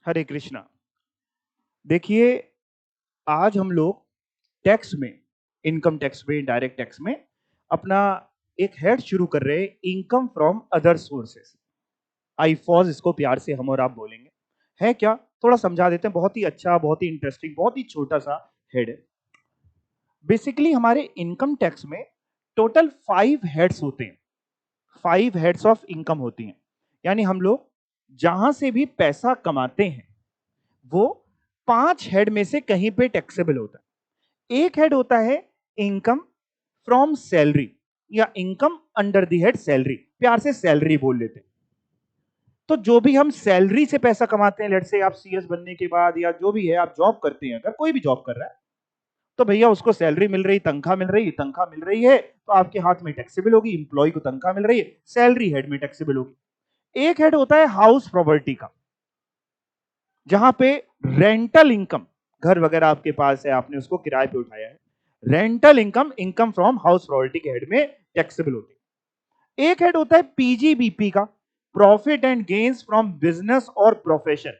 हरे कृष्णा। देखिए, आज हम लोग टैक्स में, इनकम टैक्स में, डायरेक्ट टैक्स में अपना एक हेड शुरू कर रहे हैं, इनकम फ्रॉम अदर सोर्सेस। आईफॉज इसको प्यार से हम और आप बोलेंगे। है क्या? थोड़ा समझा देते हैं। बहुत ही अच्छा, बहुत ही इंटरेस्टिंग, बहुत ही छोटा सा हेड है। बेसिकली हमारे इनकम टैक्स में टोटल 5 हेड्स होते हैं। 5 हेड्स ऑफ इनकम होती हैं। यानी हम लोग जहां से भी पैसा कमाते हैं वो 5 हेड में से कहीं पे टैक्सेबल होता है। एक हेड होता है इनकम फ्रॉम सैलरी या income under the head salary, प्यार से सैलरी बोल लेते हैं। तो जो भी हम सैलरी से पैसा कमाते हैं, लेट से आप सीएस बनने के बाद या जो भी है आप जॉब करते हैं, अगर कोई भी जॉब कर रहा है तो भैया उसको सैलरी मिल रही, तनख्वाह मिल रही है तो आपके हाथ में टैक्सेबल होगी। इंप्लॉय को तनख्वाह मिल रही है, सैलरी हेड में टैक्सेबल होगी। एक हेड होता है हाउस प्रॉपर्टी का, जहां पे रेंटल इनकम, घर वगैरह आपके पास है, आपने उसको किराए पे उठाया है, rental income, income from house property के हेड में टैक्सेबल होती है। एक हेड होता है पीजीबीपी का, profit and gains from business और प्रोफेशन।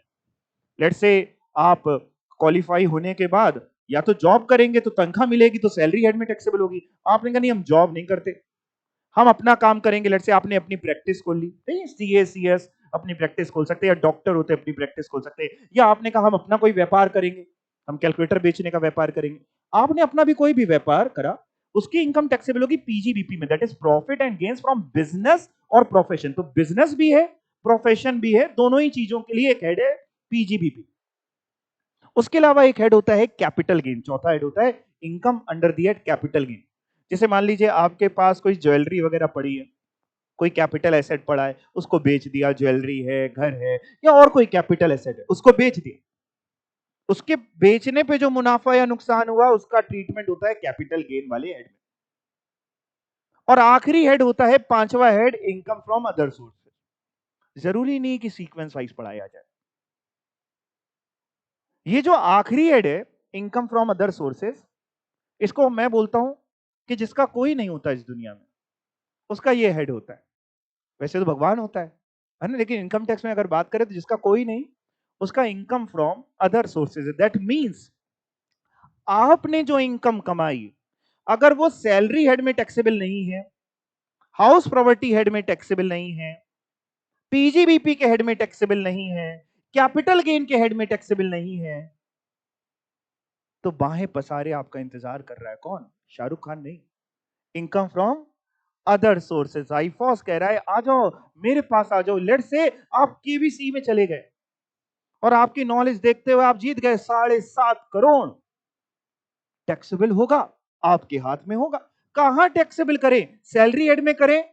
लेट्स से आप क्वालिफाई होने के बाद या तो जॉब करेंगे तो तनख्वाह मिलेगी, तो सैलरी हेड में टैक्सेबल होगी। आपने कहा नहीं, हम जॉब नहीं करते, हम अपना काम करेंगे। लेट्स से आपने अपनी प्रैक्टिस खोल ली, सीए सीएस अपनी प्रैक्टिस खोल सकते हैं, या डॉक्टर होते अपनी प्रैक्टिस खोल सकते हैं, या आपने कहा हम अपना कोई व्यापार करेंगे, हम कैलकुलेटर बेचने का व्यापार करेंगे। आपने अपना भी कोई भी व्यापार करा, उसकी इनकम टैक्सेबल होगी पीजीबीपी में, that is profit and gains from business और प्रोफेशन। तो बिजनेस भी है, प्रोफेशन भी है, दोनों ही चीजों के लिए एक हेड है पीजीबीपी। उसके अलावा एक हेड होता है कैपिटल गेन, चौथा हेड होता है income under the head capital gain. जैसे मान लीजिए आपके पास कोई ज्वेलरी वगैरह पड़ी है, कोई कैपिटल एसेट पड़ा है, उसको बेच दिया, ज्वेलरी है, घर है, या और कोई कैपिटल एसेट है, उसको बेच दिया। उसके बेचने पे जो मुनाफा या नुकसान हुआ उसका ट्रीटमेंट होता है कैपिटल गेन वाले हेड में। और आखिरी हेड होता है पांचवा head, income from other sources. जरूरी नहीं कि सीक्वेंस वाइज पढ़ाया जाए। ये जो आखिरी हेड है, इनकम फ्रॉम अदर सोर्सेज, इसको मैं बोलता हूं कि जिसका कोई नहीं होता इस दुनिया में, उसका ये हेड होता है। वैसे तो भगवान होता है ना, लेकिन इनकम टैक्स में अगर बात करें तो जिसका कोई नहीं, उसका इनकम फ्रॉम अदर सोर्सेज है। दैट मींस आपने जो इनकम कमाई, अगर वो सैलरी हेड में टैक्सेबल नहीं है, हाउस प्रॉपर्टी हेड में टैक्सेबल नहीं है, पीजीबीपी के हेड में टैक्सेबल नहीं है, कैपिटल गेन के हेड में टैक्सेबल नहीं है, तो बाहें पसारे आपका इंतजार कर रहा है कौन? शाहरुख खान नहीं। Income from other sources. IFOS कह रहा है आ जाओ मेरे पास, आ जाओ। लेट से आप केबीसी में चले गए और आपकी नॉलेज देखते हुए आप जीत गए 7.5 करोड़। टैक्सेबल होगा, आपके हाथ में होगा। कहां टैक्सेबल करें? सैलरी हेड में करें?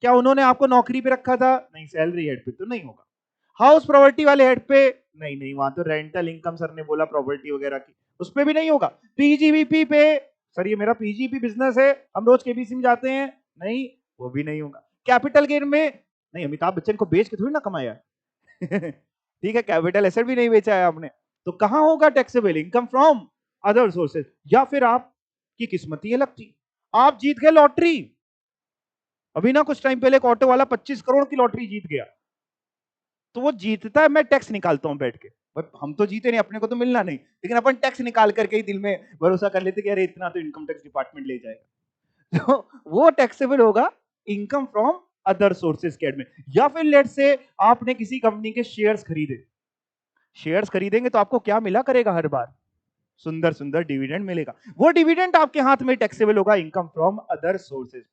क्या उन्होंने आपको नौकरी पे रखा था? नहीं, सैलरी हेड पे तो नहीं होगा। हाउस प्रॉपर्टी वाले हेड पे? नहीं नहीं, वहां तो रेंटल इनकम सर ने बोला प्रॉपर्टी वगैरह की, उस पे भी नहीं होगा। पीजीबीपी पे? सर ये मेरा पीजीबी बिजनेस है, हम रोज केबीसी में जाते हैं, नहीं, वो भी नहीं होगा। कैपिटल गेन में? नहीं, अमिताभ बच्चन को बेच के थोड़ी ना कमाया। ठीक है, कैपिटल एसेट भी नहीं बेचा है आपने, तो कहां होगा taxable? Income from other sources. या फिर आपकी किस्मत ही अलग थी, आप जीत गए लॉटरी। अभी ना कुछ टाइम पहले एक ऑटो वाला 25 करोड़ की लॉटरी जीत गया। तो वो जीतता है, मैं टैक्स निकालता हूं बैठ के। हम तो जीते नहीं, अपने को तो मिलना नहीं, लेकिन अपन टैक्स निकाल करके ही दिल में भरोसा कर लेते कि अरे इतना तो इनकम टैक्स डिपार्टमेंट ले जाएगा। तो वो टैक्सेबल होगा इनकम फ्रॉम अदर सोर्सेज के हेड में। या फिर लेट से आपने किसी कंपनी के शेयर्स खरीदे, शेयर्स खरीदेंगे तो आपको क्या मिला करेगा हर बार? सुंदर सुंदर डिविडेंड मिलेगा। वो डिविडेंड आपके हाथ में टैक्सेबल होगा income from other sources.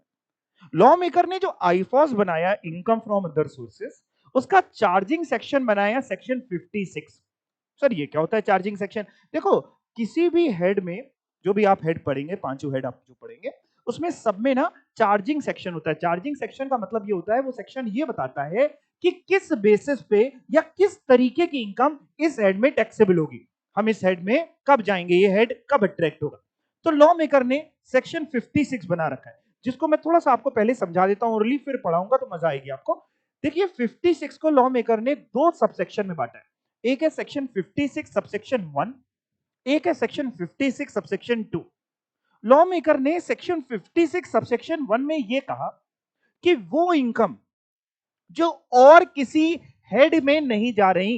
Law maker ने जो आईफॉस बनाया, इनकम फ्रॉम अदर सोर्सेज, उसका चार्जिंग सेक्शन बनाया सेक्शन 56। सर ये क्या होता है चार्जिंग सेक्शन? देखो, किसी भी हेड में, जो भी आप हेड पढ़ेंगे, पांचों हेड आप जो पढ़ेंगे, उसमें सब में ना चार्जिंग सेक्शन होता है। चार्जिंग सेक्शन का मतलब ये होता है, वो सेक्शन ये बताता है कि किस बेसिस पे या किस तरीके की इनकम इस हेड में टैक्सेबल होगी, हम इस हेड में कब जाएंगे, ये हेड कब अट्रैक्ट होगा। तो लॉ मेकर ने सेक्शन 56 बना रखा है, जिसको मैं थोड़ा सा आपको पहले समझा देता हूं, और फिर पढ़ाऊंगा तो मजा आएगी आपको। देखिए, 56 को लॉ मेकर ने दो सबसेक्शन में बांटा है। एक है सेक्शन 56 सबसेक्शन 1, एक है सेक्शन 56 सबसेक्शन 2। लॉ मेकर ने सेक्शन 56 सबसेक्शन 1 में यह कहा कि वो इनकम जो और किसी हेड में नहीं जा रही,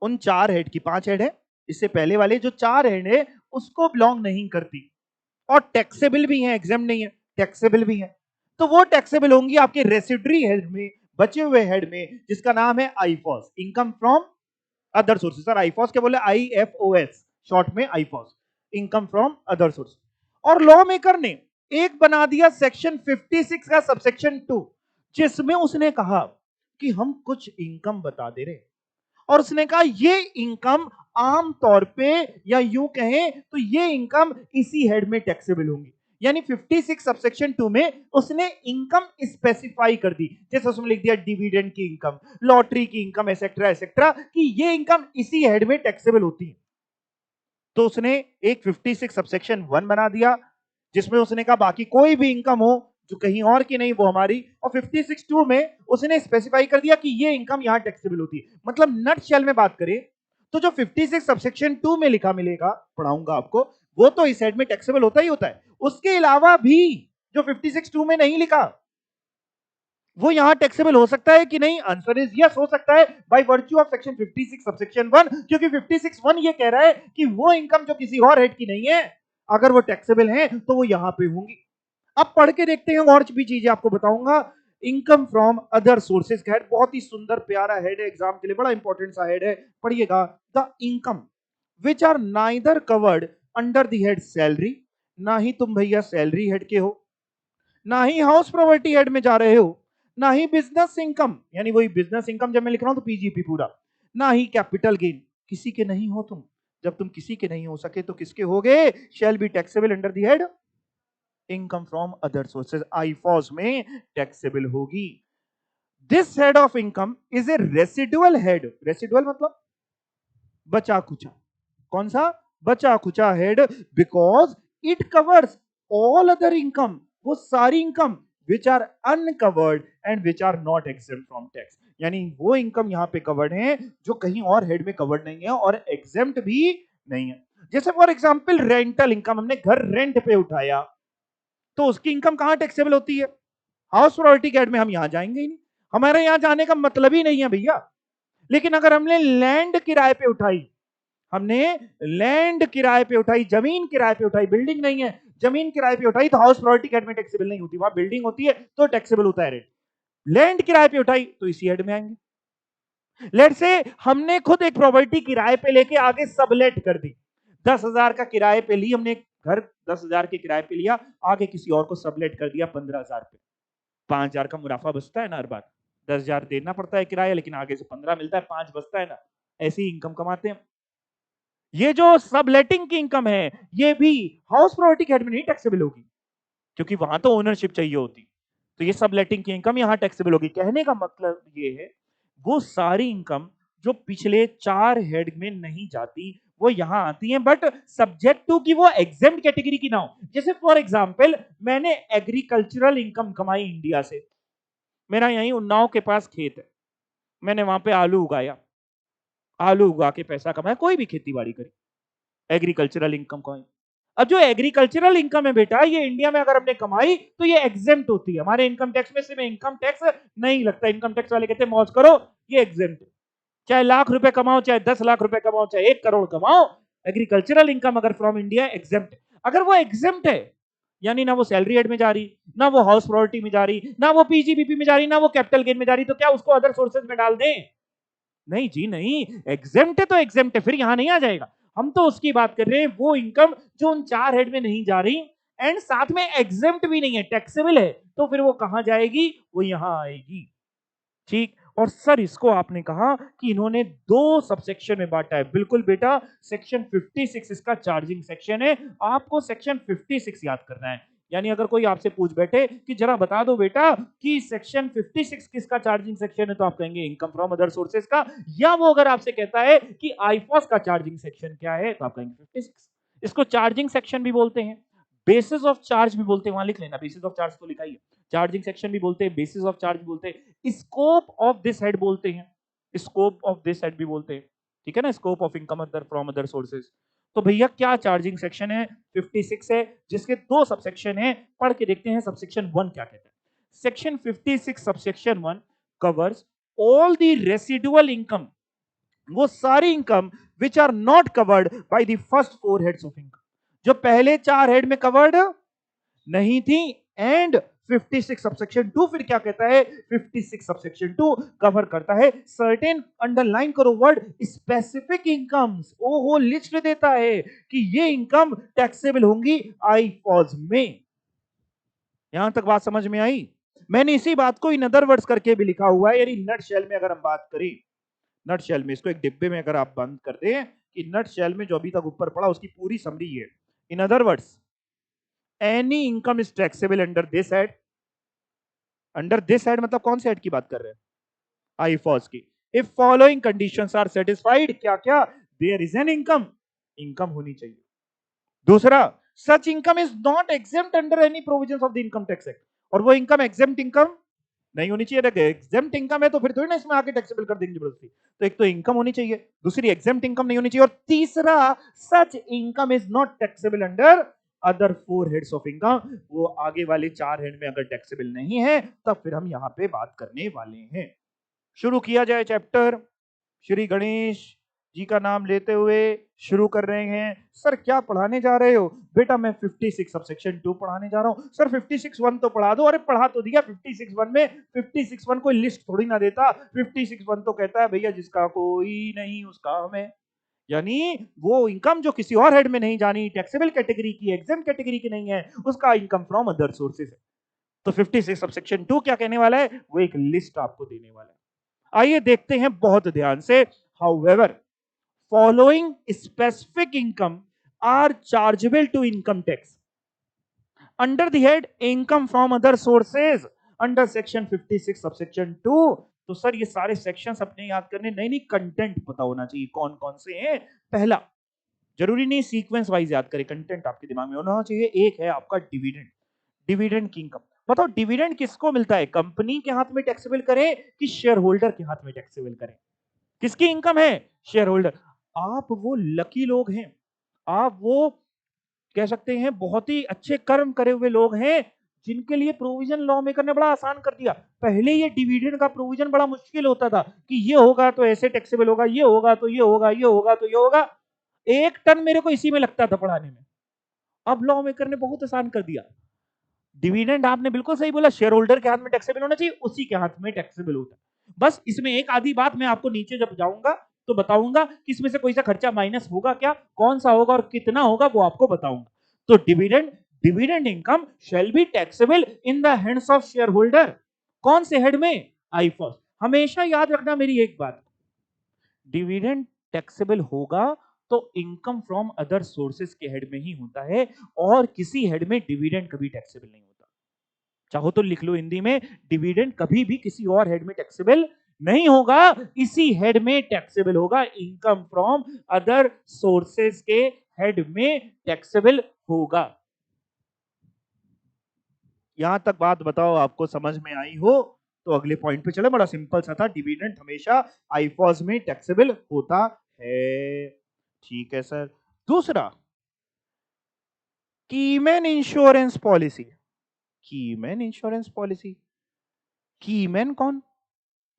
उन 4 हेड की, 5 हेड है, इससे पहले वाले जो 4 हेड है उसको बिलोंग नहीं करती और टैक्सेबल भी है, एग्जाम नहीं है, टैक्सेबल भी है। तो वो टैक्सेबल होंगी आपके रेसिडरी हेड में, बचे हुए हेड में, जिसका नाम है IFOS, income from other sources. Sir IFOS क्या बोले, आईएफओएस शॉर्ट में, IFOS, income from other source. और लॉ मेकर ने एक बना दिया सेक्शन 56 का सबसेक्शन 2, जिसमें उसने कहा कि हम कुछ इनकम बता दे रहे, और उसने कहा ये इनकम आम तौर पे या यूं कहें तो ये इनकम इसी हेड में टैक्सेबल होंगी। यानी 56 सबसेक्शन 2 में उसने इनकम स्पेसिफाई कर दी, जैसे उसमें लिख दिया डिविडेंड की इनकम, लॉटरी की इनकम, एसेट्रा एसेट्रा, कि ये इनकम इसी हेड में टैक्सेबल होती है। तो उसने एक 56 सबसेक्शन 1 बना दिया, जिसमें उसने कहा बाकी कोई भी इनकम हो जो कहीं और की नहीं वो हमारी, और 56(2) में उसने स्पेसिफाई कर दिया कि ये इनकम यहां टैक्सेबल होती है। मतलब नट शेल में बात करें तो जो 56 सबसेक्शन 2 में लिखा मिलेगा, पढ़ाऊंगा आपको, वो तो इस हेड में टैक्सेबल होता ही होता है। उसके अलावा भी जो 56(2) में नहीं लिखा वो यहां टैक्सेबल हो सकता है कि नहीं? आंसर इज यस, हो सकता है by virtue of section 56 subsection 1, क्योंकि 56(1) ये कह रहा है कि वो इनकम जो किसी और हेड की नहीं है, अगर वो टैक्सेबल है तो वो यहां पे होंगी। अब पढ़ के देखते हैं, और भी चीजें आपको बताऊंगा। इनकम फ्रॉम अदर सोर्सेज का हेड बहुत ही सुंदर प्यारा हेड है, एग्जाम के लिए बड़ा इंपॉर्टेंट सा हेड है, पढ़िएगा। The income which are neither covered under the head salary, ना ही तुम भैया सैलरी हेड के हो, ना ही हाउस प्रॉपर्टी हेड में जा रहे हो, ना ही बिजनेस इनकम, यानी वही बिजनेस इनकम जब मैं लिख रहा हूं तो पीजीपी पूरा, ना ही कैपिटल गेन, किसी के नहीं हो तुम। जब तुम किसी के नहीं हो सके तो किसके हो गए? Shall be taxable under the head income from other sources, IFOS में टैक्सेबल होगी। This head of income is a residual head, residual मतलब बचा खुचा, कौन सा? बचा खुचा head, because it covers all other income, वो सारी income which are uncovered and which are not exempt from tax. यानी वो इनकम यहां पे कवर्ड है जो कहीं और हेड में कवर्ड नहीं है और एग्जेम्प्ट भी नहीं है। जैसे फॉर एग्जांपल रेंटल इनकम, हमने घर रेंट पे उठाया तो उसकी इनकम कहां टैक्सेबल होती है? हाउस प्रॉपर्टी के हेड में हम यहां जाएंगे ही नहीं, हमारे यहां जाने का मतलब ही नहीं है भैया। लेकिन अगर हमने लैंड किराए पे उठाई, हमने लैंड किराए पे उठाई, जमीन किराए पे उठाई, बिल्डिंग नहीं है, जमीन किराए पे उठाई, तो हाउस प्रॉपर्टी के हेड में टैक्सेबल नहीं होती, वहां बिल्डिंग होती है तो टैक्सेबल होता है रेट। लैंड किराए पे उठाई तो इसी हेड में आएंगे। लेट से हमने खुद एक प्रॉपर्टी किराए पे लेके आगे सबलेट कर दी, 10,000 का किराए पे ली हमने घर, 10,000 के किराए पे लिया, आगे किसी और को सबलेट कर दिया 15,000 पे, 5,000 का मुनाफा बचता है ना हर बार। 10,000 देना पड़ता है किराया, लेकिन आगे से 15 मिलता है, 5 बचता है ना। ऐसी इनकम कमाते हैं। ये जो सबलेटिंग की इनकम है ये भी हाउस प्रॉपर्टी के हेड में नहीं टैक्सेबल होगी, क्योंकि वहां तो ओनरशिप चाहिए होती। तो ये सबलेटिंग की इनकम यहां टैक्सेबल होगी। कहने का मतलब ये है वो सारी इनकम जो पिछले 4 हेड में नहीं जाती वो यहां आती हैं, बट सब्जेक्ट टू कि वो एग्जेम्प्ट कैटेगरी की ना हो। जैसे फॉर एग्जांपल मैंने एग्रीकल्चरल इनकम कमाई इंडिया से, मेरा यहीं उन्नाव के पास खेत है, मैंने वहां पे आलू उगाया, आलू उगा के पैसा कमाया, कोई भी खेती बाड़ी करी, एग्रीकल्चरल इनकम कमाई। अब जो एग्रीकल्चरल इनकम है बेटा, ये इंडिया में अगर हमने कमाई तो ये एग्जेम्प्ट होती है, हमारे इनकम टैक्स में से इनकम टैक्स नहीं लगता। इनकम टैक्स वाले कहते हैं मौज करो, ये एग्जेम्प्ट है। चाहे लाख रुपए कमाओ, चाहे 10 लाख रुपए कमाओ, चाहे 1 करोड़ कमाओ, एग्रीकल्चरल इनकम अगर फ्रॉम इंडिया एग्जेम्प्ट है। अगर वो एग्जेम्प्ट है, यानी ना वो सैलरी एड में जा रही, ना वो हाउस प्रॉपर्टी में जा रही, ना वो पीजीबीपी में जा रही, ना वो कैपिटल गेन में जा रही, तो क्या उसको अदर सोर्सेज में डाल दें? नहीं जी नहीं, एग्जेम्प्ट है तो एग्जेम्प्ट है, फिर यहां नहीं आ जाएगा। हम तो उसकी बात कर रहे हैं वो इनकम जो उन 4 हेड में नहीं जा रही एंड साथ में एग्जेम्प्ट भी नहीं है, टैक्सेबल है, तो फिर वो कहां जाएगी? वो यहां आएगी। ठीक। और सर इसको आपने कहा कि इन्होंने 2 सबसेक्शन में बांटा है। बिल्कुल बेटा, सेक्शन 56 इसका चार्जिंग सेक्शन है, आपको सेक्शन 56 याद करना है। यानी अगर कोई आपसे पूछ बैठे कि जरा बता दो बेटा कि सेक्शन 56 किसका चार्जिंग सेक्शन है, तो आप कहेंगे इनकम फ्रॉम अदर सोर्सेज का। या वो अगर आपसे कहता है कि आईफॉस का चार्जिंग सेक्शन क्या है, तो आप कहेंगे 56। इसको चार्जिंग सेक्शन भी बोलते हैं, बेसिस ऑफ चार्ज भी बोलते हैं, वहां लिख लेना, बेसिस ऑफ चार्ज तो लिखा ही है। चार्जिंग सेक्शन भी बोलते हैं, बेसिस ऑफ चार्ज भी बोलते हैं, स्कोप ऑफ दिस हेड बोलते हैं, स्कोप ऑफ दिस हेड भी बोलते हैं। ठीक है ना, scope of income other from other sources. तो भैया क्या चार्जिंग सेक्शन है? 56 है, जिसके 2 सबसेक्शन है, पढ़ के देखते हैं सबसेक्शन 1 क्या कहता है। Section 56 subsection 1 covers all the residual income वो सारी income which are not covered by the first 4 heads of income, जो पहले 4 हेड में कवर्ड नहीं थी। एंड 56 सबसेक्शन 2 फिर क्या कहता है? 56 सबसेक्शन 2 कवर करता है सर्टेन, अंडरलाइन करो वर्ड, स्पेसिफिक इनकम्स। ओहो, लिस्ट देता है कि ये इनकम टैक्सेबल होंगी आईफॉज में। यहां तक बात समझ में आई? मैंने इसी बात को इन अदर वर्ड्स करके भी लिखा हुआ है, यानी नट शेल में अगर हम बात करें, नट शेल में इसको एक डिब्बे में अगर आप बंद कर दें कि नट शेल में जो अभी तक ऊपर पड़ा उसकी पूरी समरी है। In other words, any income is taxable under this head. Under this head मतलब कौन से हेड की बात कर रहे हैं? आईफॉस की। If following conditions are satisfied, क्या क्या? There is an income, income होनी चाहिए। दूसरा, such income is not exempt under any provisions of the income tax act. और वो इनकम एग्जेम्प्ट इनकम नहीं होनी चाहिए। एग्जेम्प्ट इनकम है तो फिर थोड़ी ना इसमें आके टैक्सेबल कर देंगे जबरदस्ती। तो एक तो इनकम होनी चाहिए, दूसरी एग्जेम्प्ट इनकम नहीं होनी चाहिए, और तीसरा, सच income is not taxable under other 4 heads of income. वो आगे वाले 4 हेड में अगर टैक्सेबल नहीं है तब फिर हम यहां पे बात करने वाले हैं। शुरू किया जाए चैप्टर। श्री गणेश जी का नाम लेते हुए शुरू कर रहे हैं। सर क्या पढ़ाने जा रहे हो? बेटा मैं 56 सबसेक्शन 2 पढ़ाने जा रहा हूं। सर 56(1) तो पढ़ा दो। अरे पढ़ा तो दिया 56(1) में। 56(1) कोई लिस्ट थोड़ी ना देता। 56(1) तो कहता है भैया जिसका कोई नहीं उसका हमें, यानी वो इनकम जो किसी और हेड में नहीं जानी, टैक्सेबल कैटेगरी की, एग्जाम कैटेगरी की नहीं है, उसका इनकम फ्रॉम अदर सोर्सेज है। तो 56 सबसेक्शन 2 क्या कहने वाला है? वो एक लिस्ट आपको देने वाला है। आइए देखते हैं बहुत ध्यान से। However, following specific income are chargeable to income tax under the head income from other sources under section 56 subsection 2। तो सर ये सारे सेक्शंस अपने याद करने नहीं, नहीं कंटेंट पता होना चाहिए कौन कौन से हैं। पहला, जरूरी नहीं सीक्वेंस वाइज याद करें, कंटेंट आपके दिमाग में होना चाहिए। एक है आपका डिविडेंड। डिविडेंड की इनकम बताओ, डिविडेंड किसको मिलता है? कंपनी के हाथ में टैक्सेबल करें कि शेयर होल्डर के हाथ में टैक्सेबल करें? किसकी इनकम है? Share holder. आप वो लकी लोग हैं, आप वो कह सकते हैं बहुत ही अच्छे कर्म करे हुए लोग हैं जिनके लिए प्रोविजन लॉ मेकर ने बड़ा आसान कर दिया। पहले ये डिविडेंड का प्रोविजन बड़ा मुश्किल होता था कि ये होगा तो ऐसे टैक्सेबल होगा, ये होगा तो ये होगा, ये होगा तो ये होगा। एक टन मेरे को इसी में लगता था पढ़ाने में। अब लॉ मेकर ने बहुत आसान कर दिया। डिविडेंड आपने बिल्कुल सही बोला, शेयर होल्डर के हाथ में टैक्सेबल होना चाहिए, उसी के हाथ में टैक्सेबल होता है। बस इसमें एक आधी बात मैं आपको नीचे जब जाऊंगा तो बताऊंगा कि इसमें से कोई सा खर्चा माइनस होगा क्या, कौन सा होगा और कितना होगा, वो आपको बताऊंगा। तो dividend, dividend income shall be taxable in the hands of share holder. कौन से हेड में? आईफॉस। हमेशा याद रखना मेरी एक बात, डिविडेंड टैक्सेबल होगा तो इनकम फ्रॉम अदर सोर्सेज के हेड में ही होता है, और किसी हेड में डिविडेंड कभी टैक्सेबल नहीं होता। चाहो तो लिख लो हिंदी में, डिविडेंड कभी भी किसी और हेड में टैक्सेबल नहीं होगा, इसी हेड में टैक्सेबल होगा। इनकम फ्रॉम अदर सोर्सेज के हेड में टैक्सेबल होगा। यहां तक बात बताओ आपको समझ में आई हो तो अगले पॉइंट पे चले। बड़ा सिंपल सा था, डिविडेंड हमेशा आईफॉस में टैक्सेबल होता है। ठीक है सर। दूसरा, keyman insurance policy. Keyman insurance policy, keyman कौन?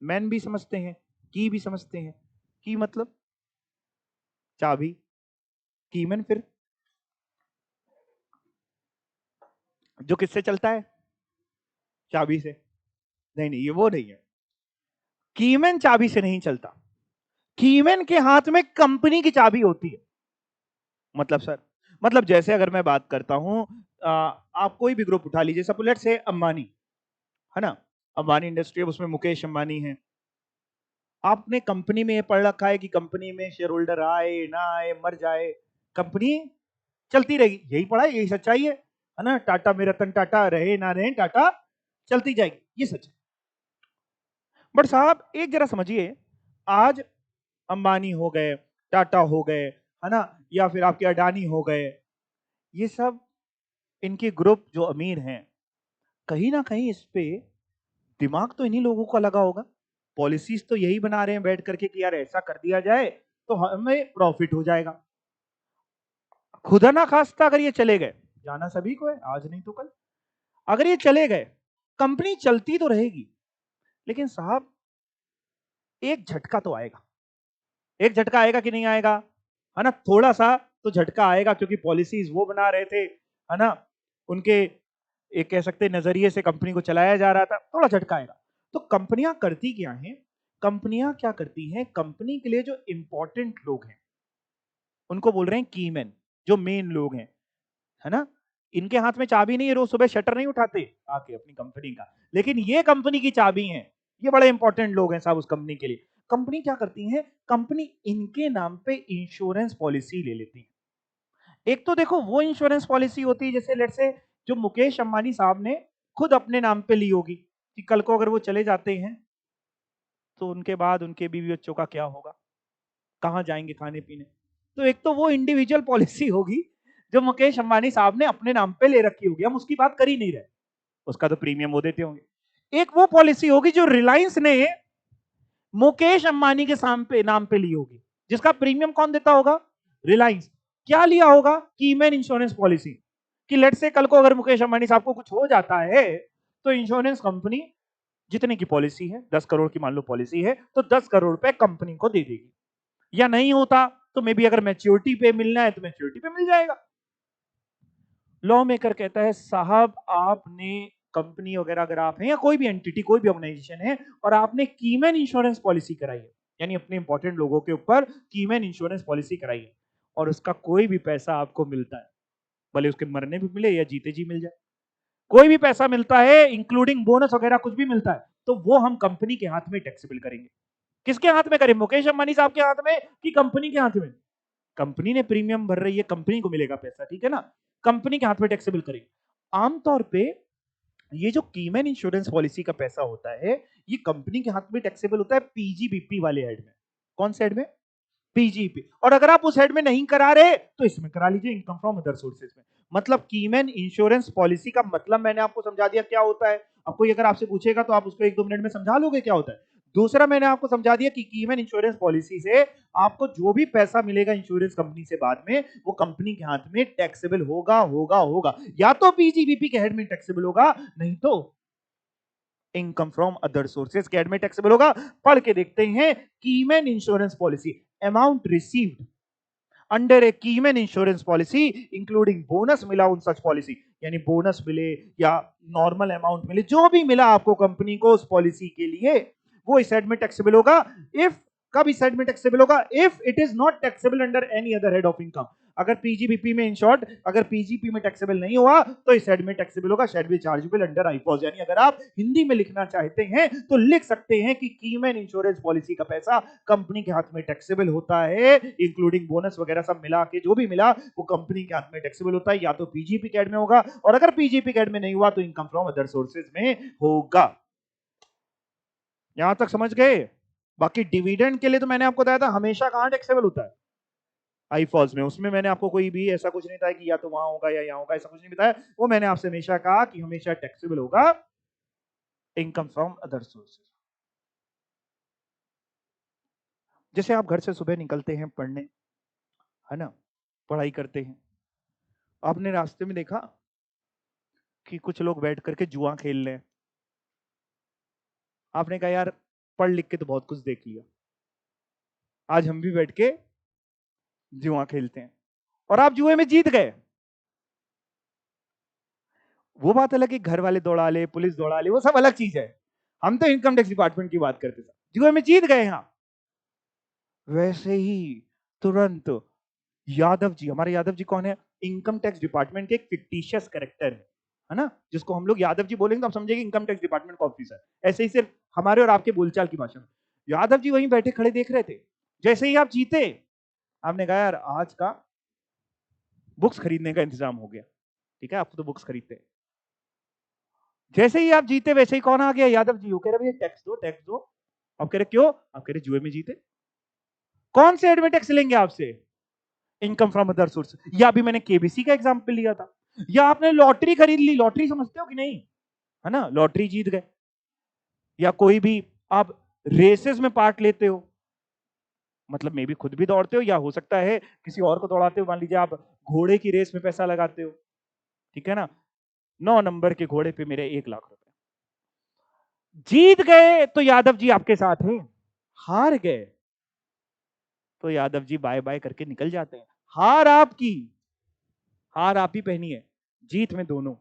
मैन भी समझते हैं, की भी समझते हैं। की मतलब चाबी, कीमैन फिर जो किससे चलता है? चाबी से। नहीं नहीं, ये वो नहीं है। कीमैन चाबी से नहीं चलता। कीमैन के हाथ में कंपनी की चाबी होती है। मतलब सर, मतलब जैसे अगर मैं बात करता हूं, आप कोई भी ग्रुप उठा लीजिए, सपोज लेट्स से अंबानी, है ना? अंबानी इंडस्ट्री, उसमें मुकेश अंबानी है। आपने कंपनी में ये पढ़ रखा है कि कंपनी में शेयर होल्डर आए ना आए, मर जाए, कंपनी चलती रहेगी। यही पढ़ा है, यही सच्चाई है ना? टाटा में रतन टाटा रहे ना रहे, टाटा चलती जाएगी, ये सच है। बट साहब एक जरा समझिए, आज अंबानी हो गए, टाटा हो गए, है ना, या फिर आपके अडानी हो गए, ये सब इनके ग्रुप जो अमीर हैं, कहीं ना कहीं इस पे दिमाग तो इन्हीं लोगों का लगा होगा। पॉलिसीज तो यही बना रहे हैं बैठ करके कि यार ऐसा कर दिया जाए तो हमें प्रॉफिट हो जाएगा। खुदा ना खास्ता अगर ये चले गए, जाना सभी को है, आज नहीं तो कल, अगर ये चले गए, कंपनी चलती तो रहेगी, लेकिन साहब एक झटका तो आएगा। एक झटका आएगा कि नहीं आएगा, है ना? थोड़ा सा तो झटका आएगा, क्योंकि पॉलिसीज वो बना रहे थे, है ना? उनके एक कह सकते नजरिए से कंपनी को चलाया जा रहा था, थोड़ा झटका आएगा। तो कंपनियां करती क्या हैं? कंपनियां क्या करती हैं? कंपनी के लिए जो इंपॉर्टेंट लोग हैं उनको बोल रहे हैं कीमैन, जो मेन लोग हैं, है ना? इनके हाथ में चाबी नहीं है, रोज सुबह शटर नहीं उठाते आके अपनी कंपनी का, लेकिन ये कंपनी की चाबी है। ये बड़े इंपॉर्टेंट लोग हैं साहब उस कंपनी के लिए। कंपनी क्या करती है? कंपनी इनके नाम पे इंश्योरेंस पॉलिसी ले लेती है। एक तो देखो वो इंश्योरेंस पॉलिसी होती है जैसे लेट्स से जो मुकेश अंबानी साहब ने खुद अपने नाम पे ली होगी, कि कल को अगर वो चले जाते हैं तो उनके बाद उनके बीवी बच्चों का क्या होगा, कहां जाएंगे खाने पीने। तो एक तो वो इंडिविजुअल पॉलिसी होगी जो मुकेश अंबानी साहब ने अपने नाम पे ले रखी होगी, हम उसकी बात कर ही नहीं रहे, उसका तो प्रीमियम वो देते होंगे। एक वो पॉलिसी होगी जो रिलायंस ने मुकेश अंबानी के नाम पे ली होगी, जिसका प्रीमियम कौन देता होगा? रिलायंस। क्या लिया होगा? कीमैन इंश्योरेंस पॉलिसी, कि लेट से कल को अगर मुकेश अंबानी साहब को कुछ हो जाता है तो इंश्योरेंस कंपनी जितने की पॉलिसी है, 10 करोड़ की मान लो पॉलिसी है, तो 10 करोड़ रुपए कंपनी को दे देगी। या नहीं होता तो मे बी अगर मैच्योरिटी पे मिलना है तो मैच्योरिटी पे मिल जाएगा। लॉ मेकर कहता है साहब आपने कंपनी वगैरह अगर आप हैं या कोई भी एंटिटी कोई भी ऑर्गेनाइजेशन है और आपने कीमैन इंश्योरेंस पॉलिसी कराई है, यानी अपने इंपॉर्टेंट लोगों के ऊपर कीमैन इंश्योरेंस पॉलिसी कराई है, और उसका कोई भी पैसा आपको मिलता है, भले उसके मरने भी मिले या जीते जी मिल जाए, कोई भी पैसा मिलता है इंक्लूडिंग बोनस वगैरह कुछ भी मिलता है, तो वो हम कंपनी के हाथ में टैक्सेबल करेंगे। किसके हाथ में करें? मुकेश अंबानी साहब के हाथ में कि कंपनी के हाथ में? कंपनी ने प्रीमियम भर रही है, कंपनी को मिलेगा पैसा, ठीक है ना? कंपनी के हाथ में टैक्सेबल करेंगे। आमतौर पे ये जो कीमैन इंश्योरेंस पॉलिसी का पैसा होता है, ये कंपनी के हाथ में टैक्सेबल होता है पीजीबीपी वाले हेड में। कौन से हेड में? पीजीपी। और अगर आप उस हेड में नहीं करा रहे तो इसमें करा लीजिए, इनकम फ्रॉम अदर सोर्सेज में। मतलब कीमैन इंश्योरेंस पॉलिसी का मतलब मैंने आपको समझा दिया क्या होता है। अब कोई अगर आपसे पूछेगा तो आप उसको 1-2 मिनट में समझा लोगे क्या होता है। दूसरा मैंने आपको समझा दिया कि कीमैन इंश्योरेंस पॉलिसी से आपको जो भी पैसा मिलेगा इंश्योरेंस कंपनी से बाद में, वो कंपनी के हाथ में टैक्सेबल होगा होगा होगा। या तो पीजीबीपी के हेड में टैक्सेबल होगा, नहीं तो इनकम फ्रॉम अदर सोर्सेज के हेड में टैक्सेबल होगा। पढ़ के देखते हैं keyman insurance policy. Amount received under a Keyman insurance policy including bonus मिला उन सच पॉलिसी, यानी बोनस मिले या नॉर्मल अमाउंट मिले, जो भी मिला आपको कंपनी को उस पॉलिसी के लिए, वो इस हेड में टैक्सेबल होगा। इफ कब इस हेड में टैक्सेबल होगा? If it is not taxable under any other head of income. अगर पीजीबीपी में इन शॉर्ट अगर पीजीपी में टैक्सेबल नहीं हुआ तो इस हेड में टैक्सेबल होगा, शेड बी चार्जेबल अंडर आईपॉज। यानी अगर आप हिंदी में लिखना चाहते हैं तो लिख सकते हैं कि कीमैन इंश्योरेंस पॉलिसी का पैसा कंपनी के हाथ में टैक्सेबल होता है, इंक्लूडिंग बोनस वगैरह सब मिला के जो भी मिला वो कंपनी के हाथ में टैक्सेबल होता है, या तो पीजीपी कैड में होगा, और अगर पीजीपी कैड में नहीं हुआ तो इनकम फ्रॉम अदर सोर्सेज में होगा। यहां तक समझ गए? बाकी डिविडेंड के लिए तो मैंने आपको बताया था हमेशा कहां टैक्सेबल होता है? आईफॉज में। उसमें मैंने आपको कोई भी ऐसा कुछ नहीं बताया कि या तो वहां होगा या यहां होगा, ऐसा कुछ नहीं बताया। वो मैंने आपसे हमेशा कहा कि हमेशा टैक्सेबल होगा इनकम फ्रॉम अदर सोर्सेज। जैसे आप घर से सुबह निकलते हैं पढ़ने, है ना, पढ़ाई करते हैं, आपने रास्ते में देखा कि कुछ लोग बैठ करके जुआ खेल रहे हैं। आपने कहा यार पढ़ लिख के तो बहुत कुछ देख लिया, आज हम भी बैठ के जुआ खेलते हैं, और आप जुए में जीत गए। वो बात अलग है, घर वाले दौड़ा ले, पुलिस दौड़ा ले, वो सब अलग चीज है। हम तो इनकम टैक्स डिपार्टमेंट की बात करते थे, जुए में जीत गए हैं। वैसे ही तुरंत यादव जी, हमारे यादव जी कौन है? इनकम टैक्स डिपार्टमेंट के एक फिक्टिशियस कैरेक्टर है ना, जिसको हम लोग यादव जी बोलेंगे तो आप समझेंगे इनकम टैक्स डिपार्टमेंट का ऑफिसर। ऐसे ही सिर्फ हमारे और आपके बोलचाल की भाषा में यादव जी वहीं बैठे खड़े देख रहे थे। जैसे ही आप जीते, आपने कहा यार आज का बुक्स खरीदने का इंतजाम हो गया, ठीक है, आपको तो बुक्स खरीदते हैं। जैसे ही आप जीते वैसे ही कौन आ गया? यादव जी। वो कह रहे भैया टैक्स दो, टैक्स दो। आप कह रहे क्यों? आप कह रहे जुए में जीते। कौन से एड में टैक्स लेंगे आपसे? Income from other source. या अभी मैंने केबीसी का एग्जांपल लिया था, या आपने लॉटरी खरीद ली, लॉटरी समझते हो कि नहीं, है ना, लॉटरी जीत गए। या कोई भी आप रेसेस में पार्ट लेते हो, मतलब मे भी खुद भी दौड़ते हो या हो सकता है किसी और को दौड़ाते हो। मान लीजिए आप घोड़े की रेस में पैसा लगाते हो, ठीक है ना, 9 नंबर के घोड़े पे मेरे 1 लाख रुपए, जीत गए तो यादव जी आपके साथ हैं, हार गए तो यादव जी बाय बाय करके निकल जाते हैं। हार आपकी, हार आप ही पहनी है, जीत में दोनों।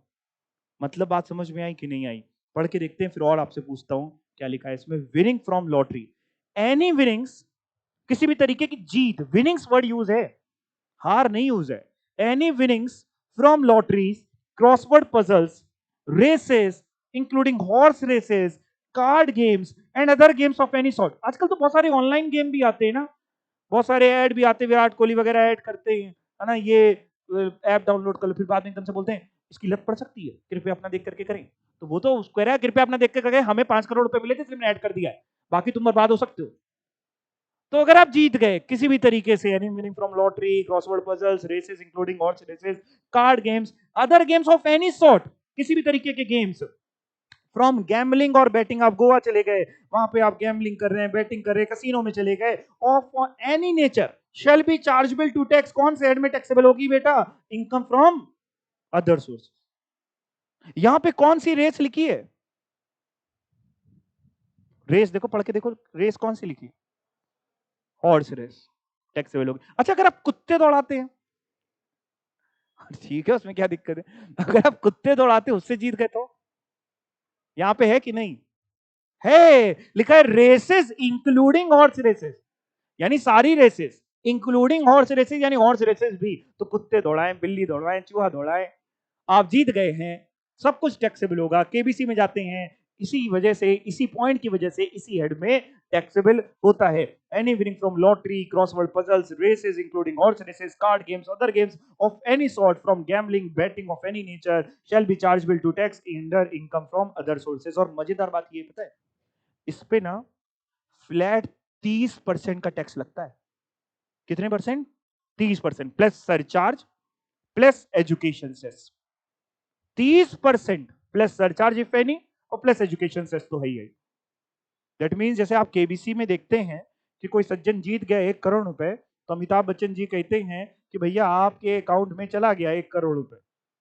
मतलब बात समझ में आई कि नहीं आई? पढ़ के देखते हैं फिर और आपसे पूछता हूं क्या लिखा है इसमें। Winning from lottery, any winnings, किसी भी तरीके की जीत, विनिंग्स वर्ड यूज है, हार नहीं यूज है। Any winnings from lotteries, crossword puzzles, races including horse races, card games and other games of any sort. आजकल तो बहुत सारे ऑनलाइन गेम भी आते हैं ना, बहुत सारे ऐड भी आते हैं, विराट कोहली वगैरह ऐड करते हैं, है ना, ये ऐप डाउनलोड कर लो, फिर बाद में एकदम से बोलते हैं इसकी लत पड़ सकती है, कृपया अपना देख करके करें। तो वो तो कह रहा है कृपया अपना देख करके करें, हमें 5 करोड़ रुपए मिले थे इसलिए मैंने ऐड कर दिया है, बाकी तुम बर्बाद हो सकते हो। तो अगर आप जीत गए किसी भी तरीके से, यानी winning from lottery, crossword puzzles, races including horse races, card games, other games of any sort, किसी भी तरीके के गेम्स, फ्रॉम गैम्बलिंग और बैटिंग, आप गोवा चले गए, वहां पे आप गैम्बलिंग कर रहे हैं, बैटिंग कर रहे हैं, कसिनो में चले गए, of any nature shall be chargeable to tax. कौन से हेड में टैक्सेबल होगी बेटा? Income from other source. यहां पे कौन सी रेस लिखी है? रेस देखो, पढ़ के देखो, रेस कौन सी लिखी? हॉर्स रेस, टैक्सेबल होगी। अच्छा, अगर आप कुत्ते दौड़ाते हैं, ठीक है, उसमें क्या दिक्कत है? अगर आप कुत्ते दौड़ाते उससे जीत गए तो? यहां पे है कि नहीं? है, लिखा है रेसेस इंक्लूडिंग हॉर्स रेसेस, यानी सारी रेसेस इंक्लूडिंग हॉर्स रेसेस, यानी हॉर्स रेसेस भी। तो कुत्ते दौड़ाएं, बिल्ली दौड़ाएं, चूहा दौड़ाएं, आप जीत गए हैं, सब कुछ टैक्सेबल होगा। केबीसी में जाते हैं, इसी वजह से, इसी पॉइंट की वजह से, इसी हेड में टैक्सेबल होता है। Any winning from lottery, crossword puzzles, races including horse races, card games, other games of any sort, from gambling, betting of any nature, shall be chargeable to tax under income from other sources. और मजेदार बात ये पता है, इस पे ना flat 30% का टैक्स लगता है। कितने percent? 30%, plus surcharge, plus education cess. 30% plus surcharge if any, और प्लस एजुकेशन सेस तो है ही है। दैट मीन्स जैसे आप केबीसी में देखते हैं कि कोई सज्जन जीत गया 1 करोड़ रुपए, तो अमिताभ बच्चन जी कहते हैं कि भैया आपके अकाउंट में चला गया 1 करोड़ रुपए,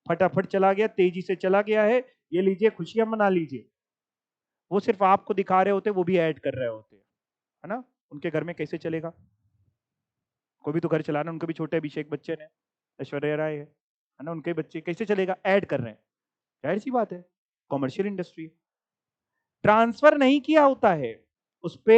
फटाफट चला गया, तेजी से चला गया है, ये लीजिए, खुशियां मना लीजिए। वो सिर्फ आपको दिखा रहे होते, वो भी ऐड कर रहे होते, है ना। उनके घर में कैसे चलेगा? कोई भी तो घर चलाना, उनके भी छोटे अभिषेक बच्चन है, ऐश्वर्या राय है ना, उनके बच्चे, कैसे चलेगा? ऐड कर रहे हैं, जाहिर सी बात है, कॉमर्शियल इंडस्ट्री। ट्रांसफर नहीं किया होता है, उस पे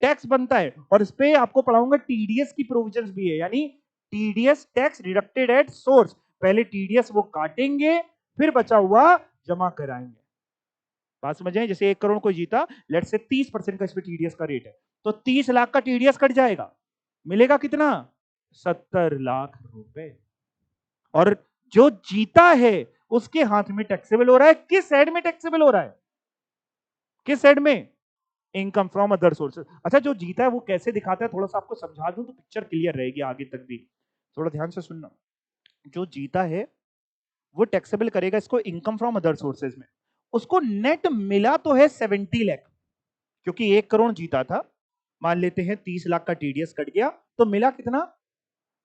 टैक्स बनता है, और इस पे आपको पढ़ाऊंगा टीडीएस की प्रोविजंस भी है, यानी TDS tax deducted at source. पहले टीडीएस वो काटेंगे, फिर बचा हुआ जमा कराएंगे। बात समझ आए? जैसे 1 करोड़ को जीता, लेट से 30% का इस पे टीडीएस का रेट है, तो 30 लाख का टीडीएस कट जाएगा, मिलेगा कितना? 70 लाख रुपए। और जो जीता है उसके हाथ में टैक्सेबल हो रहा है। किस हेड में टैक्सेबल हो रहा है? किस हेड में? Income from other sources. अच्छा, जो जीता है वो कैसे दिखाता है, थोड़ा सा आपको समझा दूं तो पिक्चर क्लियर रहेगी आगे तक भी, थोड़ा ध्यान से सुनना। जो जीता है वो टैक्सेबल करेगा इसको इनकम फ्रॉम अदर सोर्सेज में। उसको नेट मिला तो है 70 लाख, क्योंकि 1 करोड़ जीता था, मान लेते हैं 30 लाख का टीडीएस कट गया, तो मिला कितना?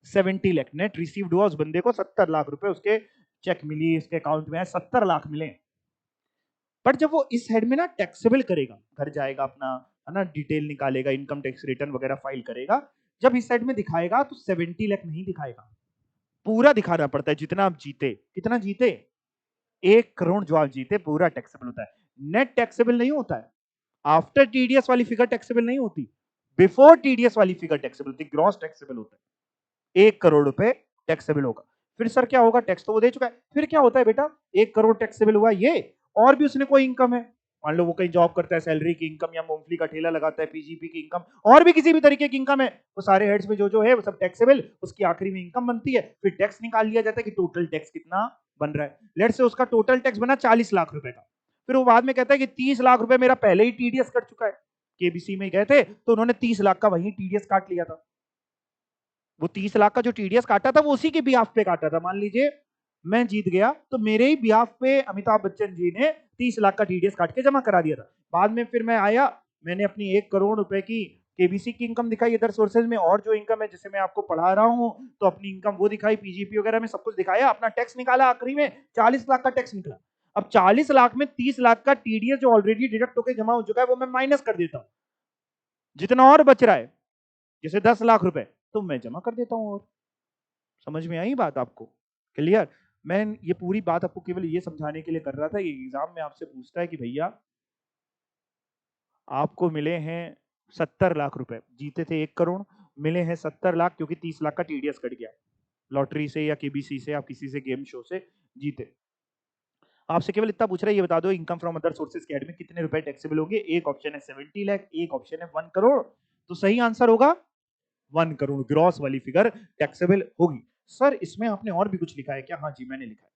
70 लाख। नेट रिसीव्ड हुआ उस बंदे को 70 लाख रुपए, उसके चेक मिली, उसके अकाउंट में 70 लाख मिले। बट जब वो इस हेड में ना टैक्सेबल करेगा, घर जाएगा अपना, है ना, डिटेल निकालेगा, इनकम टैक्स रिटर्न वगैरह फाइल करेगा, जब इस साइड में दिखाएगा तो 70 लाख नहीं दिखाएगा, पूरा दिखाना पड़ता है जितना आप जीते। कितना जीते? 1 करोड़ जो आप जीते पूरा टैक्सेबल होता है। नेट टैक्सेबल नहीं होता है, आफ्टर टीडीएस वाली फिगर टैक्सेबल नहीं होती, बिफोर टीडीएस वाली फिगर टैक्सेबल होती, ग्रॉस टैक्सेबल होता है। 1 करोड़ रुपए टैक्सेबल होगा। फिर सर क्या होगा? टैक्स तो वो दे चुका है, फिर क्या होता है बेटा? 1 करोड़ टैक्सेबल हुआ ये, और भी उसने कोई इनकम है, मान लो वो कहीं जॉब करता है, सैलरी की इनकम, या मूंगफली का ठेला लगाता है, पीजीपी की इनकम, और भी किसी भी तरीके की इनकम है, वो सारे हेड्स में जो जो है वो सब टैक्सेबल, उसकी आखिरी में इनकम बनती है, फिर टैक्स निकाल लिया जाता है कि टोटल टैक्स कितना बन रहा है। लेट से उसका टोटल टैक्स बना 40 लाख रुपए का, फिर वो बाद में कहता है कि 30 लाख रुपए मेरा पहले ही टीडीएस कट चुका है। केबीसी में गए थे तो उन्होंने 30 लाख का वही टीडीएस काट लिया था। वो 30 लाख का जो टीडीएस काटा था वो उसी के बिहाफ पे काटा था। मान लीजिए मैं जीत गया तो मेरे ही बिहाफ पे अमिताभ बच्चन जी ने 30 लाख का टीडीएस काट के जमा करा दिया था। बाद में फिर मैं आया, मैंने अपनी 1 करोड़ रुपए की केबीसी की इनकम दिखाई इधर सोर्सेज में, और जो इनकम है जिसे मैं आपको पढ़ा रहा हूं तो अपनी इनकम वो दिखाई, पीजीपी वगैरह में सब कुछ दिखाया, अपना टैक्स निकाला, आखिरी में 40 लाख का टैक्स निकला। अब 40 लाख में 30 लाख का टीडीएस जो ऑलरेडी डिडक्ट होकर जमा हो चुका है वो मैं माइनस कर देता हूं, जितना और बच रहा है जैसे 10 लाख रुपए तो मैं जमा कर देता हूं। और समझ में आई बात आपको? क्लियर? मैं ये पूरी बात आपको केवल ये समझाने के लिए कर रहा था कि एग्जाम में आपसे पूछता है कि भैया आपको मिले हैं 70 लाख रुपए, जीते थे 1 करोड़, मिले हैं 70 लाख क्योंकि 30 लाख का टीडीएस कट गया लॉटरी से या केबीसी से, आप किसी से गेम शो से जीते। आपसे केवल इतना पूछ रहा है, ये बता दो इनकम फ्रॉम अदर सोर्सेज के हेड में कितने रुपए टैक्सेबल होंगे? एक ऑप्शन है 70 लाख, एक ऑप्शन है 1 करोड़। तो सही आंसर होगा 1 करोड़ ग्रॉस वाली फिगर टैक्सेबल होगी। सर इसमें आपने और भी कुछ लिखा है क्या? हाँ जी मैंने लिखा है,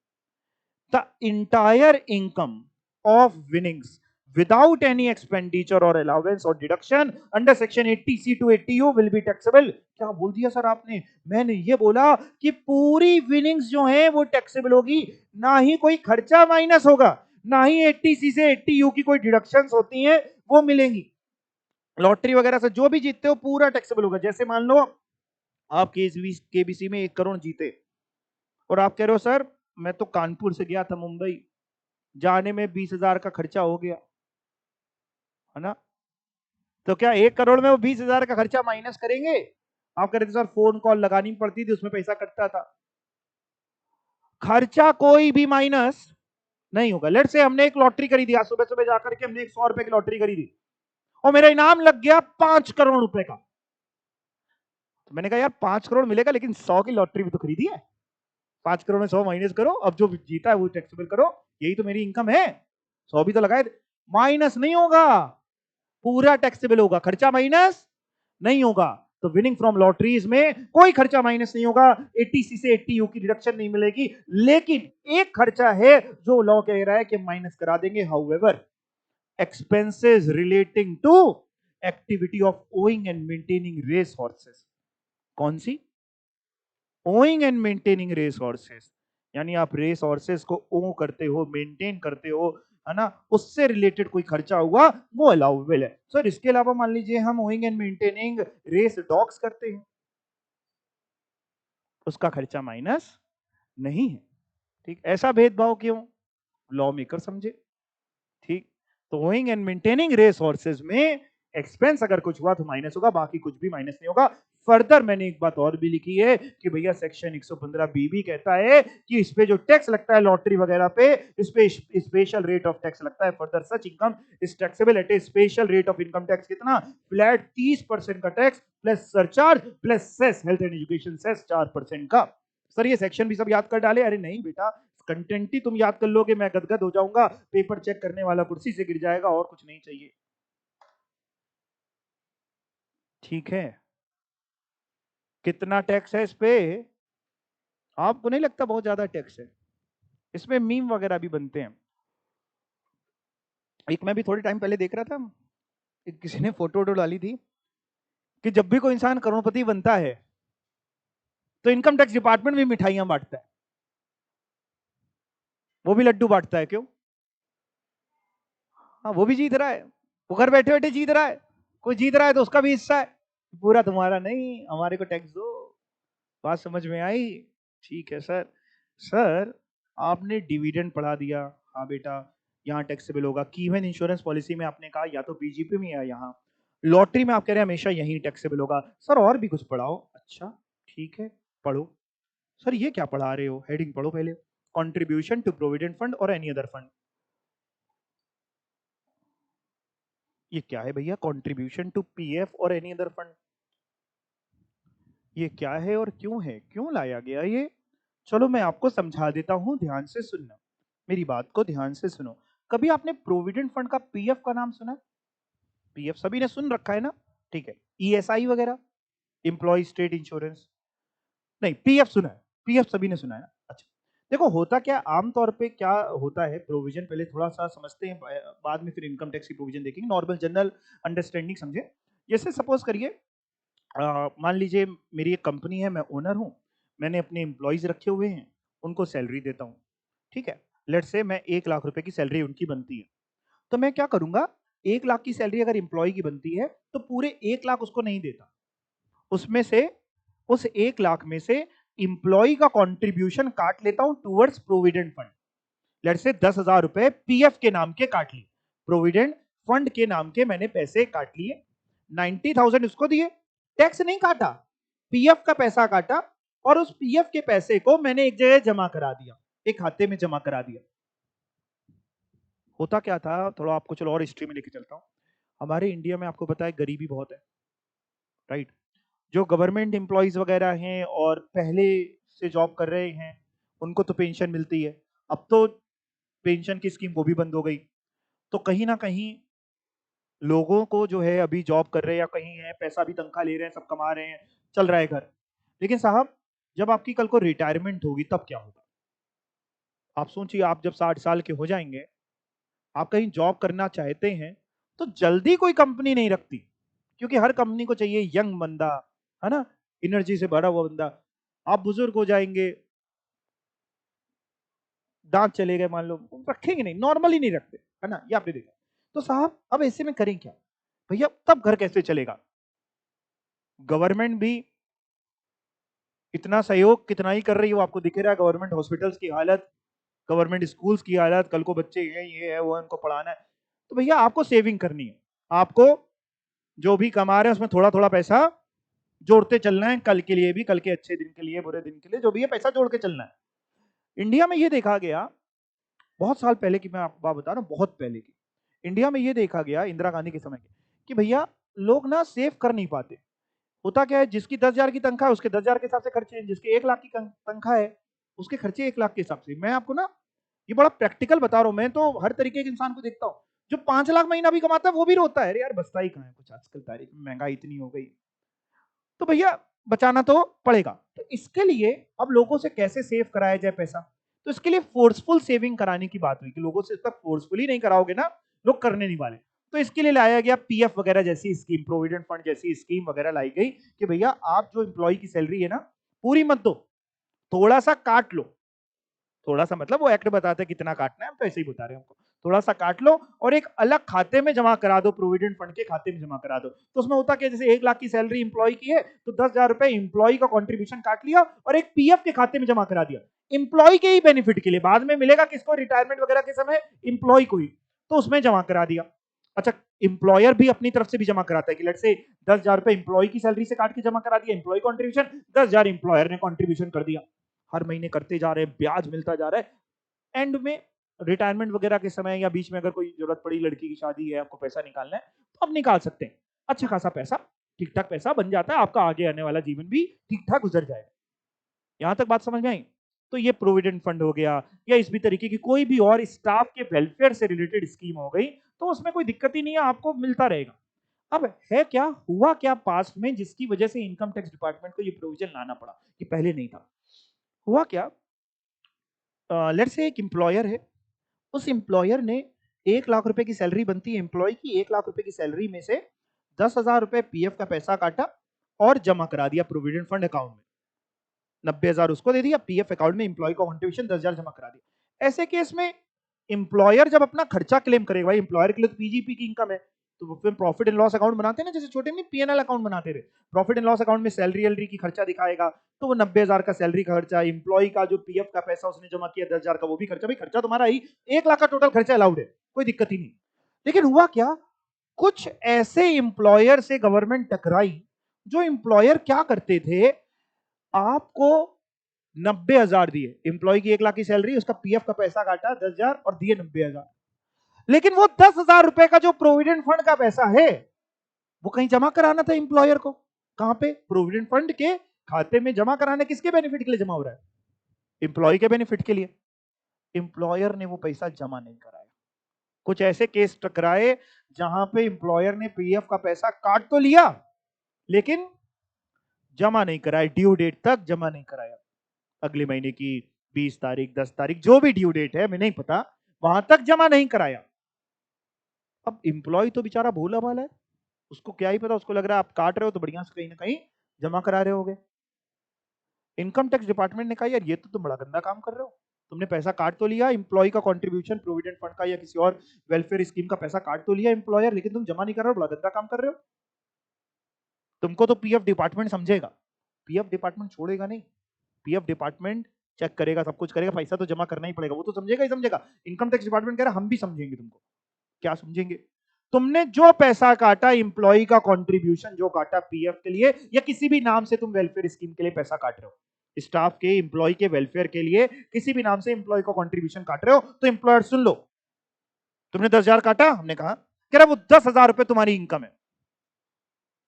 the entire income of winnings without any expenditure or allowance or deduction under section 80C to 80U will be taxable। क्या बोल दिया सर आपने? मैंने ये बोला कि पूरी विनिंग्स जो है वो टैक्सेबल होगी, ना ही कोई खर्चा माइनस होगा, ना ही 80C से 80U की कोई डिडक्शंस होती हैं वो मिलेंगी। लॉटरी वगैरह से जो भी जीतते हो पूरा टैक्सेबल होगा। जैसे मान लो आप केबीसी में 1 करोड़ जीते और आप कह रहे हो सर मैं तो कानपुर से गया था मुंबई, जाने में 20,000 का खर्चा हो गया, है ना? तो क्या 1 करोड़ में वो 20,000 का खर्चा माइनस करेंगे? आप कह रहे थे सर फोन कॉल लगानी पड़ती थी उसमें पैसा कटता था। खर्चा कोई भी माइनस नहीं होगा। लेट्स से हमने एक लॉटरी खरीदी, आज सुबह सुबह जाकर के हमने 100 रुपए की लॉटरी खरीदी और मेरा इनाम लग गया 5 करोड़ रुपए का। तो मैंने कहा यार 5 करोड़ मिलेगा लेकिन 100 की लॉटरी भी तो खरीदी है, 5 करोड़ में 100 माइनस करो, अब जो जीता है वो टैक्सेबल करो, यही तो मेरी इनकम है, 100 भी तो लगाए। माइनस नहीं होगा, पूरा टैक्सेबल होगा, खर्चा माइनस नहीं होगा। तो विनिंग फ्रॉम लॉटरीज में कोई खर्चा माइनस नहीं होगा, 80C से 80U की डिडक्शन नहीं मिलेगी। लेकिन एक खर्चा है जो लॉ कह रहा है कि माइनस करा देंगे, however expenses relating to activity of owing and maintaining race horses. कौन सी? Owing and maintaining race horses, यानी आप रेस हॉर्सेस को ओ करते हो, मेंटेन करते हो, है ना, उससे रिलेटेड कोई खर्चा हुआ वो अलाउएबल है। सर इसके अलावा मान लीजिए हम owning and maintaining race dogs करते हैं, उसका खर्चा माइनस नहीं है। ठीक, ऐसा भेदभाव क्यों? लॉ मेकर समझे। ठीक, तो owning and maintaining race horses में एक्सपेंस अगर कुछ हुआ तो माइनस होगा, बाकी कुछ भी माइनस नहीं होगा। फर्दर मैंने एक बात और भी लिखी है कि भैया सेक्शन 115 बी भी कहता है कि इस पे जो टैक्स लगता है लॉटरी वगैरह पे, इस पे स्पेशल रेट ऑफ टैक्स लगता है। Further such income is taxable at a special rate of income tax. कितना? फ्लैट 30% का tax plus surcharge plus cess, health and education cess 4% का। सर ये सेक्शन भी सब याद कर डाले? अरे नहीं बेटा, कंटेंट ही तुम याद कर लोगे मैं गदगद हो जाऊंगा, पेपर चेक करने वाला कुर्सी से गिर जाएगा, और कुछ नहीं चाहिए। ठीक है, कितना टैक्स है इस पे? आपको नहीं लगता बहुत ज्यादा टैक्स है? इसमें मीम वगैरह भी बनते हैं। एक मैं भी थोड़े टाइम पहले देख रहा था, एक किसी ने फोटो वोटो डाली थी कि जब भी कोई इंसान करोड़पति बनता है तो इनकम टैक्स डिपार्टमेंट भी मिठाइयां बांटता है, वो भी लड्डू बांटता है। क्यों? हाँ वो भी जीत रहा है, वो घर बैठे बैठे जीत रहा है, कोई जीत रहा है तो उसका भी हिस्सा है, पूरा तुम्हारा नहीं, हमारे को टैक्स दो। बात समझ में आई? ठीक है सर। सर आपने डिविडेंड पढ़ा दिया, हाँ बेटा यहाँ टैक्सेबल होगा। कीवन इंश्योरेंस पॉलिसी में आपने कहा या तो बीजीपी में या यहाँ, लॉटरी में आप कह रहे हैं हमेशा यही टैक्सेबल होगा। सर और भी कुछ पढ़ाओ। अच्छा ठीक है पढ़ो। सर ये क्या पढ़ा रहे हो? हेडिंग पढ़ो पहले, कंट्रीब्यूशन टू प्रोविडेंट फंड और एनी अदर फंड। ये क्या है भैया? कंट्रीब्यूशन टू पीएफ और एनी अदर फंड, ये क्या है और क्यों है, क्यों लाया गया ये? चलो मैं आपको समझा देता हूं, ध्यान से सुनना, मेरी बात को ध्यान से सुनो। कभी आपने प्रोविडेंट फंड का पीएफ का नाम सुना? पीएफ सभी ने सुन रखा है ना? ठीक है, ईएसआई वगैरह, एम्प्लॉय स्टेट इंश्योरेंस, नहीं पीएफ सुना है, पीएफ सभी ने सुना है ना? अच्छा, देखो होता क्या आमतौर पे क्या होता है, प्रोविजन पहले थोड़ा सा समझते हैं, बाद में फिर इनकम टैक्स की प्रोविजन देखेंगे, नॉर्मल जनरल अंडरस्टैंडिंग समझे। जैसे सपोज करिए मान लीजिए मेरी एक कंपनी है, मैं ओनर हूँ, मैंने अपने एम्प्लॉयज रखे हुए हैं, उनको सैलरी देता हूँ। ठीक है, लेट्स से मैं 1 लाख रुपए की सैलरी उनकी बनती है, तो मैं क्या करूंगा, 1 लाख की सैलरी अगर एम्प्लॉय की बनती है तो पूरे 1 लाख उसको नहीं देता, उसमें से उस 1 लाख में से एम्प्लॉय का कंट्रीब्यूशन काट लेता हूं towards provident fund. Let's say 10,000 रुपए पीएफ के नाम के काट लिए, प्रोविडेंट फंड के नाम के मैंने पैसे काट लिए, 90,000 उसको दिए टैक्स नहीं काटा, पीएफ का पैसा काटा और उस पीएफ के पैसे को मैंने एक जगह जमा करा दिया, एक खाते में जमा करा दिया। होता क्या था, थोड़ा आपको चलो और हिस्ट्री में लेके चलता हूं। हमारे इंडिया में आपको पता है गरीबी बहुत है, राइट। जो गवर्नमेंट एम्प्लॉइज वगैरह हैं और पहले से जॉब कर रहे हैं उनको तो पेंशन मिलती है, अब तो पेंशन की स्कीम वो भी बंद हो गई। तो कहीं ना कहीं लोगों को जो है अभी जॉब कर रहे हैं या कहीं है, पैसा भी तनख्वाह ले रहे हैं, सब कमा रहे हैं, चल रहा है घर। लेकिन साहब जब आपकी कल को रिटायरमेंट होगी तब क्या होगा? आप सोचिए, आप जब 60 साल के हो जाएंगे, आप कहीं जॉब करना चाहते हैं तो जल्दी कोई कंपनी नहीं रखती, क्योंकि हर कंपनी को चाहिए यंग बंदा, है ना, एनर्जी से भरा हुआ बंदा। आप बुजुर्ग हो जाएंगे, दांत चले गए मान लो, रखेंगे नहीं, नॉर्मली नहीं रखते, है ना, ये आपने देखा। तो साहब अब ऐसे में करें क्या भैया, तब घर कैसे चलेगा? गवर्नमेंट भी इतना सहयोग कितना ही कर रही है, वो आपको दिख रहा है, गवर्नमेंट हॉस्पिटल्स की हालत, गवर्नमेंट स्कूल्स की हालत, कल को बच्चे ये है वो है, उनको पढ़ाना है। तो भैया आपको सेविंग करनी है, आपको जो भी कमा रहे हैं उसमें थोड़ा थोड़ा पैसा जोड़ते चलना है, कल के लिए भी, कल के अच्छे दिन के लिए, बुरे दिन के लिए, जो भी है पैसा जोड़ के चलना है। इंडिया में ये देखा गया, बहुत साल पहले की मैं आपको बात बता रहा हूँ, बहुत पहले की, इंडिया में ये देखा गया इंदिरा गांधी के समय की, कि भैया लोग ना सेव कर नहीं पाते। होता क्या है, जिसकी 10,000 की तनख्वाह है उसके 10,000 के हिसाब से खर्चे हैं, जिसके 1 लाख की तनख्वाह है उसके खर्चे 1 लाख के हिसाब से। मैं आपको ना ये बड़ा प्रैक्टिकल बता रहा हूं, मैं तो हर तरीके के इंसान को देखता हूं, जो 5 लाख महीना भी कमाता है वो भी रोता है, अरे यार बचता ही कहाँ है कुछ, आजकल तारीख में महंगाई इतनी हो गई। तो भैया बचाना तो पड़ेगा, तो इसके लिए अब लोगों से कैसे सेव कराया जाए पैसा, तो इसके लिए फोर्सफुल सेविंग कराने की बात हुई कि लोगों से तक फोर्सफुली नहीं कराओगे ना, लोग करने नहीं वाले। तो इसके लिए लाया गया पीएफ वगैरह जैसी स्कीम, प्रोविडेंट फंड जैसी स्कीम वगैरह लाई गई कि भैया आप जो एम्प्लॉय की सैलरी है ना, पूरी मत दो, थोड़ा सा काट लो। थोड़ा सा मतलब वो एक्ट बताते हैं कितना काटना है, हम तो ऐसे ही बता रहे हैं हमको, थोड़ा सा काट लो और एक अलग खाते में जमा करा दो, प्रोविडेंट फंड के खाते में जमा करा दो। तो उसमें होता क्या, जैसे 1 लाख की सैलरी इंप्लॉय की है तो 10,000 रुपए इंप्लॉय का कॉन्ट्रीब्यूशन काट लिया और एक पीएफ के खाते में जमा करा दिया, इंप्लॉय के ही बेनिफिट के लिए, बाद में मिलेगा किसको, रिटायरमेंट वगैरह के समय इंप्लॉय को ही, तो उसमें जमा करा दिया। अच्छा, इंप्लॉयर भी अपनी तरफ से भी जमा कराता है कि लेट से 10,000 रुपए इंप्लॉय की सैलरी से काट के जमा करा दिया, इंप्लॉय कॉन्ट्रीब्यूशन 10,000 इंप्लॉयर ने कॉन्ट्रीब्यूशन कर दिया, हर महीने करते जा रहे हैं, ब्याज मिलता जा रहा है। एंड में रिटायरमेंट वगैरह के समय या बीच में अगर कोई जरूरत पड़ी, लड़की की शादी है, आपको पैसा निकालना है, तो आप निकाल सकते हैं, अच्छा खासा पैसा, ठीक ठाक पैसा बन जाता है, आपका आगे आने वाला जीवन भी ठीक ठाक गुजर जाएगा। यहां तक बात समझ में आई? तो ये प्रोविडेंट फंड हो गया, या इस भी तरीके की कोई भी और स्टाफ के वेलफेयर से रिलेटेड स्कीम हो गई, तो उसमें कोई दिक्कत ही नहीं है, आपको मिलता रहेगा। अब है क्या, हुआ क्या पास्ट में जिसकी वजह से इनकम टैक्स डिपार्टमेंट को ये प्रोविजन लाना पड़ा, कि पहले नहीं था? हुआ क्या, लेट्स से एक एम्प्लॉयर है, उस एम्प्लॉयर ने 1 लाख रुपए की सैलरी बनती है एम्प्लॉय की, 1 लाख रुपए की सैलरी में से 10,000 रुपए पीएफ का पैसा काटा और जमा करा दिया प्रोविडेंट फंड अकाउंट में, 90,000 उसको दे दिया, पीएफ अकाउंट में एम्प्लॉय का कॉन्ट्रीब्यूशन 10,000 जमा करा दिया। ऐसे केस में एम्प्लॉयर जब अपना खर्चा क्लेम करेगा, भाई एम्प्लॉयर के लिए तो पीजीपी की इनकम है, तो फिर प्रॉफिट एंड लॉस अकाउंट बनाते हैं ना, जैसे छोटे में पीएनएल अकाउंट बनाते थे, प्रॉफिट एंड लॉस अकाउंट में सैलरी एलरी की खर्चा दिखाएगा, तो वो 90,000 का सैलरी का खर्चा, एम्प्लॉय का जो पीएफ का पैसा उसने जमा किया 10,000 का वो भी खर्चा, भाई खर्चा तुम्हारा ही, 1 लाख का टोटल खर्चा अलाउड है, कोई दिक्कत ही नहीं। लेकिन हुआ क्या, कुछ ऐसे एम्प्लॉयर से गवर्नमेंट टकराई, जो एम्प्लॉयर क्या करते थे, आपको 90,000 दिए, एम्प्लॉय की 1 लाख की सैलरी, उसका पीएफ का पैसा काटा 10,000 और दिए 90,000, लेकिन वो 10,000 रुपए का जो प्रोविडेंट फंड का पैसा है वो कहीं जमा कराना था एम्प्लॉयर को, कहां पे, प्रोविडेंट फंड के खाते में जमा कराना, किसके बेनिफिट के लिए जमा हो रहा है, एम्प्लॉय के बेनिफिट के लिए। एम्प्लॉयर ने वो पैसा जमा नहीं कराया। कुछ ऐसे केस टकराए जहां पे एम्प्लॉयर ने पीएफ का पैसा काट तो लिया लेकिन जमा नहीं कराया, ड्यू डेट तक जमा नहीं कराया, अगले महीने की 20 तारीख 10 तारीख जो भी ड्यू डेट है, मैं नहीं पता, वहां तक जमा नहीं कराया। अब एम्प्लॉय तो बेचारा भोला भाला है, उसको क्या ही पता, उसको लग रहा है आप काट रहे हो तो बढ़िया से कहीं ना कहीं जमा करा रहे होगे। इनकम टैक्स डिपार्टमेंट ने कहा यार ये तो तुम बड़ा गंदा काम कर रहे हो, तुमने पैसा काट तो लिया, एम्प्लॉय का कंट्रीब्यूशन प्रोविडेंट फंड का या किसी और वेलफेयर स्कीम का पैसा काट तो लिया एम्प्लॉयर, लेकिन तुम जमा नहीं कर रहे हो, बड़ा गंदा काम कर रहे हो। तुमको तो पीएफ डिपार्टमेंट समझेगा, पीएफ डिपार्टमेंट छोड़ेगा नहीं, पीएफ डिपार्टमेंट चेक करेगा, सब कुछ करेगा, पैसा तो जमा करना ही पड़ेगा, वो तो समझेगा ही समझेगा। इनकम टैक्स डिपार्टमेंट कह रहा है हम भी समझेंगे तुमको, क्या समझेंगे, तुमने जो पैसा काटा इंप्लॉई का कंट्रीब्यूशन जो काटा पीएफ के लिए, या किसी भी नाम से तुम वेलफेयर स्कीम के लिए पैसा काट रहे हो, स्टाफ के इंप्लॉई के वेलफेयर के लिए किसी भी नाम से इंप्लॉई का कंट्रीब्यूशन काट रहे हो, तो इंप्लॉयर सुन लो, तुमने 10,000 काटा, हमने कहा कह रहा वो 10,000 रुपए तुम्हारी इनकम है।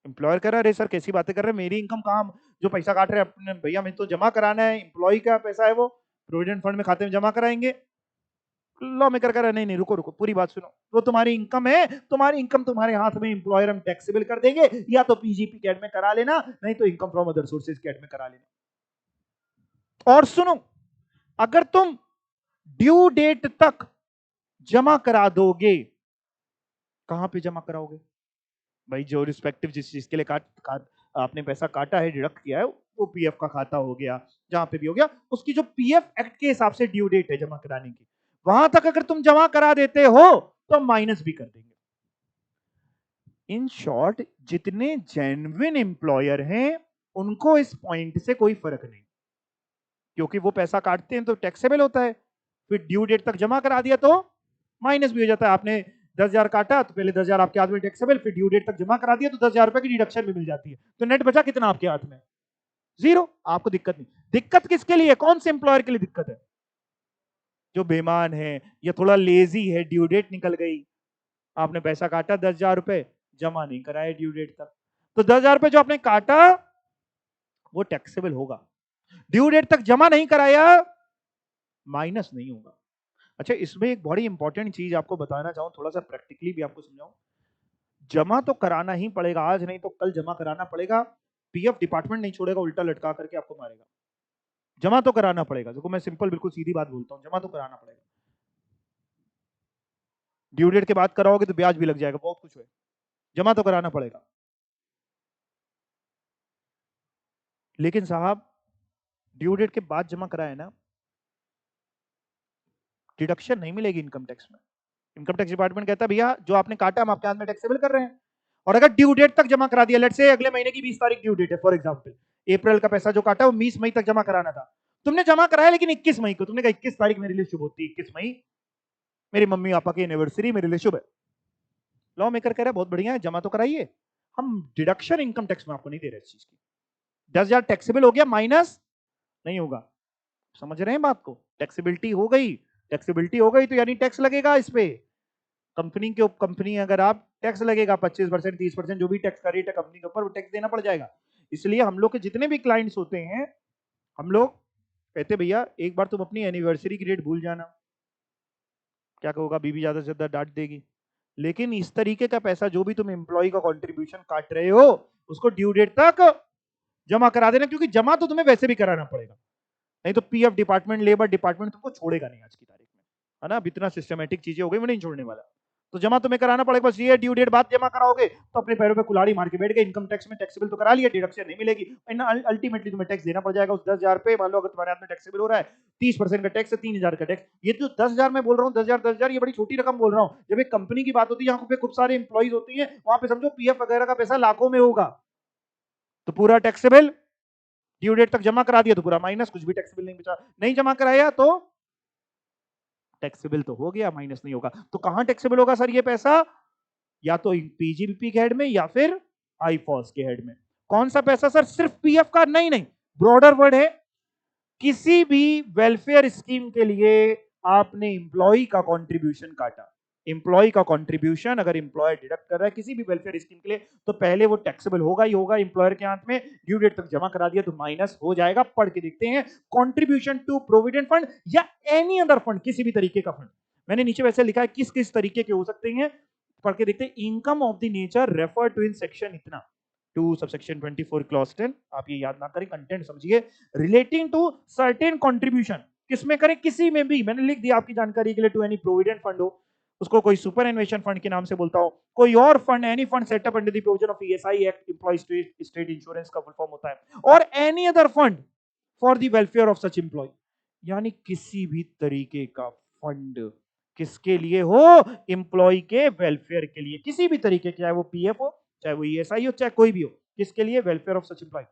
एम्प्लॉयर कह रहा है अरे सर कैसी बातें कर रहे हैं, मेरी इनकम कहां, जो पैसा काट रहे हैं अपने भैया मैं तो जमा कराना है, एम्प्लॉय का पैसा है वो प्रोविडेंट फंड में खाते में जमा कराएंगे। लॉ मेकर कह रहा नहीं नहीं रुको रुको पूरी बात सुनो, वो तुम्हारी इनकम है, तुम्हारी इनकम तुम्हारे हाथ में, एम्प्लॉयर हम टैक्सेबल कर देंगे, या तो पीजीपी कैट में करा लेना, नहीं तो इनकम फ्रॉम अदर सोर्सेज कैट में करा लेना। और सुनो, अगर तुम ड्यू डेट तक जमा करा दोगे, कहां पे जमा कराओगे भाई, जो रिस्पेक्टिव जिस चीज के लिए आपने पैसा काटा है, डिडक्ट किया है, वो पीएफ का खाता हो गया, जहां पे भी हो गया, उसकी जो पीएफ एक्ट के हिसाब से ड्यू डेट है जमा कराने की, वहां तक अगर तुम जमा करा देते हो तो माइनस भी कर देंगे। इन शॉर्ट, जितने जेन्युइन एम्प्लॉयर हैं उनको इस पॉइंट से कोई फर्क नहीं, क्योंकि वो पैसा काटते हैं तो टैक्सेबल होता है, फिर ड्यू डेट तक जमा करा दिया तो माइनस भी हो जाता है। आपने 10,000 काटा तो पहले 10,000 आपके हाथ में टैक्सेबल, फिर ड्यू डेट तक जमा करा दिया तो 10,000 रुपए की डिडक्शन भी मिल जाती है, तो नेट बचा कितना आपके हाथ में, जीरो। आपको दिक्कत नहीं। दिक्कत किसके लिए, कौन से एम्प्लॉयर के लिए दिक्कत है, जो बेईमान है या थोड़ा लेजी है, ड्यू डेट निकल गई, आपने पैसा काटा 10,000 रुपए, जमा नहीं कराया ड्यू डेट तक, तो 10,000 रुपए जो आपने काटा वो टैक्सेबल होगा, ड्यू डेट तक जमा नहीं कराया माइनस नहीं होगा। अच्छा, इसमें एक बड़ी इंपॉर्टेंट चीज आपको बताना चाहूं, थोड़ा सा प्रैक्टिकली भी आपको समझाऊं, जमा तो कराना ही पड़ेगा, आज नहीं तो कल जमा कराना पड़ेगा, पीएफ डिपार्टमेंट नहीं छोड़ेगा, उल्टा लटका करके आपको मारेगा, जमा तो कराना पड़ेगा। देखो मैं सिंपल बिल्कुल सीधी बात बोलता हूं, जमा तो कराना पड़ेगा, ड्यू डेट के बाद कराओगे तो ब्याज भी लग जाएगा, बहुत कुछ है, जमा तो कराना पड़ेगा। लेकिन साहब ड्यू डेट के बाद जमा कराए ना, डिडक्शन नहीं मिलेगी इनकम टैक्स में। इनकम टैक्स डिपार्टमेंट कहता है भैया जो आपने काटा हम आपके हाथ में टैक्सेबल कर रहे हैं, और अगर ड्यू डेट तक जमा करा दिया, लेट्स से अगले महीने की 20 तारीख ड्यू डेट है फॉर एग्जांपल, अप्रैल का पैसा जो काटा वो 20 मई तक जमा कराना था, तुमने जमा कराया लेकिन 21 मई को, तुमने कहा 21 तारीख मेरे लिए शुभ होती है, 21 मई मेरी मम्मी पापा की एनिवर्सरी मेरे लिए शुभ है, लॉ मेकर कह रहा है बहुत बढ़िया है, जमा तो कराइए, हम डिडक्शन इनकम टैक्स में आपको नहीं दे रहे इस चीज की, 10,000 टैक्सेबल हो गया, माइनस नहीं होगा। समझ रहे हैं बात को, टैक्सेबिलिटी हो गई, टैक्सेबिलिटी हो गई तो यानी टैक्स लगेगा इस पे, कंपनी के कंपनी अगर आप टैक्स लगेगा 25% 30% जो भी टैक्स का रेट है कंपनी के ऊपर, वो टैक्स देना पड़ जाएगा। इसलिए हम लोग के जितने भी क्लाइंट्स होते हैं, हम लोग कहते भैया एक बार तुम अपनी एनिवर्सरी की डेट भूल जाना, क्या कहोगा बीबी ज्यादा से ज्यादा डांट देगी, लेकिन इस तरीके का पैसा जो भी तुम एम्प्लॉय का कंट्रीब्यूशन काट रहे हो उसको ड्यू डेट तक जमा करा देना, क्योंकि जमा तो तुम्हें वैसे भी कराना पड़ेगा, नहीं तो पीएफ डिपार्टमेंट लेबर डिपार्टमेंट तुमको छोड़ेगा नहीं आज की तारीख में, है ना। अब इतना सिस्टमेटिक चीजें हो गई, मैं नहीं छोड़ने वाला, तो जमा तुम्हें कराना पड़ेगा, बस ये ड्यू डेट बाद जमा कराओगे तो अपने पैरों पे कुल्हाड़ी मार के बैठ गए, इनकम टैक्स में टैक्सेबल तो करा लिया, डिडक्शन नहीं मिलेगी, अल्टीमेटली तुम्हें टैक्स देना पड़ जाएगा उस 10,000 पे। मान लो अगर तुम्हारे हाथ में टैक्सेबल हो रहा है 30% का टैक्स है, 3,000 का टैक्स, ये जो 10,000 मैं बोल रहा हूँ 10,000 ये बड़ी छोटी रकम बोल रहा हूँ, जब एक कंपनी की बात होती है यहाँ पे खूब सारे इंप्लॉइज होती है, वहां पे समझो पीएफ वगैरह का पैसा लाखों में होगा, तो पूरा टैक्सेबल, ड्यू डेट तक जमा करा दिया तो पूरा माइनस, कुछ भी टैक्सेबल नहीं बचा, नहीं जमा कराया तो टैक्सेबल तो हो गया, माइनस नहीं होगा। तो कहां टैक्सेबल होगा सर ये पैसा, या तो पीजीबीपी के हेड में या फिर आईफॉस के हेड में। कौन सा पैसा सर, सिर्फ पीएफ का, नहीं नहीं, ब्रॉडर वर्ड है, किसी भी वेलफेयर स्कीम के लिए आपने इंप्लॉई का कंट्रीब्यूशन काटा, इंप्लॉई का कंट्रीब्यूशन अगर इंप्लॉयर डिडक्ट कर रहा है किसी भी वेलफेयर स्कीम के लिए, तो पहले वो टैक्सेबल होगा ही होगा इंप्लॉयर के हाथ में, ड्यू डेट तक जमा करा दिया तो माइनस हो जाएगा। पढ़ के देखते हैं, कंट्रीब्यूशन टू प्रोविडेंट फंड या एनी अदर फंड, किसी भी तरीके का फंड, मैंने नीचे वैसे लिखा है किस किस तरीके के हो सकते हैं, पढ़ के देखते हैं। Income of the nature refer to in section इतना 2 सबसेक्शन 24 क्लॉज 10, आप ये याद ना करें, कंटेंट समझिए, रिलेटिंग टू सर्टेन कंट्रीब्यूशन, किसमें करें, किसी में भी, मैंने लिख दिया आपकी जानकारी के लिए, टू एनी प्रोविडेंट फंड हो, उसको कोई सुपर एन्वेशन फंड के नाम से बोलता हो, कोई और fund, any fund set up under the provision of ESI act, employ state insurance का फुल फॉर्म होता है, और any other fund for the welfare of such employ, यानी किसी भी तरीके का फंड किसके लिए हो, एम्प्लॉय के वेलफेयर के लिए, किसी भी तरीके, चाहे वो पीएफ हो, चाहे वो ईएसआई हो, चाहे कोई भी हो, किसके लिए, वेलफेयर ऑफ सच एम्प्लॉय।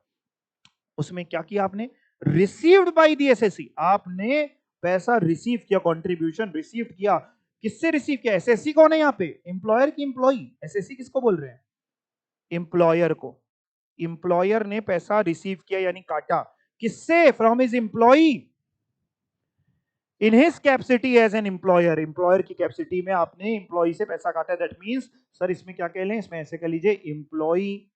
उसमें क्या किया आपने, रिसीव्ड बाय द एसएससी, आपने पैसा रिसीव किया, कंट्रीब्यूशन रिसीव किया, किससे रिसीव किया? एसएससी कौन है यहाँ पे? एम्प्लॉयर की एम्प्लॉई? एसएससी किसको बोल रहे हैं? एम्प्लॉयर को। एम्प्लॉयर ने पैसा रिसीव किया यानी काटा, किससे? From his employee in his capacity as an employer. Employer की कैपेसिटी में आपने एम्प्लॉई से पैसा काटा। दैट मींस सर इसमें क्या कह लें? इसमें ऐसे कह लीजिए employee,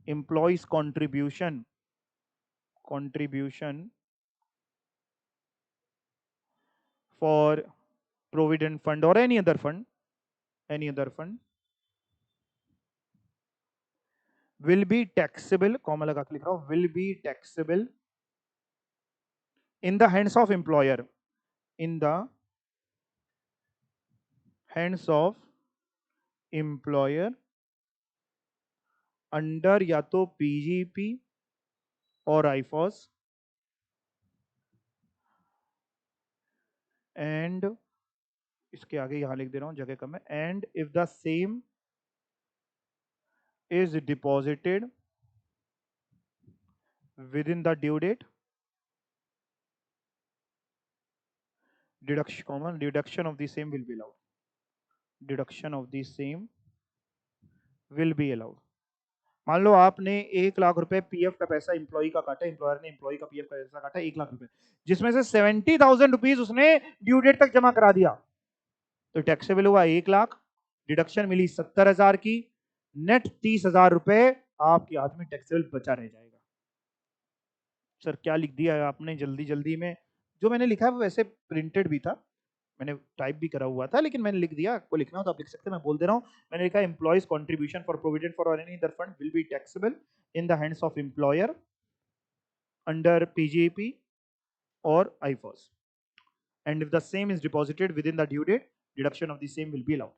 employees contribution for provident fund और any other fund will be taxable, comma लगा के लिख रहा हूं, will be taxable in the hands of employer, in the hands of employer under या तो पीजीपी और आईफॉस एंड, इसके आगे यहां लिख दे रहा हूं, जगह कम है, and if the same is deposited within the due date, deduction of the same will be allowed, deduction of the same will be allowed. मान लो आपने 1 लाख रुपए पीएफ का पैसा एम्प्लॉय का काटा, एम्प्लॉयर ने एम्प्लॉय का पीएफ का पैसा काटा 1 लाख रुपए, जिसमें से 70,000 रुपीज उसने ड्यू डेट तक जमा करा दिया, तो टैक्सेबल हुआ 1 लाख, डिडक्शन मिली 70,000 की, नेट 30,000 रुपए आपके हाथ में टैक्सेबल बचा रह जाएगा। सर क्या लिख दिया है आपने जल्दी जल्दी में? जो मैंने लिखा है वो वैसे प्रिंटेड भी था, मैंने टाइप भी करा हुआ था, लेकिन मैंने लिख दिया। आपको लिखना हो तो आप लिख सकते हैं, मैं बोल दे रहा हूँ। मैंने लिखा employees contribution for provident for और any other fund will be taxable in the hands of employer under PGP और IFOS, and if the same is deposited within the due date, deduction of the same will be allowed.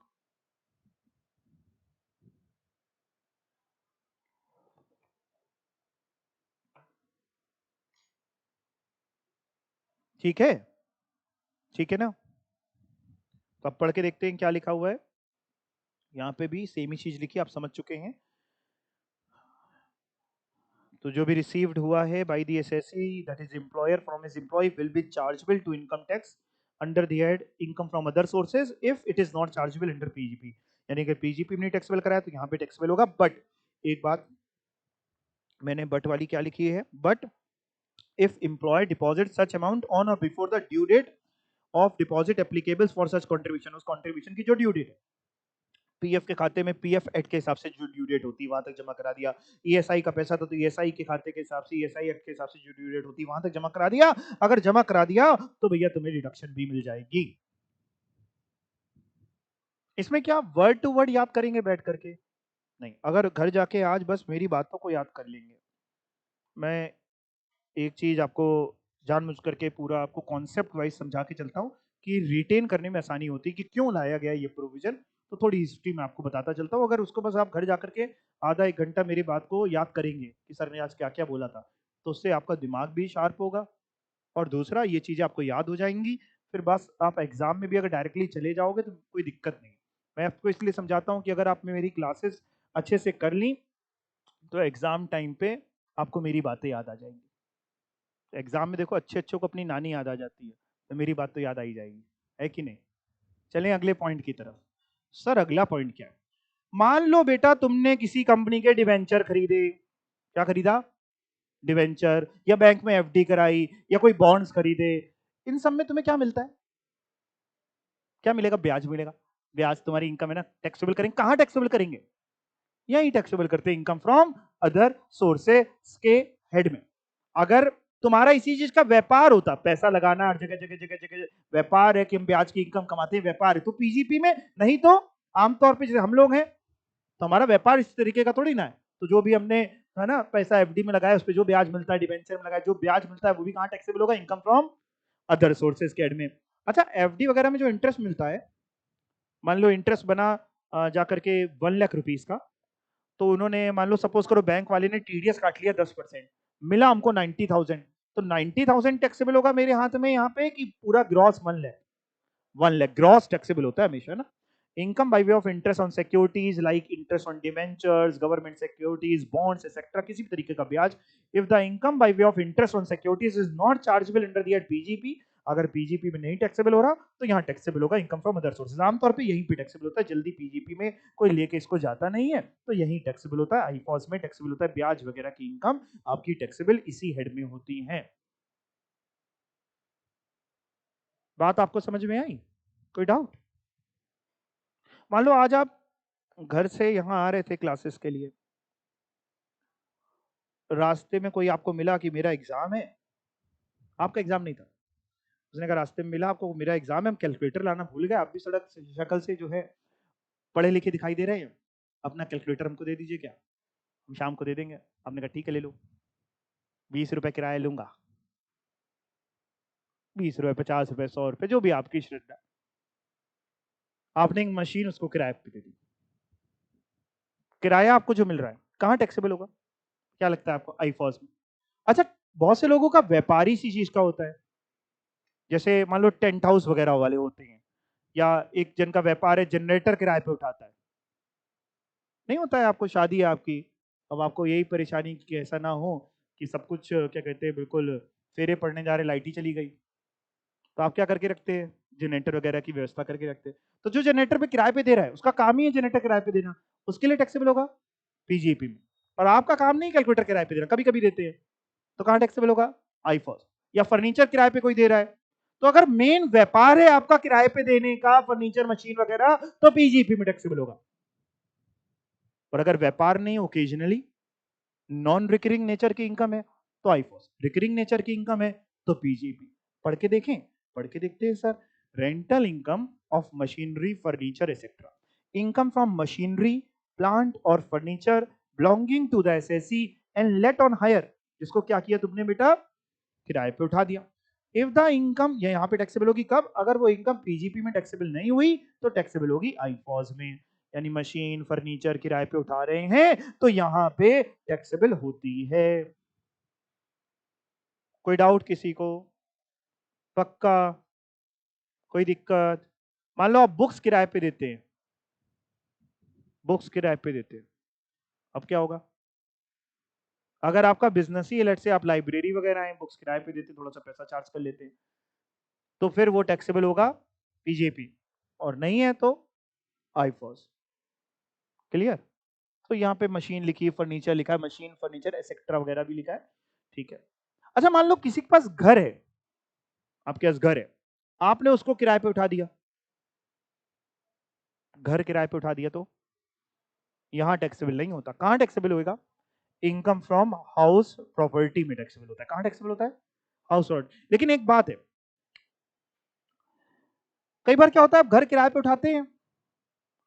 ठीक है? ठीक है ना? तो अब पढ़ के देखते हैं क्या लिखा हुआ है। यहाँ पे भी सेम ही चीज लिखी, आप समझ चुके हैं। तो जो भी रिसीव्ड हुआ है by the SSC, that is employer from his employ, will be chargeable to income tax under the head income from other sources if it is not chargeable under PGP. यानी कि पीजीपी में taxable कराया तो यहाँ पे taxable होगा। But एक बात, मैंने बट वाली क्या लिखी है? But if employer deposits such amount on or before the due date of deposit applicable for such contribution, उस contribution की जो ड्यू डेट है, पीएफ के खाते में पीएफ एक्ट के हिसाब से जो ड्यू डेट होती है वहां तक जमा करा दिया, ईएसआई का पैसा था तो ईएसआई के खाते के हिसाब से, ईएसआई एक्ट के हिसाब से जो ड्यू डेट होती है वहां तक जमा करा दिया। अगर जमा करा दिया तो भैया तुम्हें डिडक्शन भी मिल जाएगी। इसमें क्या वर्ड टू वर्ड याद करेंगे बैठ करके? नहीं, अगर घर जाके आज बस मेरी बातों को याद कर लेंगे। मैं एक चीज आपको जानबूझ करके पूरा आपको कॉन्सेप्ट वाइज समझा के चलता हूँ कि रिटेन करने में आसानी होती है कि क्यों लाया गया ये प्रोविजन। तो थोड़ी हिस्ट्री में आपको बताता चलता हूँ। अगर उसको बस आप घर जाकर के आधा एक घंटा मेरी बात को याद करेंगे कि सर ने आज क्या क्या बोला था, तो उससे आपका दिमाग भी शार्प होगा और दूसरा ये चीज़ें आपको याद हो जाएंगी। फिर बस आप एग्जाम में भी अगर डायरेक्टली चले जाओगे तो कोई दिक्कत नहीं। मैं आपको इसलिए समझाता हूँ कि अगर आपने मेरी क्लासेस अच्छे से कर ली तो एग्जाम टाइम पे आपको मेरी बातें याद आ जाएंगी। एग्जाम में देखो अच्छे अच्छों को अपनी नानी याद आ जाती है, तो मेरी बात तो याद आ ही जाएगी, है कि नहीं? चलें अगले पॉइंट की तरफ। सर अगला पॉइंट क्या है? मान लो बेटा तुमने किसी कंपनी के डिवेंचर खरीदे। क्या खरीदा? डिवेंचर, या बैंक में एफडी कराई, या कोई बॉन्ड्स खरीदे। इन सब में तुम्हें क्या मिलता है? क्या मिलेगा? ब्याज मिलेगा। ब्याज तुम्हारी इनकम है ना, टैक्सेबल करेंगे। कहां टैक्सेबल करेंगे? यही टैक्सेबल करते हैं इनकम फ्रॉम अदर सोर्सेस के हेड में। अगर तुम्हारा इसी चीज का व्यापार होता, पैसा लगाना हर जगह जगह जगह जगह व्यापार है कि हम ब्याज की इनकम कमाते हैं, व्यापार है, तो पीजीपी में नहीं तो आमतौर पे जैसे हम लोग हैं तो हमारा व्यापार इस तरीके का थोड़ी ना है। तो जो भी हमने है ना पैसा एफडी में लगाया उस पर जो ब्याज मिलता है, डिबेंचर में लगाया जो ब्याज मिलता है वो भी कहाँ टैक्सेबल होगा? इनकम फ्रॉम अदर सोर्सेज के हेड में। अच्छा, एफडी वगैरह में जो इंटरेस्ट मिलता है, मान लो इंटरेस्ट बना जाकर के 1 लाख रुपीज का, तो उन्होंने मान लो सपोज करो बैंक वाले ने टीडीएस काट लिया 10%, मिला हमको 90,000, तो 90,000 टैक्सेबल होगा मेरे हाथ में यहाँ पे कि पूरा gross 1 lakh? 1 lakh gross taxable होता है हमेशा ना। Income by way of interest on securities like interest on debentures, government securities, bonds etcetera, किसी भी तरीके का ब्याज, if the income by way of interest on securities is not chargeable under the PGP, अगर पीजीपी में नहीं taxable हो रहा तो यहाँ टैक्सेबल होगा इनकम फ्रॉम अदर सोर्सेज। आमतौर पे यहीं पे टैक्सेबल होता है, जल्दी पीजीपी में कोई लेके इसको जाता नहीं है, तो यहीं टैक्सेबल होता है। आईफॉस में टैक्सेबल होता है, ब्याज वगैरह की इनकम आपकी टैक्सेबल इसी हेड में होती है। बात आपको समझ में आई? कोई डाउट? मान लो आज आप घर से यहाँ आ रहे थे क्लासेस के लिए, रास्ते में कोई आपको मिला कि मेरा एग्जाम है, आपका एग्जाम नहीं था, उसने कहा रास्ते में मिला आपको मेरा एग्जाम है, हम कैलकुलेटर लाना भूल गए, आप भी सड़क शक्ल से जो है पढ़े लिखे दिखाई दे रहे हैं, अपना कैलकुलेटर हमको दे दीजिए, क्या हम शाम को दे देंगे। आपने कहा ठीक है ले लो, 20 रुपए किराया लूंगा, 20 रुपए 50 रुपए 100 रुपए जो भी आपकी श्रद्धा। आपने एक मशीन उसको किराए पे दे दी, किराया आपको जो मिल रहा है कहाँ टैक्सेबल होगा? क्या लगता है आपको? आईफॉस में। अच्छा, बहुत से लोगों का व्यापारी सी चीज का होता है, जैसे मान लो टेंट हाउस वगैरह वाले होते हैं, या एक जन का व्यापार है जनरेटर किराए पे उठाता है। नहीं होता है आपको, शादी है आपकी, अब आपको यही परेशानी कि ऐसा ना हो कि सब कुछ क्या कहते हैं बिल्कुल फेरे पड़ने जा रहे, लाइट ही चली गई, तो आप क्या करके रखते हैं? जनरेटर वगैरह की व्यवस्था करके रखते हैं। तो जो जनरेटर पे किराए पे दे रहा है उसका काम ही है जनरेटर किराए पे देना, उसके लिए टैक्सेबल होगा पीजीपी में। और आपका काम नहीं कैलकुलेटर किराए पे देना, कभी कभी देते हैं, तो कहाँ टैक्सेबल होगा? आईफॉस। या फर्नीचर किराए पे कोई दे रहा है, तो अगर मेन व्यापार है आपका किराए पे देने का फर्नीचर मशीन वगैरह, तो पीजीपी में टैक्सेबल होगा। और अगर व्यापार नहीं, ओकेजनली नॉन रिकरिंग नेचर की इनकम है, तो आईफॉस। रिकरिंग नेचर की इनकम है तो पीजीपी। पढ़ के देखें, पढ़ के देखते हैं sir. Rental income of machinery furniture etcetera, income from machinery plant और furniture belonging to the SSC and let on hire, जिसको क्या किया तुमने बेटा? किराए पे उठा दिया। इफ द इनकम, यहाँ पे टैक्सेबल होगी कब? अगर वो इनकम पीजीपी में टैक्सेबल नहीं हुई तो टैक्सेबल होगी आईफॉस में। यानी मशीन फर्नीचर किराए पे उठा रहे हैं तो यहां पे टैक्सेबल होती है। कोई डाउट किसी को? पक्का? कोई दिक्कत? मान लो आप बुक्स किराए पे देते हैं, बुक्स किराए पे देते हैं, अब क्या होगा? अगर आपका बिजनेस ही है, लेट से आप लाइब्रेरी वगैरह हैं, बुक्स किराए पे देते, थोड़ा सा पैसा चार्ज कर लेते हैं, तो फिर वो टैक्सेबल होगा पीजेपी, और नहीं है तो आईफॉस। क्लियर? तो यहाँ पे मशीन लिखी है, फर्नीचर लिखा है, मशीन फर्नीचर एक्सेट्रा वगैरह भी लिखा है, ठीक है। अच्छा, मान लो किसी के पास घर है, आपके पास घर है, आपने उसको किराए पे उठा दिया, घर किराए पे उठा दिया, तो यहां टैक्सेबल नहीं होता। कहां टैक्सेबल होगा? इनकम फ्रॉम हाउस प्रॉपर्टी में टैक्सेबल होता है। कहां टैक्सेबल होता है? House property. लेकिन एक बात है, कई बार क्या होता है आप घर किराए पे उठाते हैं,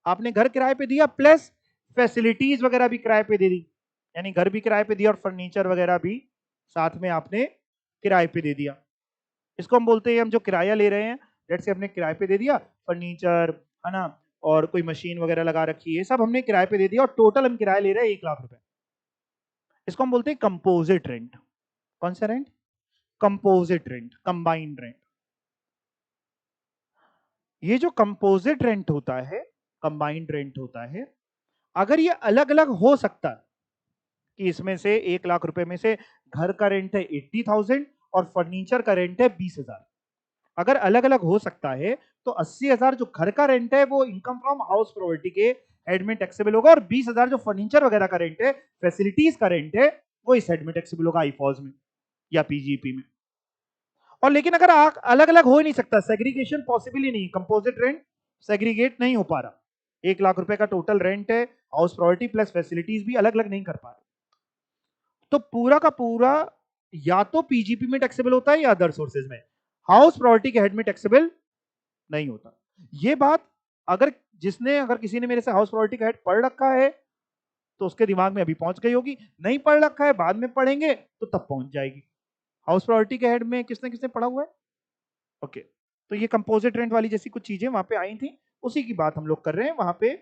आपने घर किराए पे दिया प्लस फैसिलिटीज वगैरह भी किराए पे दे दी, यानी घर भी किराए पे दिया और फर्नीचर वगैरह भी साथ में आपने किराए पे दे दिया। इसको हम बोलते हैं, हम जो किराया ले रहे हैं, लेट से हमने किराए पे दे दिया फर्नीचर, है ना, और कोई मशीन वगैरह लगा रखी है, सब हमने किराए पे दे दिया और टोटल हम किराया ले रहे हैं 1 लाख रुपए। इसको हम बोलते हैं कंपोजिट रेंट। कौन सा rent? Composite rent, combined rent. ये जो कंपोजिट रेंट होता है, कंबाइंड रेंट होता है, अगर ये अलग अलग हो सकता है कि इसमें से 1 लाख रुपए में से घर का रेंट है 80,000 और फर्नीचर का रेंट है 20,000, अगर अलग अलग हो सकता है तो 80,000 जो घर का रेंट है वो इनकम फ्रॉम हाउस प्रॉपर्टी के हेड में टैक्सेबल होगा, और 20,000 जो फर्नीचर वगैरह का रेंट है, फैसिलिटीज का रेंट है, वो इस हेड में टैक्सेबल होगा, आईफॉस में या पीजीपी में। और लेकिन अगर अलग अलग हो ही नहीं सकता, सेग्रीगेशन पॉसिबल ही नहीं, कंपोजिट रेंट सेग्रीगेट नहीं हो पा रहा, 1 लाख रुपए का टोटल रेंट है, हाउस प्रॉपर्टी प्लस फैसिलिटीज भी अलग अलग नहीं कर पा रहे, तो पूरा का पूरा या तो पीजीपी में टैक्सेबल होता है या अदर सोर्सेज में, हाउस प्रॉपर्टी के हेड में टैक्सेबल नहीं होता। ये बात अगर किसी ने मेरे से हाउस प्रॉपर्टी का हेड पढ़ रखा है तो उसके दिमाग में अभी पहुंच गई होगी, नहीं पढ़ रखा है बाद में पढ़ेंगे तो तब पहुंच जाएगी। हाउस प्रॉपर्टी के हेड में किसने किसने पढ़ा हुआ है? ओके, तो ये कंपोजिट रेंट वाली जैसी कुछ चीजें वहां पे आई थी, उसी की बात हम लोग कर रहे हैं। वहां पे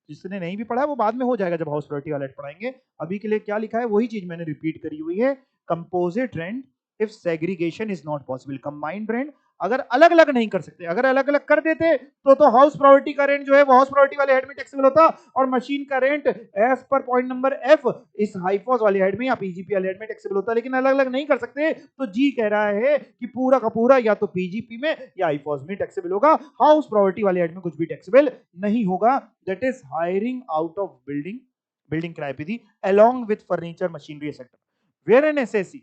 जिसने नहीं भी पढ़ा वो बाद में हो जाएगा जब हाउस प्रॉपर्टी वाले पढ़ाएंगे। अभी के लिए क्या लिखा है वही चीज मैंने रिपीट करी हुई है, composite rent if segregation is not possible, combined rent अगर अलग अलग नहीं कर सकते, अगर अलग अलग कर देते तो हाउस प्रॉपर्टी का रेंट जो है वो हाउस प्रॉपर्टी वाले हेड में टैक्सेबल होता, और मशीन का rent as per point number F इस हाइफॉस वाले हेड में या पीजीपी वाले हेड में टैक्सेबल होता। लेकिन अलग अलग नहीं कर सकते, तो जी कह रहा है कि पूरा का पूरा या तो पीजीपी में या हाइफॉस में टैक्सेबल होगा, हाउस प्रॉपर्टी वाले हेड में कुछ भी टैक्सेबल नहीं होगा। That is hiring out of building, building किराए पे दी along with furniture machinery etc. where an SSE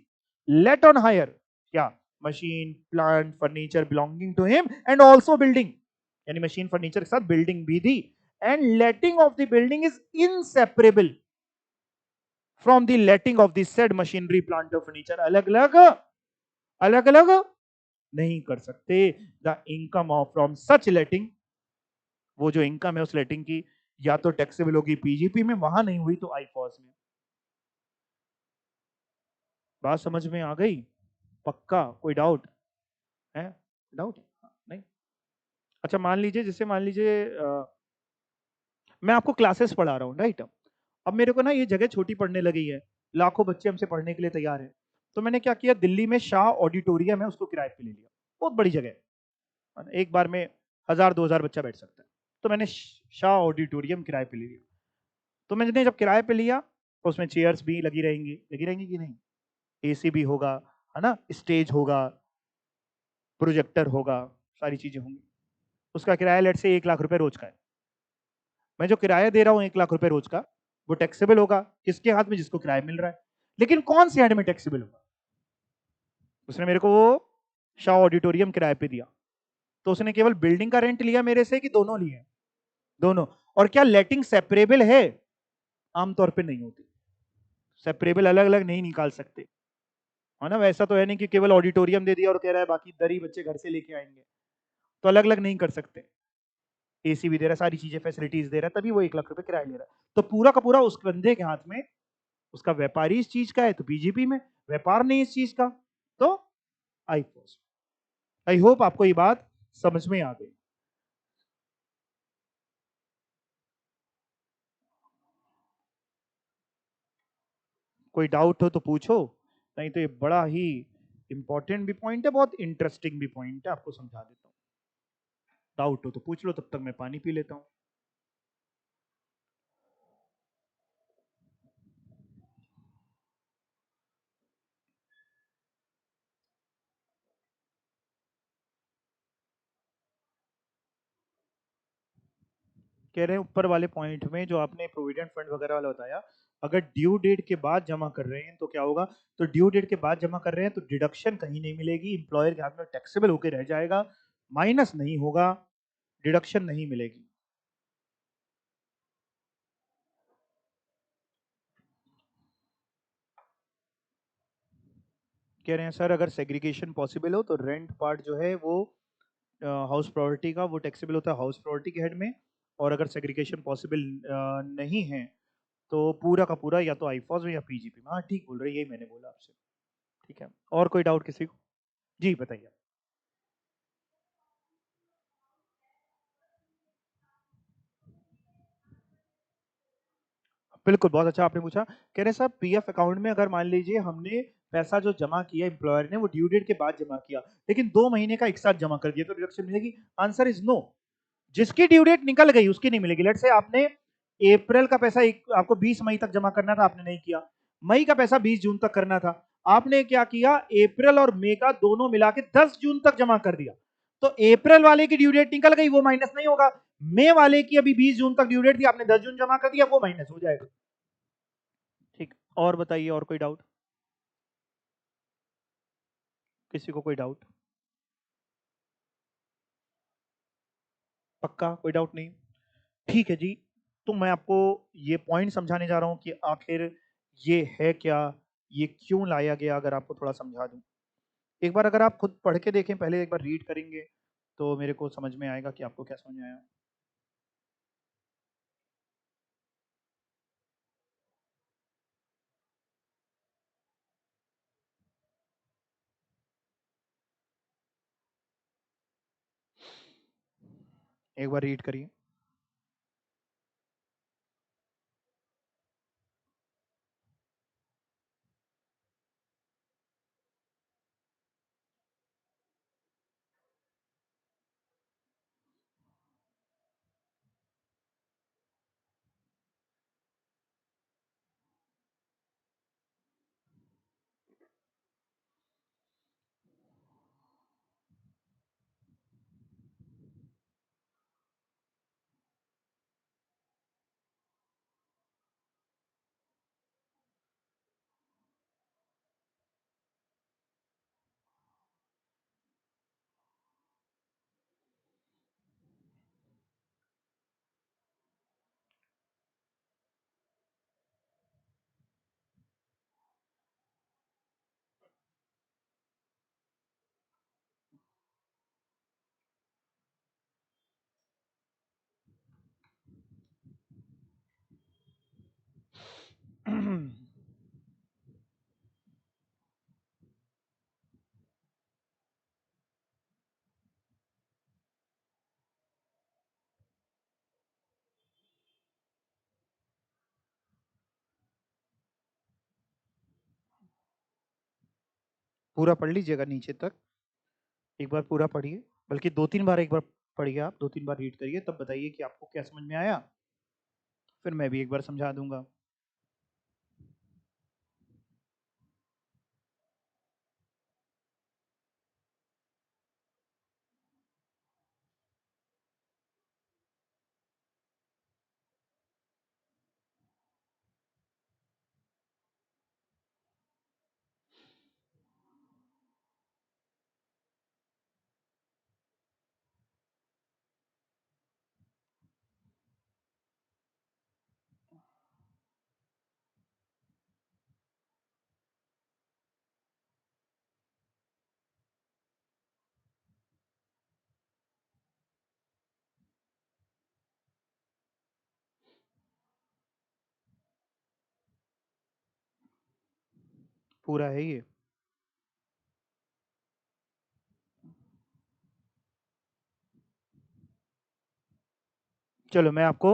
let on hire क्या machine plant furniture belonging to him and also building, यानी मशीन फर्नीचर के साथ बिल्डिंग भी दी, and letting of the building is inseparable from the letting of the said machinery plant और furniture. अलग अलग नहीं कर सकते। The income of from such letting, वो जो इनकम है उस लेटिंग की या तो टैक्सेबल होगी पीजीपी में, वहां नहीं हुई तो आईफॉस में। बात समझ में आ गई? पक्का? कोई डाउट है? डाउट नहीं? अच्छा मान लीजिए, जैसे मान लीजिए मैं आपको क्लासेस पढ़ा रहा हूँ, राइट? अब मेरे को ना ये जगह छोटी पड़ने लगी है, लाखों बच्चे हमसे पढ़ने के लिए तैयार हैं, तो मैंने क्या किया, दिल्ली में शाह ऑडिटोरियम है उसको किराए पे ले लिया। बहुत बड़ी जगह है, एक बार में 1000-2000 बच्चा बैठ सकता है। तो मैंने शाह ऑडिटोरियम किराए पे ले लिया। तो मैंने जब किराए पे लिया तो उसमें चेयर्स भी लगी रहेंगी कि नहीं, एसी भी होगा, है ना, स्टेज होगा, प्रोजेक्टर होगा, सारी चीजें होंगी। उसका किराया लेट से 1 लाख रुपए रोज का है। मैं जो किराया दे रहा हूँ 1 लाख रुपए रोज का, वो टैक्सेबल होगा किसके हाथ में? जिसको किराया मिल रहा है। लेकिन कौन से हेड में टैक्सेबल होगा? उसने मेरे को वो शाह ऑडिटोरियम किराए पे दिया, तो उसने केवल बिल्डिंग का रेंट लिया मेरे से कि दोनों लिए? दोनों। और क्या लेटिंग सेपरेबल है? आमतौर पे नहीं होती, सेपरेबल अलग अलग नहीं निकाल सकते, है ना। वैसा तो है नहीं कि केवल ऑडिटोरियम दे दिया और कह रहा है बाकी दरी बच्चे घर से लेके आएंगे, तो अलग अलग नहीं कर सकते। एसी भी दे रहा है, सारी चीजें फैसिलिटीज दे रहा है, तभी वो 1 लाख रुपए किराया ले रहा है। तो पूरा का पूरा उस बंदे के हाथ में, उसका व्यापारी इस चीज का है तो बीजेपी में, व्यापार नहीं इस चीज का तो आईफोस। आई होप आपको ये बात समझ में आ गई। कोई डाउट हो तो पूछो, नहीं तो ये बड़ा ही इंपॉर्टेंट भी पॉइंट है, बहुत इंटरेस्टिंग भी पॉइंट है, आपको समझा देता हूँ। डाउट हो तो पूछ लो, तब तक मैं पानी पी लेता हूँ। कह रहे हैं ऊपर वाले पॉइंट में जो आपने प्रोविडेंट फंड वगैरह वाला बताया, अगर ड्यू डेट के बाद जमा कर रहे हैं तो क्या होगा? तो ड्यू डेट के बाद जमा कर रहे हैं तो डिडक्शन कहीं नहीं मिलेगी, इंप्लॉयर के हाथ में टैक्सेबल होकर रह जाएगा, माइनस नहीं होगा, डिडक्शन नहीं मिलेगी। कह रहे हैं सर अगर सेग्रीगेशन पॉसिबल हो तो रेंट पार्ट जो है वो हाउस प्रॉपर्टी का वो टैक्सेबल होता है हाउस प्रॉपर्टी के हेड में, और अगर सेग्रीगेशन पॉसिबल नहीं है तो पूरा का पूरा या तो आईफॉस में या पीजीपी में। हाँ ठीक बोल रहे हैं, यही मैंने बोला आपसे। ठीक है, और कोई डाउट किसी को? जी बताइए। बिल्कुल, बहुत अच्छा आपने पूछा। कह रहे हैं साहब पीएफ अकाउंट में अगर मान लीजिए हमने पैसा जो जमा किया एम्प्लॉयर ने वो ड्यू डेट के बाद जमा किया, लेकिन 2 महीने का एक साथ जमा कर दिया, तो डिडक्शन मिलेगी? Answer is no. जिसकी ड्यू डेट निकल गई उसकी नहीं मिलेगी। लेट्स से आपने अप्रैल का पैसा आपको 20 मई तक जमा करना था, आपने नहीं किया। मई का पैसा 20 जून तक करना था, आपने क्या किया, अप्रैल और मई का दोनों मिला के 10 जून तक जमा कर दिया। तो अप्रैल वाले की ड्यू डेट निकल गई, वो माइनस नहीं होगा। मई वाले की अभी 20 जून तक ड्यू डेट थी, आपने 10 जून जमा कर दिया, वो माइनस हो जाएगा। ठीक, और बताइए, और कोई डाउट? किसी को कोई डाउट? पक्का कोई डाउट नहीं? ठीक है जी। तो मैं आपको ये पॉइंट समझाने जा रहा हूँ कि आखिर ये है क्या, ये क्यों लाया गया, अगर आपको थोड़ा समझा दूं। एक बार अगर आप खुद पढ़ के देखें, पहले एक बार रीड करेंगे तो मेरे को समझ में आएगा कि आपको क्या समझ में आया। एक बार रीड करिए। पूरा पढ़ लीजिएगा नीचे तक, एक बार पूरा पढ़िए, बल्कि 2-3 बार एक बार पढ़िए, आप 2-3 बार रीड करिए, तब बताइए कि आपको क्या समझ में आया, फिर मैं भी एक बार समझा दूंगा। पूरा है ये। चलो मैं आपको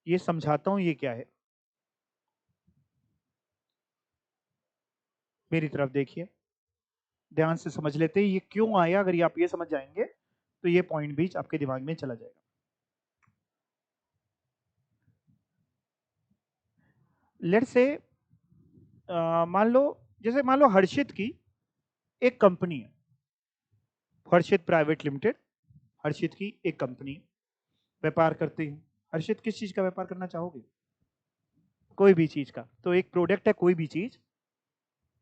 ये समझाता हूँ ये क्या है। मेरी तरफ देखिए, ध्यान से समझ लेते हैं ये क्यों आया। अगर ये आप ये समझ जाएंगे तो ये पॉइंट भी आपके दिमाग में चला जाएगा। लेट्स से मान लो, जैसे मान लो हर्षित की एक कंपनी है, हर्षित प्राइवेट लिमिटेड, हर्षित की एक कंपनी है, व्यापार करती है। हर्षित किस चीज का व्यापार करना चाहोगे? कोई भी चीज का। तो एक प्रोडक्ट है कोई भी चीज,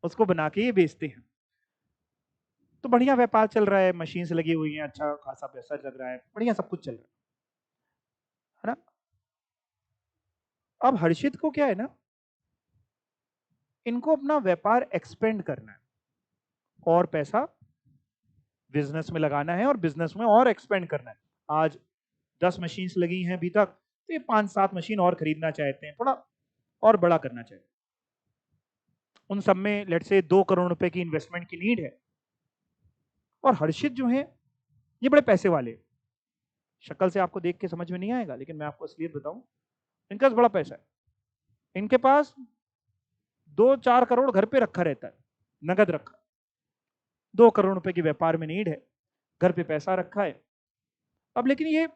उसको बना के ये बेचते हैं। तो बढ़िया व्यापार चल रहा है, मशीन से लगी हुई है, अच्छा खासा पैसा लग रहा है, बढ़िया सब कुछ चल रहा है ना। अब हर्षित को क्या है ना, इनको अपना व्यापार एक्सपेंड करना है और पैसा बिजनेस में लगाना है और बिजनेस में और एक्सपेंड करना है। आज 10 मशीन लगी हैं अभी तक, तो ये 5-7 मशीन और खरीदना चाहते हैं, थोड़ा और बड़ा करना चाहते हैं। उन सब में लेट से 2 करोड़ रुपए की इन्वेस्टमेंट की नीड है। और हर्षित जो है ये बड़े पैसे वाले, शक्ल से आपको देख के समझ में नहीं आएगा, लेकिन मैं आपको असलियत बताऊं, इनका बड़ा पैसा है। इनके पास 2-4 करोड़ घर पे रखा रहता है, नगद रखा। 2 करोड़ रुपए की व्यापार में नीड है, घर पे पैसा रखा है। अब लेकिन ये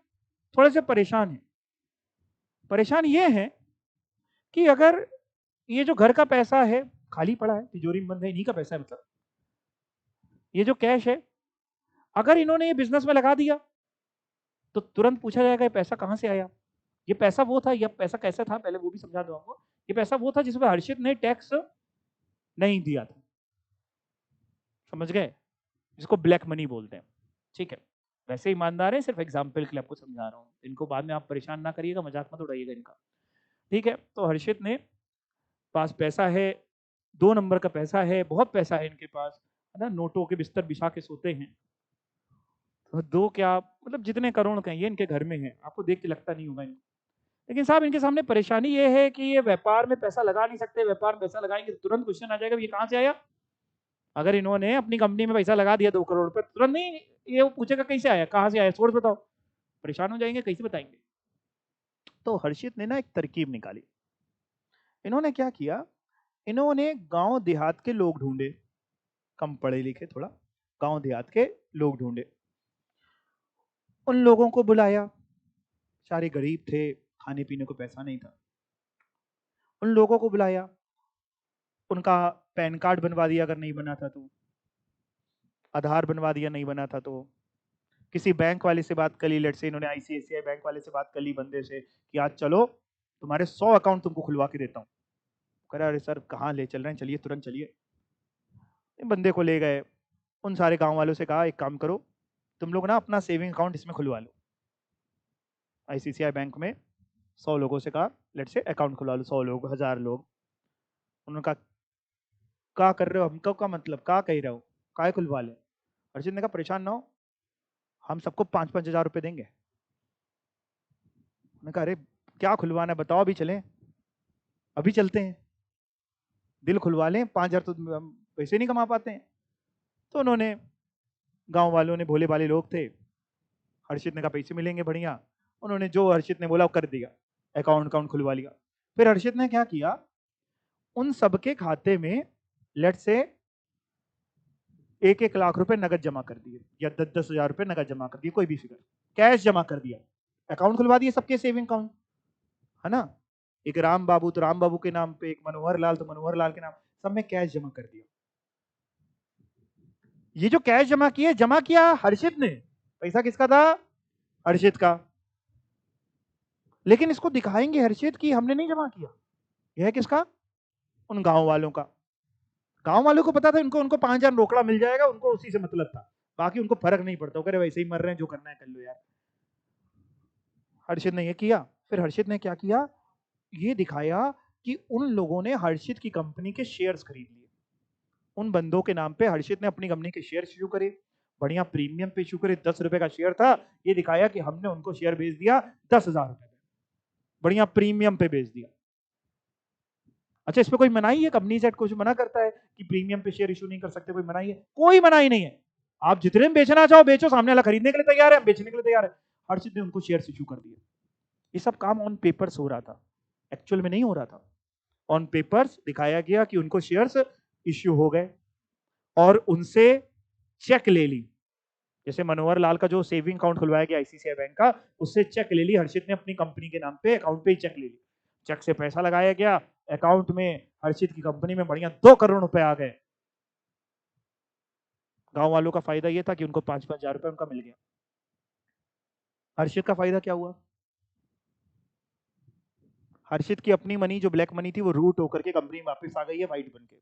थोड़े से परेशान है। परेशान ये है कि अगर ये जो घर का पैसा है खाली पड़ा है, तिजोरी में बंद है, इन्हीं का पैसा है, मतलब ये जो कैश है, अगर इन्होंने ये बिजनेस में लगा दिया तो तुरंत पूछा जाएगा ये पैसा कहां से आया। ये पैसा वो था, ये पैसा कैसा था, पहले वो भी समझा दो आपको। ये पैसा वो था जिसमें हर्षित ने टैक्स नहीं दिया था, समझ गए, जिसको ब्लैक मनी बोलते हैं। ठीक है, वैसे ईमानदार है, सिर्फ एग्जाम्पल के लिए आपको समझा रहा हूँ, इनको बाद में आप परेशान ना करिएगा, मजाक मत उड़ाइएगा इनका। ठीक है, तो हर्षित ने पास पैसा है, 2 नंबर का पैसा है, बहुत पैसा है इनके पास, है ना, नोटों के बिस्तर बिछा के सोते हैं। तो दो क्या मतलब जितने करोड़ का ये इनके घर में है, आपको देख के लगता नहीं होगा इनको। लेकिन साहब इनके सामने परेशानी ये है कि ये व्यापार में पैसा लगा नहीं सकते, व्यापार में पैसा लगाएंगे तो तुरंत क्वेश्चन आ जाएगा ये कहां से आया। अगर इन्होंने अपनी कंपनी में पैसा लगा दिया 2 करोड़ रुपए, तुरंत नहीं ये वो पूछेगा कैसे आया, कहां से आया, सोर्स बताओ। परेशान हो जाएंगे, कैसे बताएंगे। तो हर्षित ने ना एक तरकीब निकाली। इन्होंने क्या किया, इन्होंने गांव देहात के लोग ढूंढे, कम पढ़े लिखे थोड़ा, गांव देहात के लोग ढूंढे, उन लोगों को बुलाया, सारे गरीब थे, खाने पीने को पैसा नहीं था। उन लोगों को बुलाया, उनका पैन कार्ड बनवा दिया अगर नहीं बना था तो, आधार बनवा दिया नहीं बना था तो, किसी बैंक वाले से बात कर ली, लेट से इन्होंने आईसीआईसीआई बैंक वाले से बात कर ली बंदे से कि आज चलो तुम्हारे 100 अकाउंट तुमको खुलवा के देता हूँ। कह रहा अरे सर कहाँ ले चल रहे हैं, चलिए तुरंत चलिए। बंदे को ले गए, उन सारे गांव वालों से कहा एक काम करो, तुम लोग ना अपना सेविंग अकाउंट इसमें खुलवा लो। आईसीआईसीआई बैंक में 100 लोगों से कहा लेट से अकाउंट खुलवा लो, 100 लोग, 1000 लोग। उन्होंने कहा क्या कर रहे हो, हमको का मतलब क्या कह रहे हो, काय खुलवा ले। अर्जुन ने कहा परेशान ना हो, हम सबको 5-5 हजार रुपए देंगे। उन्होंने कहा अरे क्या खुलवाना है बताओ, अभी चलें, अभी चलते हैं, दिल खुलवा लें, 5 हजार तो हम पैसे नहीं कमा पाते हैं। तो उन्होंने, गांव वालों ने, भोले भाले लोग थे, हर्षित ने कहा पैसे मिलेंगे बढ़िया, उन्होंने जो हर्षित ने बोला वो कर दिया, अकाउंट अकाउंट खुलवा लिया। फिर हर्षित ने क्या किया, उन सबके खाते में लेट से 1-1 लाख रुपए नगद जमा कर दिए या 10-10 हजार रुपए नगद जमा कर दिए, कोई भी फिगर, कैश जमा कर दिया, अकाउंट खुलवा दिए सबके सेविंग अकाउंट, है ना। एक राम बाबू तो राम बाबू के नाम पे, एक मनोहर लाल तो मनोहर लाल के नाम, सब में कैश जमा कर दिया। ये जो कैश जमा किया हर्षित ने, पैसा किसका था? हर्षित का। लेकिन इसको दिखाएंगे हर्षित की हमने नहीं जमा किया, यह है किसका? उन गांव वालों का। गांव वालों को पता था इनको उनको 5,000 रोकड़ा मिल जाएगा, उनको उसी से मतलब था, बाकी उनको फर्क नहीं पड़ता, वो कह रहे वैसे ही मर रहे हैं, जो करना है कर लो यार। हर्षित ने ये किया। फिर हर्षित ने क्या किया, ये दिखाया कि उन लोगों ने हर्षित की कंपनी के शेयर्स खरीद लिए, उन बंदों के नाम पे हर्षित ने अपनी कंपनी के शेयर इशू करे, बढ़िया प्रीमियम पे इशू करे, 10 रुपए का शेयर था, ये दिखाया कि हमने उनको शेयर बेच दिया 10,000 रुपए में, बढ़िया प्रीमियम पे बेच दिया। अच्छा, इस पे कोई मनाही है? कंपनीज एक्ट कुछ मना करता है कि प्रीमियम पे शेयर इशू नहीं कर सकते? कोई मनाही है? कोई मनाही नहीं है, आप जितने में बेचना चाहो बेचो, सामने वाला खरीदने के लिए तैयार है, बेचने के लिए तैयार है। हर्षित ने उनको शेयर इशू कर दिए। ये सब काम ऑन पेपर्स हो रहा था, एक्चुअल में नहीं हो रहा था। ऑन पेपर्स दिखाया गया कि उनको शेयर्स इश्यू हो गए और उनसे चेक ले ली। जैसे मनोहर लाल का जो सेविंग अकाउंट खुलवाया गया आईसीआईसीआई बैंक का, उससे चेक ले ली हर्षित ने अपनी कंपनी के नाम पे, अकाउंट पे ही चेक ले ली, चेक से पैसा लगाया गया अकाउंट में, हर्षित की कंपनी में बढ़िया 2 करोड़ रुपए आ गए। गांव वालों का फायदा यह था कि उनको 5-5 हजार रुपए उनका मिल गया। हर्षित का फायदा क्या हुआ? हर्षित की अपनी मनी जो ब्लैक मनी थी वो रूट होकर के कंपनी में वापस आ गई है व्हाइट बन के,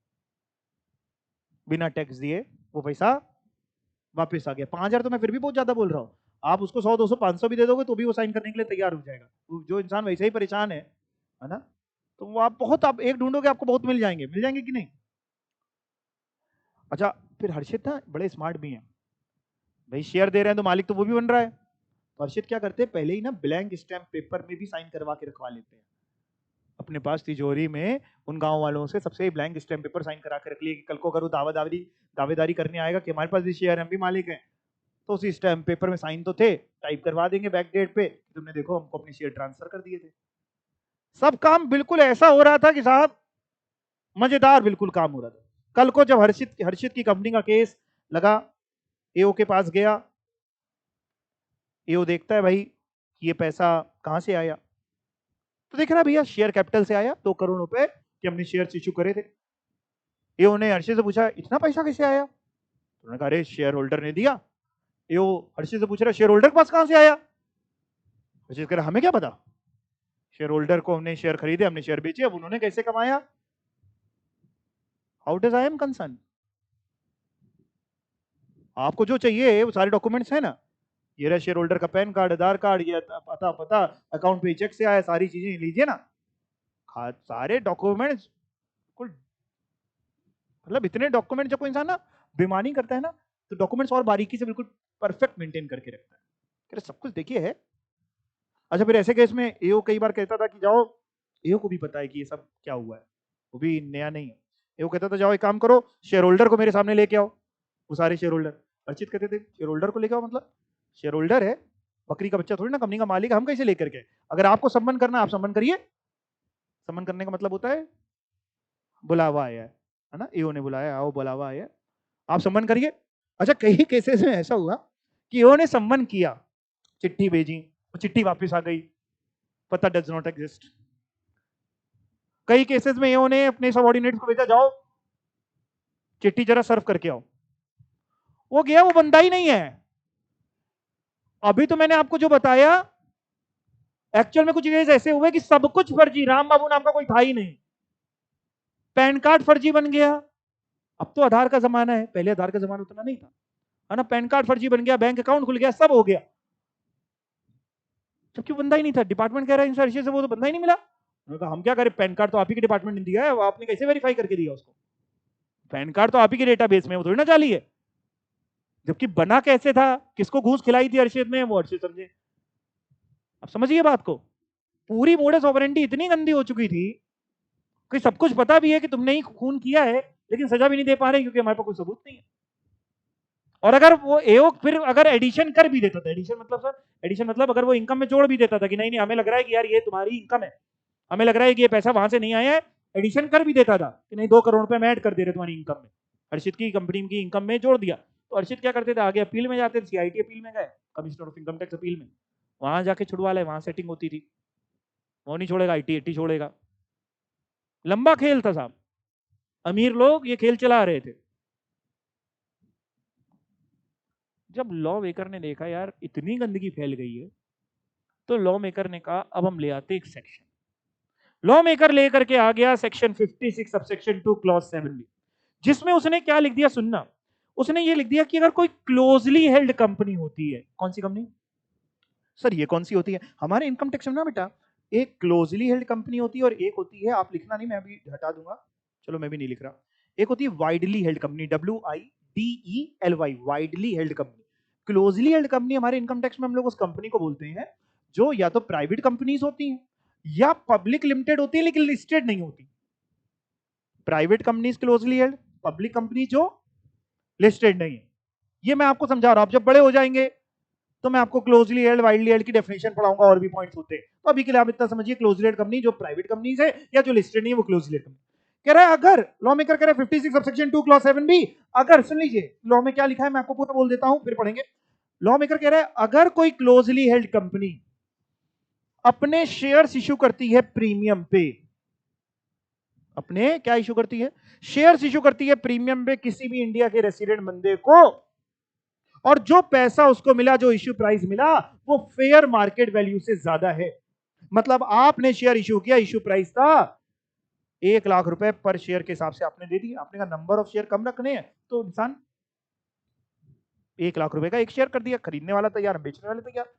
बिना टैक्स दिए वो पैसा वापस आ गया। 5,000 तो मैं फिर भी बहुत ज्यादा बोल रहा हूँ, आप उसको 100, 200, 500 भी दे दोगे तो भी वो साइन करने के लिए तैयार हो जाएगा। जो इंसान वैसे ही परेशान है ना, तो वो आप एक ढूंढोगे आपको बहुत मिल जाएंगे कि नहीं? अच्छा, फिर हर्षित ना बड़े स्मार्ट भी हैं, भाई शेयर दे रहे हैं तो मालिक तो वो भी बन रहा है, तो हर्षित क्या करते हैं, पहले ही ना ब्लैंक स्टैम्प पेपर में भी साइन करवा के रखवा लेते हैं अपने पास तिजोरी में, उन गांव वालों से सबसे ब्लैंक स्टैम्प पेपर साइन करा के रख लिए कि कल को अगर वो दावेदारी करने आएगा कि हमारे पास भी शेयर है, हम भी मालिक हैं, तो उसी स्टैम्प पेपर में साइन तो थे, टाइप करवा देंगे बैक डेट पे, तुमने देखो हमको अपने शेयर ट्रांसफर कर दिए थे। सब काम बिल्कुल ऐसा हो रहा था कि साहब मजेदार बिल्कुल काम हो रहा था। कल को जब हर्षित की कंपनी का केस लगा, एओ के पास गया, एओ देखता है भाई ये पैसा कहां से आया, तो देख रहा भैया शेयर कैपिटल से आया, 2 करोड़ रुपए कि हमने शेयर इशू करे थे। एओ ने हर्षित से पूछा इतना पैसा कैसे आया, तो उन्होंने कहा अरे शेयर होल्डर ने दिया। एओ हर्षित से पूछ रहा शेयर होल्डर के पास कहां से आया, हर्षित कह रहा हमें क्या पता, शेयर होल्डर को हमने शेयर खरीदे, हमने शेयर बेचे, अब उन्होंने कैसे कमाया, how does I am concern. आपको जो चाहिए वो सारे डॉक्यूमेंट्स है ना, ये रहा शेयर होल्डर का पैन कार्ड, आधार कार्ड, ये पता अकाउंट पे चेक से आया, सारी चीजें लीजिए ना, सारे डॉक्यूमेंट्स। मतलब इतने डॉक्यूमेंट जब कोई इंसान ना बेईमानी करता है ना, तो डॉक्यूमेंट्स और बारीकी से बिल्कुल परफेक्ट मेंटेन करके रखता है, सब कुछ देखिए है। अच्छा, फिर ऐसे केस में एओ कई बार कहता था कि जाओ, एओ को भी पता है कि ये सब क्या हुआ है, वो भी नया नहीं है, एओ कहता था जाओ एक काम करो, शेयर होल्डर को मेरे सामने लेके आओ, वो सारे शेयर होल्डर। अर्चित कहते थे शेयर होल्डर को लेके आओ, मतलब शेयर होल्डर है, बकरी का बच्चा थोड़ी ना, कंपनी का मालिक, हम कैसे लेकर के? अगर आपको सम्मान करना आप सम्मान करिए, सम्मान करने का मतलब होता है बुलावा आया है ना, एओ ने बुलाया, आओ बुलावा आया, आप सम्मान करिए। अच्छा, कई केसेस में ऐसा हुआ कि एओ ने सम्मान किया, चिट्ठी भेजी, चिट्ठी वापस आ गई, पता डज नॉट एग्जिस्ट। कई केसेस में एओ ने अपने सबऑर्डिनेट्स को भेजा, जाओ चिट्ठी जरा सर्व करके आओ, वो गया, वो बंदा ही नहीं है। अभी तो मैंने आपको जो बताया, एक्चुअल में कुछ केस ऐसे हुए कि सब कुछ फर्जी, राम बाबू नाम का कोई था ही नहीं, पैन कार्ड फर्जी बन गया, अब तो आधार का जमाना है, पहले आधार का जमाना उतना नहीं था, है ना, पैन कार्ड फर्जी बन गया, बैंक अकाउंट खुल गया, सब हो गया, जबकि बंदा ही नहीं था। डिपार्टमेंट कह रहा है इंश्योरेंस से वो तो बंदा ही नहीं मिला। हम क्या करें, पैन कार्ड तो आप ही के डिपार्टमेंट ने दिया है, आपने कैसे वेरीफाई करके दिया उसको, पैन कार्ड तो आप ही के डेटाबेस में, वो थोड़ी ना जाली है। जबकि बना कैसे था, किसको घूस खिलाई थी अर्षित ने, वो अर्षित समझे। अब समझिए बात को, पूरी मोडस ऑपरेंडी इतनी गंदी हो चुकी थी कि सब कुछ पता भी है कि तुमने ही खून किया है, लेकिन सजा भी नहीं दे पा रहे क्योंकि हमारे पास कोई सबूत नहीं है। और अगर वो एओ फिर अगर एडिशन कर भी देता था, एडिशन मतलब अगर वो इनकम में जोड़ भी देता था कि नहीं हमें लग रहा है कि यार ये तुम्हारी इनकम है, हमें लग रहा है कि ये पैसा वहां से नहीं आया है, एडिशन कर भी देता था कि नहीं 2 करोड़ रुपए में ऐड कर दे रहे तुम्हारी इनकम में, अर्शित की कंपनी की इनकम में जोड़ दिया। तो अर्शित क्या करते थे, आगे अपील में जाते थे, सीआईटी अपील में गए, commissioner of income tax appeal में, वहां जाके छुड़वा ले, वहां सेटिंग होती थी। वो नहीं छोड़ेगा, आईटी छोड़ेगा। लंबा खेल था साहब, अमीर लोग ये खेल चला रहे थे। जब लॉ मेकर ने देखा यार इतनी गंदगी फैल गई है, तो लॉ मेकर ने कहा अब हम ले आते एक सेक्शन। लॉ मेकर लेकर के आ गया सेक्शन 56 सबसेक्शन 2 क्लॉज 7 जिसमें उसने क्या लिख दिया सुनना, उसने ये लिख दिया कि अगर कोई क्लोजली हेल्ड कंपनी होती है, कौन सी कंपनी सर, ये कौन सी होती है हमारे इनकम टैक्स में ना बेटा, एक क्लोजली हेल्ड कंपनी होती है और एक होती है, आप लिखना नहीं, मैं अभी हटा दूंगा, चलो मैं भी नहीं लिख रहा, एक होती है widely held company, WIDELY, widely held company. Closely held company हमारे इनकम टैक्स में हम लोग उस कंपनी को बोलते हैं जो या तो प्राइवेट कंपनीज होती हैं या पब्लिक लिमिटेड होती है लेकिन लिस्टेड नहीं होती। Private companies closely held, public company जो लिस्टेड नहीं है। ये मैं आपको समझा रहा हूं, आप जब बड़े हो जाएंगे तो मैं आपको क्लोजली हेल्ड वाइडली हेल्ड की डेफिनेशन पढ़ाऊंगा, और भी पॉइंट्स होते हैं। तो अभी के लिए आप इतना समझिए, क्लोजली हेल्ड कंपनी जो प्राइवेट कंपनीज है या जो लिस्टेड नहीं है वो क्लोजली हेल्ड कंपनी। कह रहा है अगर लॉ मेकर कह रहा है 56 सबसेक्शन 2 क्लॉज 7 भी, अगर सुन लीजिए लॉ में क्या लिखा है, मैं आपको पूरा बोल देता हूं फिर पढ़ेंगे। लॉ मेकर कह रहा है अगर कोई क्लोजली हेल्ड कंपनी अपने शेयर्स इशू करती है प्रीमियम पे, अपने क्या इशू करती है, शेयर्स इशू करती है प्रीमियम पे किसी भी इंडिया के रेसिडेंट बंदे को, और जो पैसा उसको मिला, जो इश्यू प्राइस मिला, वो फेयर मार्केट वैल्यू से ज्यादा है। मतलब आपने शेयर इश्यू किया, इश्यू प्राइस था 1 लाख रुपए पर शेयर के हिसाब से आपने दे दिया, आपने कहा नंबर ऑफ शेयर कम रखने हैं, तो इंसान 1 लाख रुपए का एक शेयर कर दिया, खरीदने वाला तैयार, बेचने वाले तैयार।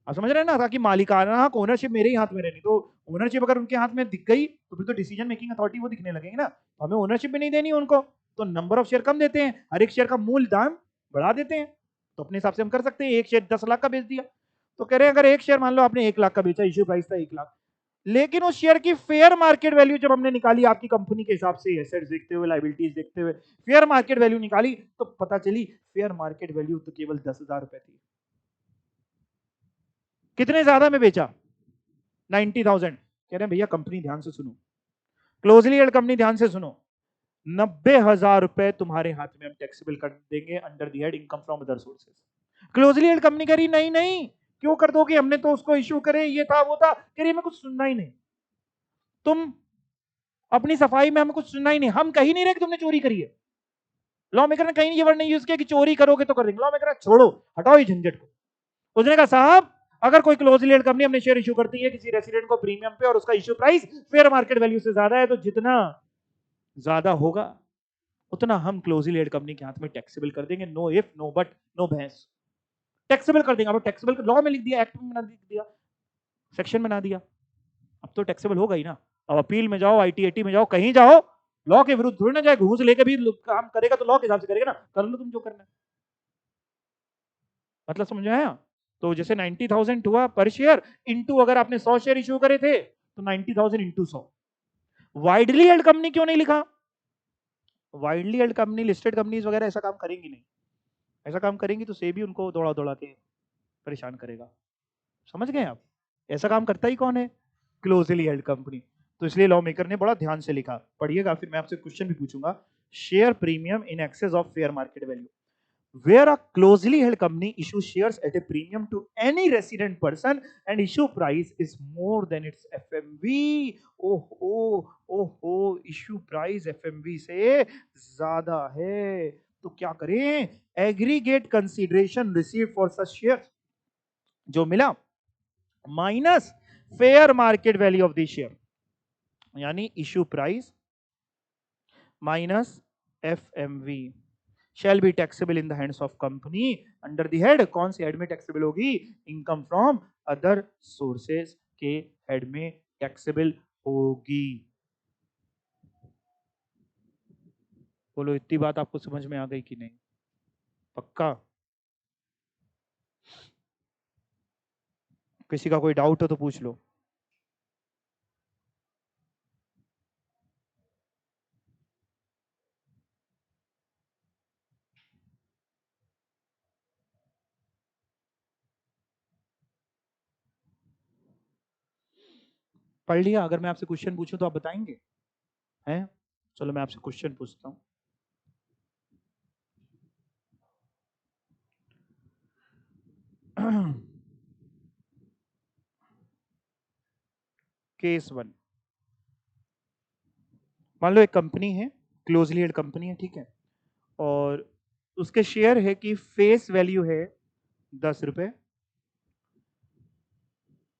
आप समझ रहे हैं ना, ताकि मालिकाना हक, ओनरशिप मेरे ही हाथ में रहनी, तो ओनरशिप अगर उनके हाथ में दिख गई तो फिर तो डिसीजन मेकिंग अथॉरिटी वो दिखने लगेंगे ना, तो हमें ओनरशिप भी नहीं देनी उनको, तो नंबर ऑफ शेयर कम देते हैं, हर एक शेयर का मूल दाम बढ़ा देते हैं। तो अपने हिसाब से हम कर सकते हैं, एक शेयर 10 लाख का बेच दिया, तो कह रहे हैं अगर एक शेयर मान लो आपने 1 लाख का बेचा, इश्यू प्राइस था 1 लाख, लेकिन उस शेयर की फेयर मार्केट वैल्यू जब हमने निकाली आपकी कंपनी के हिसाब से, एसेट्स देखते हुए, लायबिलिटीज देखते हुए, फेयर मार्केट वैल्यू निकाली, तो पता चली फेयर मार्केट वैल्यू तो केवल 10,000 रुपए थी। कितने ज्यादा में बेचा, 90,000। कह रहे हैं भैया कंपनी ध्यान से सुनो, क्लोजली हेल्ड कंपनी ध्यान से सुनो, 90,000 रुपए तुम्हारे हाथ में हम टैक्सेबल कर देंगे under the head income from other sources. Closely held company कह रही नहीं नहीं, क्यों कर दोगे, हमने तो उसको इश्यू करे, ये था वो था, कह रही मैं कुछ सुनना ही नहीं, तुम अपनी सफाई में हमें कुछ सुनना ही नहीं, हम कहीं नहीं रहे कि तुमने चोरी करी है। लॉ मेकर ने कहीं ये वर्ड नहीं यूज किया कि चोरी करोगे तो कर देंगे, लॉ मेकर छोड़ो, हटाओ ये झंझट को। उसने कहा साहब अगर कोई क्लोजली हेल्ड कंपनी अपने शेयर इशू करती है किसी रेसिडेंट को प्रीमियम पे और उसका issue price fair market value से ज्यादा है, तो जितना ज्यादा होगा उतना हम क्लोजली हेल्ड कंपनी के हाथ में टैक्सेबल कर देंगे, no if no but no भैंस, टैक्सेबल कर देंगे। अब टैक्सेबल लॉ में लिख दिया, एक्ट में बना दिया, सेक्शन बना दिया, अब तो टैक्सेबल होगा ही ना। अब अपील में जाओ, आईटी में जाओ, कहीं जाओ, लॉ के विरुद्ध थोड़ी ना जाए, घूस लेके भी काम करेगा तो लॉ के हिसाब से करेगा ना, कर लो तुम जो करना है। मतलब समझ में आया। तो जैसे 90,000 हुआ पर शेयर, इंटू अगर आपने 100 शेयर इशू करे थे तो 90,000 इंटू 100। वाइडली हेल्ड कंपनी क्यों नहीं लिखा, widely held company listed companies वगैरह ऐसा काम करेंगी नहीं, ऐसा काम करेंगी तो सेबी उनको दौड़ा दौड़ा के परेशान करेगा। समझ गए आप, ऐसा काम करता ही कौन है, क्लोजली हेल्ड कंपनी। तो इसलिए लॉ मेकर ने बड़ा ध्यान से लिखा, पढ़िएगा, फिर मैं आपसे क्वेश्चन भी पूछूंगा। Share premium in excess of fair market value, where a closely held company issues shares at a premium to any resident person and issue price is more than its FMV। ओहो issue price FMV से ज्यादा है, तो क्या करें, aggregate consideration receive for such share, जो मिला minus fair market value of the share, यानी issue price minus FMV shall be taxable in the hands of company under the head, कौन से हेड में टैक्सेबल होगी, इनकम फ्रॉम अदर सोर्सेज के head में taxable होगी। बोलो इतनी बात आपको समझ में आ गई कि नहीं, पक्का, किसी का कोई डाउट हो तो पूछ लो। पढ़ लिया, अगर मैं आपसे क्वेश्चन पूछूं तो आप बताएंगे हैं, चलो मैं आपसे क्वेश्चन पूछता हूं। केस 1, मान लो एक कंपनी है, क्लोजली हेल्ड कंपनी है, ठीक है, और उसके शेयर है कि फेस वैल्यू है 10 रुपए,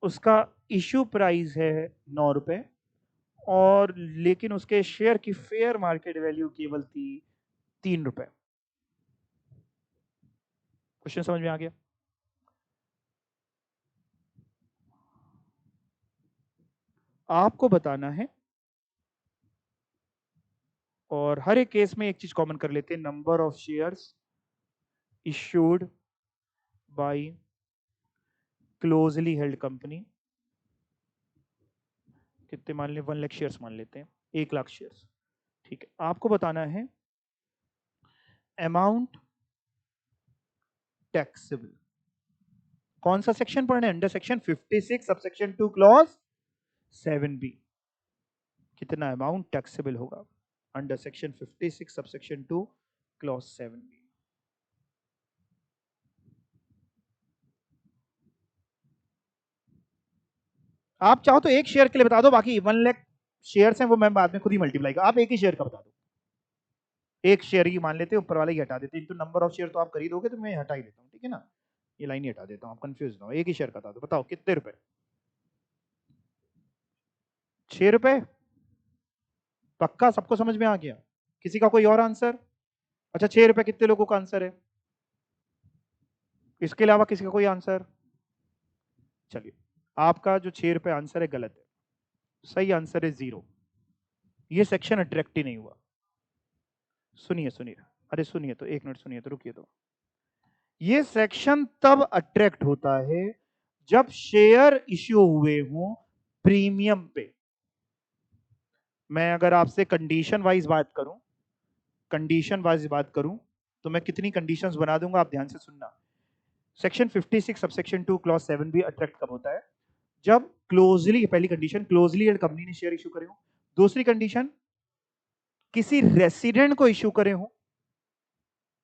उसका इशू प्राइस है 9 रुपए, और लेकिन उसके शेयर की फेयर मार्केट वैल्यू केवल थी 3 रुपए। क्वेश्चन समझ में आ गया? आपको बताना है, और हर एक केस में एक चीज कॉमन कर लेते हैं, number of shares issued by closely held company. कितने मान लें? 1 लाख शेयर्स मान लेते हैं, 1 लाख शेयर्स, ठीक है। आपको बताना है अमाउंट टैक्सेबल। कौन सा सेक्शन पढ़ना है? Under section 56 subsection 2 clause 7b। कितना अमाउंट टैक्सेबल होगा under section 56 subsection 2 clause 7b? आप चाहो तो एक शेयर के लिए बता दो, बाकी 1 लाख शेयर्स हैं वो मैं बाद में खुद ही मल्टीप्लाई कर, आप एक ही शेयर का बता दो। एक शेयर ही मान लेते हैं, ऊपर वाला ही हटा देते हैं, इनटू नंबर ऑफ शेयर तो आप खरीदोगे, तो मैं हटा ही देता हूँ, ठीक है ना, ये लाइन ही हटा देता हूँ, आप कंफ्यूज ना हो। एक ही शेयर का बता दो, बताओ कितने रुपए? 6 रुपए? पक्का सबको समझ में आ गया? किसी का कोई और आंसर? अच्छा, 6 रुपए कितने लोगों का आंसर है? इसके अलावा किसी का कोई आंसर? चलिए, आपका जो 6 रुपए आंसर है गलत है, सही आंसर है 0। ये सेक्शन अट्रैक्ट ही नहीं हुआ। सुनिए सुनिए, अरे सुनिए तो, एक मिनट सुनिए तो, रुकिए तो। ये सेक्शन तब अट्रैक्ट होता है जब शेयर इश्यू हुए हों प्रीमियम पे। मैं अगर आपसे कंडीशन वाइज बात करूं, कंडीशन वाइज बात करूं, तो मैं कितनी कंडीशंस बना दूंगा, आप ध्यान से सुनना। सेक्शन 56 सबसेक्शन 2 क्लॉज 7 भी अट्रैक्ट कब होता है? जब क्लोजली, पहली कंडीशन क्लोजली हेल्ड कंपनी ने शेयर इशू करे हो। दूसरी कंडीशन, किसी रेसिडेंट को इशू करे हो।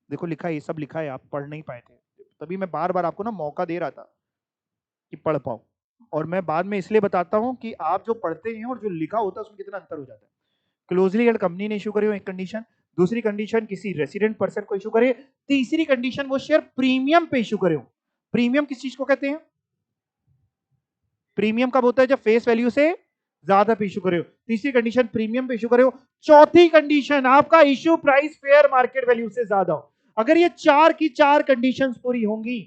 देखो लिखा है, ये सब लिखा है, आप पढ़ नहीं पाए थे, तभी मैं बार बार आपको ना मौका दे रहा था कि पढ़ पाओ। और मैं बाद में इसलिए बताता हूं कि आप जो पढ़ते हैं और जो लिखा होता है उसमें कितना अंतर हो जाता है। क्लोजली हेल्ड कंपनी ने इशू करे हो, एक कंडीशन। दूसरी कंडीशन, किसी रेसिडेंट पर्सन को इशू करे। तीसरी कंडीशन, वो शेयर प्रीमियम पे इशू करे हो। प्रीमियम किस चीज को कहते हैं? प्रीमियम कब होता है? जब फेस वैल्यू से ज्यादा पे इशू करे हो। तीसरी कंडीशन, प्रीमियम पे इशू करे हो। चौथी कंडीशन, आपका issue price fair market value से ज्यादा हो। अगर ये चार की चार कंडीशंस पूरी होंगी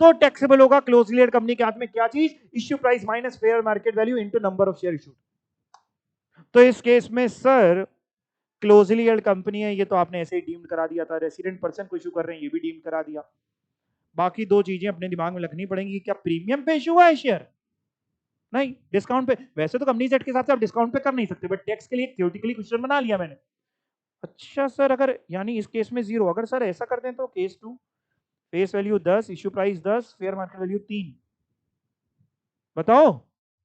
तो टैक्सेबल होगा क्लोजली हेल्ड कंपनी के हाथ में क्या चीज? Issue price minus fair market value into number of share issued. तो इस केस में सर, क्लोजली हेल्ड कंपनी है ये तो आपने ऐसे ही डीम्ड करा दिया था, रेसिडेंट पर्सन को इशू कर रहे हैं ये भी डीम्ड करा दिया। बाकी दो चीजें अपने दिमाग में रखनी पड़ेंगी, क्या प्रीमियम पे इशू हुआ है शेयर? नहीं, डिस्काउंट पे। वैसे तो कंपनी सेट के हिसाब से आप डिस्काउंट पे कर नहीं सकते, बट टैक्स के लिए थ्योरेटिकली क्वेश्चन बना लिया मैंने। अच्छा सर, अगर यानी इस केस में 0, अगर सर ऐसा कर दें तो case 2, face value 10, issue price 10, fair market value 3, बताओ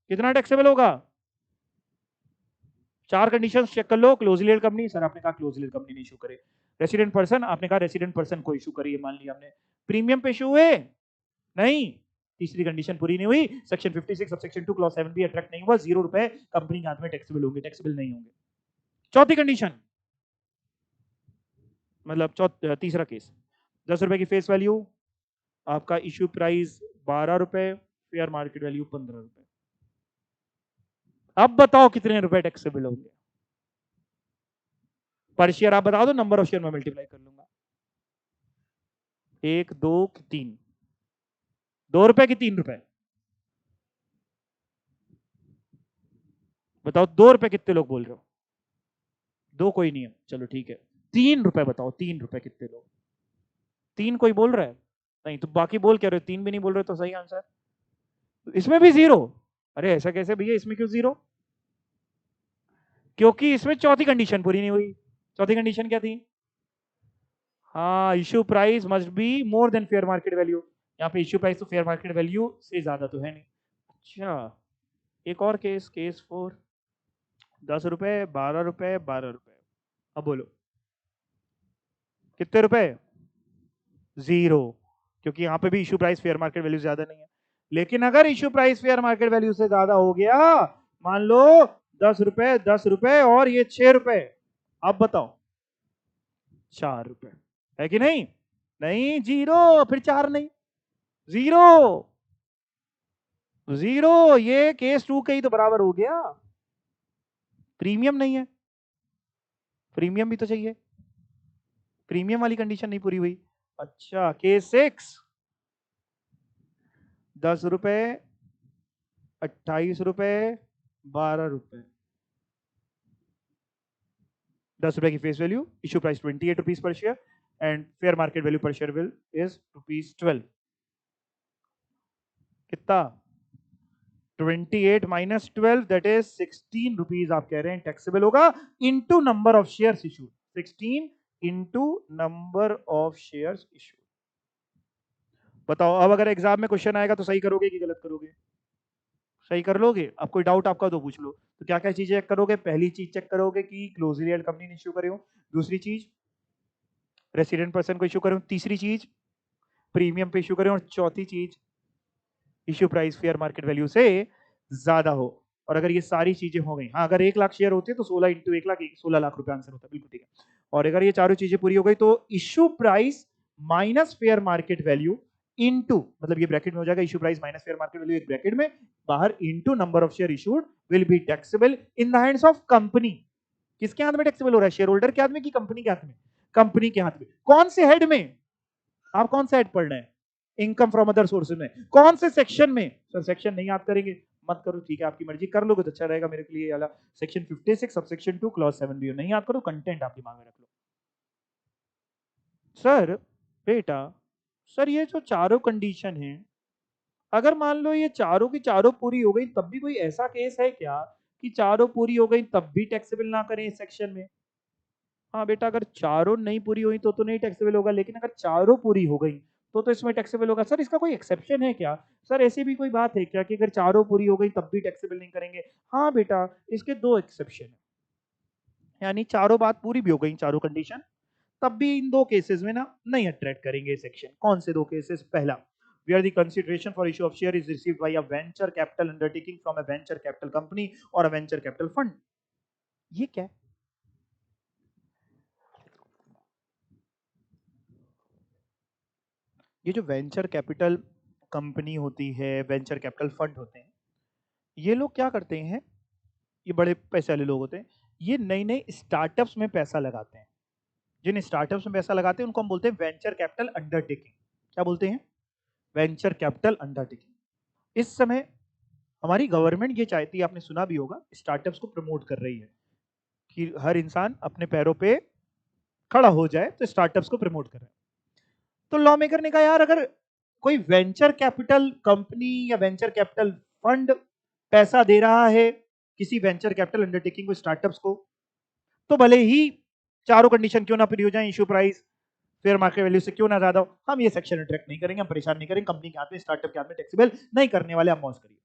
कितना टैक्सेबल होगा? चार कंडीशंस चेक कर लो। क्लोजली हेल्ड कंपनी, सर आपने कहा क्लोजली हेल्ड कंपनी ने इशू करे। रेसिडेंट पर्सन, आपने कहा रेसिडेंट पर्सन को इशू करिए, मान लिया हमने। प्रीमियम पे इशू हुए? नहीं। तीसरी कंडीशन पूरी नहीं हुई, सेक्शन 56 सब सेक्शन 2 क्लॉज 7 भी अट्रैक्ट नहीं हुआ, 0 रुपए कंपनी के हाथ में टैक्सेबल होंगे, टैक्सेबल नहीं होंगे। चौथी कंडीशन, मतलब तीसरा केस, 10 रुपए की फेस वैल्यू, आपका इशू प्राइस 12 रुपए, फेयर मार्केट वैल्यू 15 रुपए। अब बताओ कितने रुपए टैक्सेबल होंगे? पर शेयर आप बता दो, नंबर ऑफ शेयर में मल्टीप्लाई कर लूंगा। 1 2 3, 2 रुपए की 3 रुपए? बताओ 2 रुपए कितने लोग बोल रहे हो? दो कोई नहीं है, चलो ठीक है। 3 रुपए बताओ, 3 रुपए कितने लोग? 3 कोई बोल रहा है? नहीं, तो बाकी बोल क्या रहे हो? 3 भी नहीं बोल रहे तो सही आंसर। इसमें भी 0? अरे ऐसा कैसे भैया, इसमें क्यों 0? क्योंकि इसमें चौथी कंडीशन पूरी नहीं हुई। चौथी कंडीशन क्या थी? हाँ, issue price must be more than fair market value. यहाँ पे इश्यू प्राइस तो फेयर मार्केट वैल्यू से ज्यादा तो है नहीं। अच्छा, एक और केस, केस 4, 10 रुपए, 12 रुपए, 12 रुपए। अब बोलो कितने रुपए? 0। क्योंकि यहाँ पे भी issue price fair market value ज्यादा नहीं है। लेकिन अगर issue price fair market value से ज्यादा हो गया, मान लो 10 रुपए, 10 रुपए और ये 6 रुपए, अब बताओ 4 रुपए है कि नहीं? नहीं, जीरो, फिर 4 नहीं, जीरो, जीरो। ये केस 2 के ही तो बराबर हो गया। प्रीमियम नहीं है, प्रीमियम भी तो चाहिए, प्रीमियम वाली कंडीशन नहीं पूरी हुई। अच्छा, केस 6, 10 रुपए, 28 रुपए, 12 रुपए। 10 रुपए की face value, issue price 28 rupees per share, and fair market value पर शेयर विल इज ₹12। कितना? 28 माइनस 12, दैट इज 16 रुपीज आप कह रहे हैं टैक्सेबल होगा, into number of shares issue. 16 into number of shares issue. बताओ, अब अगर एग्जाम में क्वेश्चन आएगा तो सही करोगे कि गलत करोगे? सही कर लोगे। अब कोई डाउट आपका तो पूछ लो। तो क्या क्या चीजें चेक करोगे? पहली चीज चेक करोगे कि क्लोजली हेल्ड कंपनी ने इश्यू करे हो। दूसरी चीज, रेसिडेंट पर्सन को इश्यू करे हो। तीसरी चीज, प्रीमियम पे इश्यू करे हो। और चौथी चीज, issue price fair market value से ज्यादा हो। और अगर ये सारी चीजें हो गई, हाँ, अगर 1 लाख शेयर होते तो 16 इंटू 1 लाख, 16 लाख रुपए आंसर होता। बिल्कुल ठीक है। और अगर ये चारों चीजें पूरी हो गई तो issue price minus fair market value into, मतलब ये ब्रैकेट में हो जाएगा, issue price minus fair market value एक ब्रैकेट में, बाहर into number of share issued, will be taxable in the hands of company. किसके हाथ में टैक्सेबल हो रहा है? शेयर होल्डर के हाथ में कि कंपनी के हाथ में? कंपनी के हाथ में। कौन से हेड में? आप कौन सा हेड पढ़ रहे हैं? इनकम फ्रॉम अदर सोर्सेज में। कौन से सेक्शन में? सर सेक्शन नहीं याद करेंगे, मत करो, ठीक है, आपकी मर्जी, कर लोगे तो अच्छा रहेगा मेरे के लिए। वाला सेक्शन 56 सबसेक्शन 2 क्लॉज 7 भी हो, नहीं याद करो, कंटेंट आप दिमाग में रख लो। सर बेटा, सर ये जो चारों कंडीशन है, अगर मान लो ये चारों की चारों पूरी हो गई, तब भी कोई ऐसा केस है क्या कि चारों पूरी हो गई तब भी टैक्सेबल ना करें इस सेक्शन में? हाँ बेटा, अगर चारों नहीं पूरी हुई तो नहीं टैक्सेबल होगा, लेकिन अगर चारों पूरी हो गई तो इसमें टैक्सेबल होगा। सर इसका कोई एक्सेप्शन है क्या? सर ऐसी भी कोई बात है क्या कि अगर चारों पूरी हो गई तब भी टैक्सेबल नहीं करेंगे? हाँ बेटा, इसके 2 एक्सेप्शन है। यानी चारों बात पूरी भी हो गई, चारों कंडीशन, तब भी इन 2 केसेस में ना नहीं अट्रैक्ट करेंगे सेक्शन। कौन से 2 केसेस? पहला, where the consideration for issue of share is received by a venture capital undertaking from a venture capital company or a venture capital fund। ये क्या है? ये जो वेंचर कैपिटल कंपनी होती है, वेंचर कैपिटल फंड होते हैं, ये लोग क्या करते हैं? ये बड़े पैसे वाले लोग होते हैं, ये नई नई स्टार्टअप्स में पैसा लगाते हैं। जिन स्टार्टअप्स में पैसा लगाते हैं उनको हम बोलते हैं वेंचर कैपिटल अंडरटेकिंग। क्या बोलते हैं? Venture capital undertaking. इस समय हमारी गवर्नमेंट ये चाहती है, आपने सुना भी होगा, स्टार्टअप्स को प्रमोट कर रही है कि हर इंसान अपने पैरों पे खड़ा हो जाए, तो स्टार्टअप्स को प्रमोट कर रहे हैं। तो लॉ मेकर ने कहा यार, अगर कोई वेंचर कैपिटल कंपनी या वेंचर कैपिटल फंड पैसा दे रहा है किसी वेंचर कैपिटल अंडरटेकिंग को, स्टार्टअप्स को, तो भले ही चारों कंडीशन क्यों ना पूरी हो जाए, issue price fair market value से क्यों ना ज्यादा हो, हम ये सेक्शन अट्रैक्ट नहीं करेंगे, हम परेशान नहीं करेंगे, कंपनी के हाथ में, स्टार्टअप के हाथ में टैक्सेबल नहीं करने वाले, हम मौज करिए।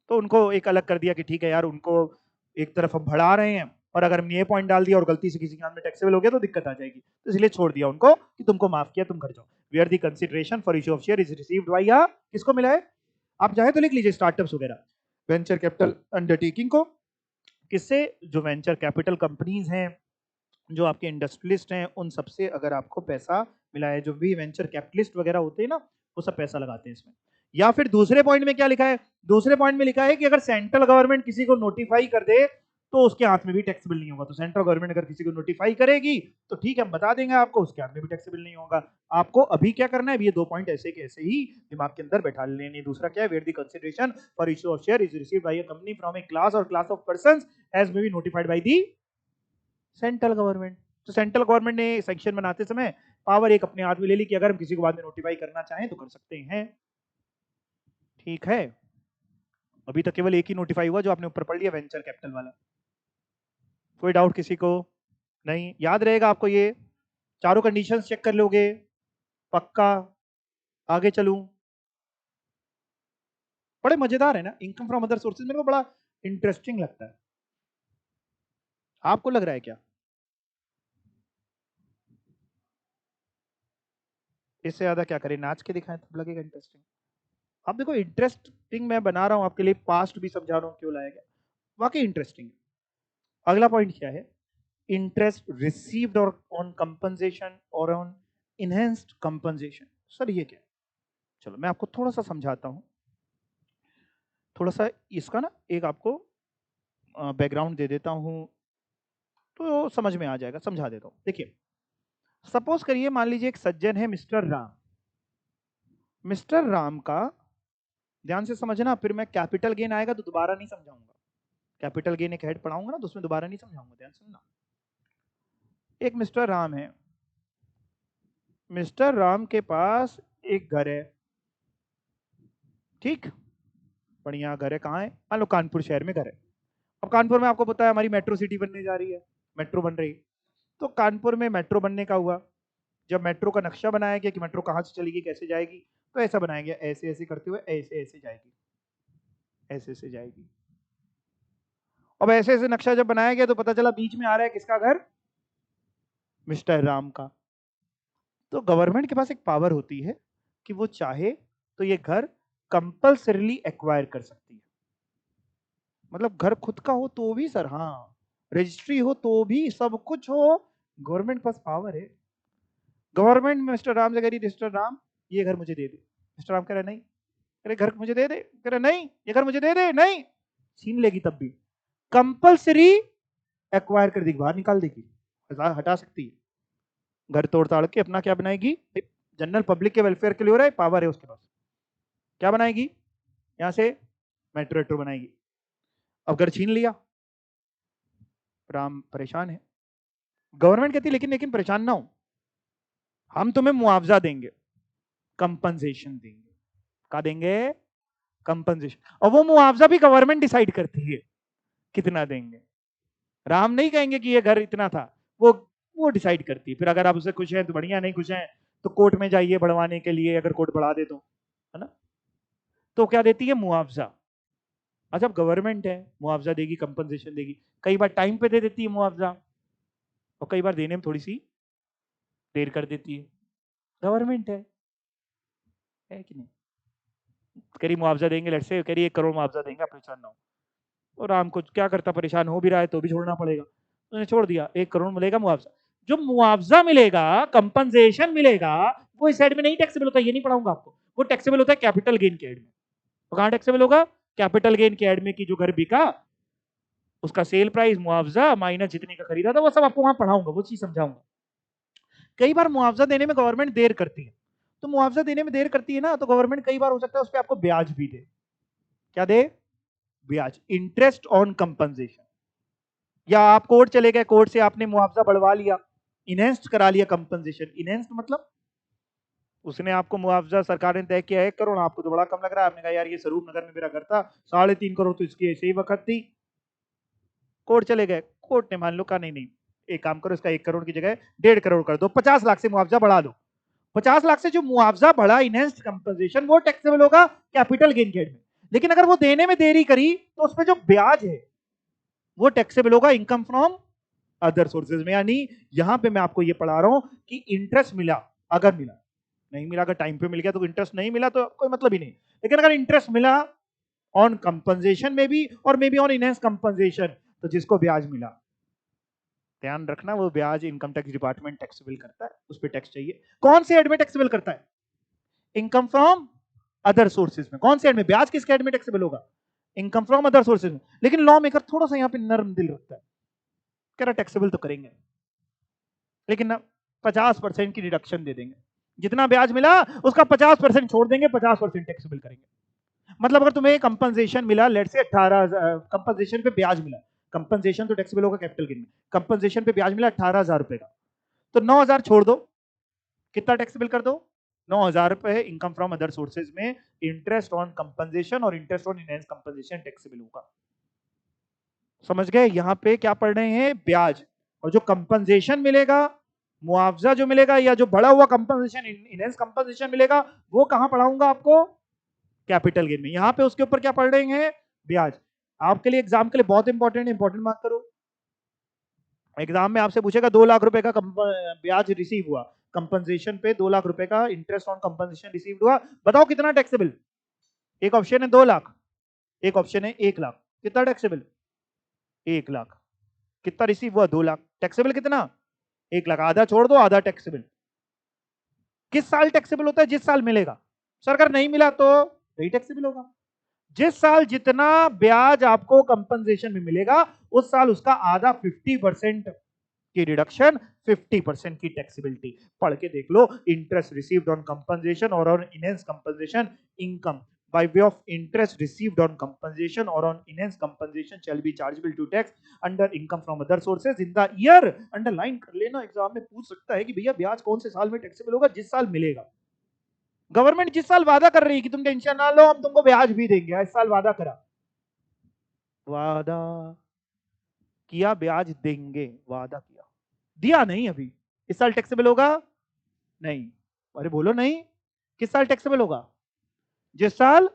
तो उनको एक अलग कर दिया कि ठीक है यार, उनको एक तरफ हम बढ़ा रहे हैं, और अगर हमने ये पॉइंट डाल दिया और गलती से किसी के हाथ में टैक्सेबल हो गया तो दिक्कत आ जाएगी, तो इसलिए छोड़ दिया उनको कि तुमको माफ किया, तुम कर जाओ। Where the consideration for issue of share is received by या, किसको मिला है? आप चाहे तो लिख लीजिए, स्टार्टअप्स वगैरह, वेंचर कैपिटल अंडरटेकिंग को। किससे? जो वेंचर कैपिटल कंपनीज हैं, जो आपके इंडस्ट्रियलिस्ट हैं, उन सबसे अगर आपको पैसा मिला है, जो भी वेंचर कैपिटलिस्ट वगैरह होते हैं ना, वो सब पैसा लगाते हैं इसमें। या फिर दूसरे पॉइंट में क्या लिखा है? दूसरे पॉइंट में लिखा है कि अगर सेंट्रल गवर्नमेंट किसी को नोटिफाई कर दे तो उसके हाथ में भी टैक्सेबल नहीं होगा। तो सेंट्रल गवर्नमेंट अगर किसी को नोटिफाई करेगी तो ठीक है, हम बता देंगे आपको, उसके हाथ में भी टैक्सेबल नहीं होगा। आपको अभी क्या करना है? ये 2 पॉइंट ऐसे के ऐसे ही दिमाग के अंदर बैठा लेने। दूसरा क्या है? Where the consideration for issue of share is received by a company from a class और class of persons as may be notified by the central government. तो सेंट्रल गवर्नमेंट ने सेक्शन बनाते समय पावर एक अपने हाथ में ले ली कि अगर हम किसी को बाद में नोटिफाई करना चाहें तो कर सकते हैं। ठीक है, अभी तक केवल एक ही नोटिफाई हुआ जो आपने ऊपर पढ़ लिया, वेंचर कैपिटल वाला। कोई डाउट किसी को? नहीं, याद रहेगा आपको ये चारों कंडीशंस चेक कर लोगे? पक्का? आगे चलूं? बड़े मजेदार है ना इनकम फ्रॉम अदर सोर्सेज, मेरे को बड़ा इंटरेस्टिंग लगता है। आपको लग रहा है क्या? इससे ज्यादा क्या करें, नाच के दिखाएं तब लगेगा इंटरेस्टिंग। आप देखो इंटरेस्टिंग मैं बना रहा हूं आपके लिए, पास्ट भी समझा रहा हूं क्यों लाया गया, वाकई इंटरेस्टिंग है। अगला पॉइंट क्या है, इंटरेस्ट रिसीव्ड और ऑन कंपनसेशन और ऑन इनहेंस्ड कंपनसेशन। सर ये क्या है, चलो मैं आपको थोड़ा सा समझाता हूं, थोड़ा सा इसका ना एक आपको बैकग्राउंड दे देता हूं तो समझ में आ जाएगा, समझा देता हूं। देखिए सपोज करिए, मान लीजिए एक सज्जन है मिस्टर राम। मिस्टर राम का, ध्यान से समझना, फिर मैं कैपिटल गेन आएगा तो दोबारा नहीं समझाऊंगा, कैपिटल गेन एक हेड पढ़ाऊंगा ना तो उसमें दोबारा नहीं समझाऊंगा, ध्यान सुनना। एक मिस्टर राम है, मिस्टर राम के पास एक घर है, ठीक, बढ़िया घर है। कहाँ है, मान लो कानपुर शहर में घर है। अब कानपुर में आपको पता है हमारी मेट्रो सिटी बनने जा रही है, मेट्रो बन रही है। तो कानपुर में मेट्रो बनने का हुआ, जब मेट्रो का नक्शा बनाया गया कि मेट्रो कहाँ से चलेगी कैसे जाएगी, तो ऐसा बनाया गया, ऐसे ऐसे करते हुए ऐसे ऐसे जाएगी, ऐसे ऐसे जाएगी। अब ऐसे ऐसे नक्शा जब बनाया गया तो पता चला बीच में आ रहा है किसका घर, मिस्टर राम का। तो गवर्नमेंट के पास एक पावर होती है कि वो चाहे तो ये घर कंपल्सरीली एक्वायर कर सकती है। मतलब घर खुद का हो तो भी सर, हाँ, रजिस्ट्री हो तो भी, सब कुछ हो, गवर्नमेंट के पास पावर है। गवर्नमेंट मिस्टर राम से कह रही, मिस्टर राम ये घर मुझे दे दे। मिस्टर राम कह रहा नहीं, अरे घर मुझे दे दे, कह रहा नहीं ये घर मुझे दे दे, नहीं, छीन लेगी तब भी, कंपल्सरी एक्वायर कर देगी, बाहर निकाल देगी, हटा सकती है। घर तोड़ ताड़ के अपना क्या बनाएगी, जनरल पब्लिक के वेलफेयर के लिए हो रहा है, पावर है उसके पास। क्या बनाएगी, यहां से मेट्रो वेट्रो बनाएगी। अब घर छीन लिया, राम परेशान है। गवर्नमेंट कहती है लेकिन लेकिन परेशान ना हो, हम तुम्हें मुआवजा देंगे, कंपनसेशन देंगे। क्या देंगे, कंपनसेशन। और वो मुआवजा भी गवर्नमेंट डिसाइड करती है कितना देंगे। राम नहीं कहेंगे कि ये घर इतना था, वो डिसाइड करती है। फिर अगर आप उससे खुश हैं तो बढ़िया, नहीं खुश हैं तो कोर्ट में जाइए बढ़वाने के लिए, अगर कोर्ट बढ़ा दे तो, है ना। तो क्या देती है, मुआवजा। अच्छा अब गवर्नमेंट है, मुआवजा देगी, कंपनसेशन देगी, कई बार टाइम पे दे देती है मुआवजा, और कई बार देने में थोड़ी सी देर कर देती है। गवर्नमेंट है कि नहीं। करी मुआवजा देंगे, लेट से करी 1 करोड़ मुआवजा देंगे, आप परेशान ना हो। और राम को क्या करता, परेशान हो भी रहा है तो भी छोड़ना पड़ेगा, उसने छोड़ दिया, 1 करोड़ मिलेगा मुआवजा। जो मुआवजा मिलेगा, कंपनसेशन मिलेगा, वो इस साइड में नहीं टैक्सेबल होता, ये नहीं पढ़ाऊंगा आपको, वो टैक्सेबल होता है कैपिटल गेन के एड में। तो कहां टैक्सेबल होगा, कैपिटल गेन के एड में, की जो घर बिका उसका सेल प्राइस, मुआवजा माइनस जितने का खरीदा था, वो सब आपको वहां पढ़ाऊंगा, वो चीज समझाऊंगा। कई बार मुआवजा देने में गवर्नमेंट देर करती है, तो मुआवजा देने में देर करती है ना, तो गवर्नमेंट कई बार हो सकता है उस पर आपको ब्याज भी दे। क्या दे, ब्याज, इंटरेस्ट ऑन कंपनसेशन। या आप कोर्ट चले गए, कोर्ट से आपने मुआवजा बढ़वा लिया, इनहेंस्ड करा लिया कंपनसेशन। इनहेंस्ड मतलब उसने आपको मुआवजा, सरकार ने तय किया 1 करोड़, आपको तो बड़ा कम लग रहा है, आपने कहा यार ये स्वरूप नगर में मेरा घर था, 3.5 करोड़ तो इसकी ऐसे ही वक्त थी। कोर्ट चले गए, कोर्ट ने मान लो कहा नहीं नहीं, एक काम करो, इसका 1 करोड़ की जगह 1.5 करोड़ कर दो, 50 लाख से मुआवजा बढ़ा दो। 50 लाख से जो मुआवजा बढ़ा, इनहेंस्ड कंपनसेशन, वो टैक्सेबल होगा कैपिटल गेन के में। लेकिन अगर वो देने में देरी करी तो उसमें जो ब्याज है वो टैक्सेबल होगा इनकम फ्रॉम अदर सोर्सेज में। यानी यहां पे मैं आपको ये पढ़ा रहा हूं कि इंटरेस्ट मिला, अगर मिला, नहीं मिला, अगर टाइम पे मिल गया तो इंटरेस्ट, नहीं मिला तो कोई मतलब ही नहीं। लेकिन अगर इंटरेस्ट मिला ऑन कंपनसेशन में भी और may be on enhance compensation, तो जिसको ब्याज मिला, ध्यान रखना, वो ब्याज इनकम टैक्स डिपार्टमेंट टैक्सेबल करता है, उस पर टैक्स चाहिए। कौन से एड में टैक्सेबल करता है, इनकम फ्रॉम अदर सोर्सेज में। कौन से एड में, ब्याज किसके एड में टैक्सेबल होगा, इनकम फ्रॉम अदर सोर्सेज में। लेकिन लॉ मेकर थोड़ा सा यहाँ पे नर्म दिल रखता है, कह रहा टैक्सेबल तो करेंगे, लेकिन ना 50% की डिडक्शन दे देंगे, जितना ब्याज मिला उसका 50% छोड़ देंगे, 50% टैक्सेबल करेंगे। मतलब अगर तुम्हें कंपनसेशन मिला, लेट से 18,000, कंपनसेशन पे ब्याज मिला, कंपनसेशन तो टैक्सेबल होगा कैपिटल गेन में, कंपनसेशन पे ब्याज मिला 18,000 रुपए का, तो 9,000 छोड़ दो, कितना टैक्सेबल कर दो, 9,000 रुपए इनकम फ्रॉम अदर सोर्सेज में, इंटरेस्ट ऑन कंपनसेशन और interest on enhance compensation taxable होगा। समझ गए, यहां पे क्या पढ़ रहे हैं, ब्याज। और जो कंपनसेशन मिलेगा, मुआवजा जो मिलेगा, या जो बढ़ा हुआ कंपनसेशन, इनहेंस कंपनसेशन मिलेगा, वो कहां पढ़ाऊंगा आपको, कैपिटल गेन में। यहां पे उसके ऊपर क्या पढ़ रहे हैं, ब्याज। आपके लिए एग्जाम के लिए बहुत इंपॉर्टेंट, इंपॉर्टेंट मार्क करो। एग्जाम में आपसे पूछेगा 2 लाख रुपए का ब्याज रिसीव हुआ, कंपनसेशन पे 2 लाख रुपए का इंटरेस्ट ऑन कंपनसेशन रिसीव्ड हुआ, बताओ कितना टैक्सेबल? एक ऑप्शन है 2 लाख, एक ऑप्शन है 1 लाख, कितना टैक्सेबल? 1 लाख। कितना रिसीव हुआ? 2 लाख। टैक्सेबल कितना? 1 लाख। आधा छोड़ दो, आधा टैक्सेबल। किस साल टैक्सेबल होता है? जिस साल मिलेगा। सर अगर नहीं मिला तो नहीं टैक्सेबल होगा। जिस साल जितना ब्याज आपको कंपनसेशन में मिलेगा उस साल उसका आधा 50% की रिडक्शन, 50% की टैक्सेबिलिटी। पढ़ के देख लो, इंटरेस्ट रिसीव्ड ऑन कंपनसेशन और on enhance compensation income by way of interest received on compensation or on enhanced compensation shall be chargeable to tax under income from other sources in the year। Underline कर लेना, exam में पूछ सकता है कि भैया ब्याज कौन से साल में टैक्सेबल होगा? जिस साल मिलेगा। गवर्नमेंट जिस साल वादा कर रही है कि तुम टेंशन ना लो हम तुमको ब्याज भी देंगे, इस साल वादा करा, वादा किया ब्याज देंगे, वादा किया, दिया नहीं अभी। इस साल टैक्सेबल होगा? नहीं। अरे बोलो नहीं। किस साल टैक्सेबल होगा? जिस साल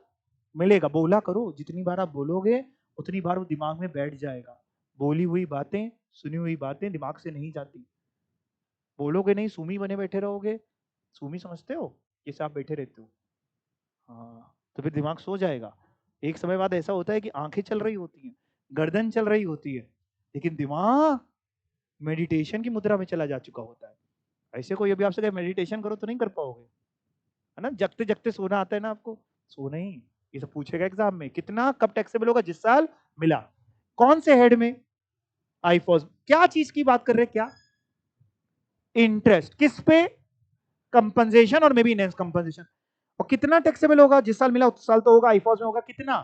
मिलेगा। बोला करो, जितनी बार आप बोलोगे उतनी बार वो दिमाग में बैठ जाएगा। बोली हुई बातें, सुनी हुई बातें दिमाग से नहीं जाती। बोलोगे नहीं, सूमी बने बैठे रहोगे। सूमी समझते हो? जैसे आप बैठे रहते हो, हाँ, तो फिर दिमाग सो जाएगा। एक समय बाद ऐसा होता है कि आंखें चल रही होती हैं, गर्दन चल रही होती है, लेकिन दिमाग मेडिटेशन की मुद्रा में चला जा चुका होता है। ऐसे कोई अभी आपसे कहे मेडिटेशन करो तो नहीं कर पाओगे, है ना? जगते जगते सोना आता है ना आपको? सो नहीं। ये सब पूछेगा एग्जाम में, कितना कब टैक्सेबल होगा? जिस साल मिला। कौन से हेड में? आईफोस। क्या चीज की बात कर रहे हैं? क्या? इंटरेस्ट। किस पे? कंपनसेशन और मे बी इनहेंस कंपनसेशन। और कितना टैक्सेबल होगा? जिस साल मिला उस साल तो होगा। आईफोस में होगा कितना?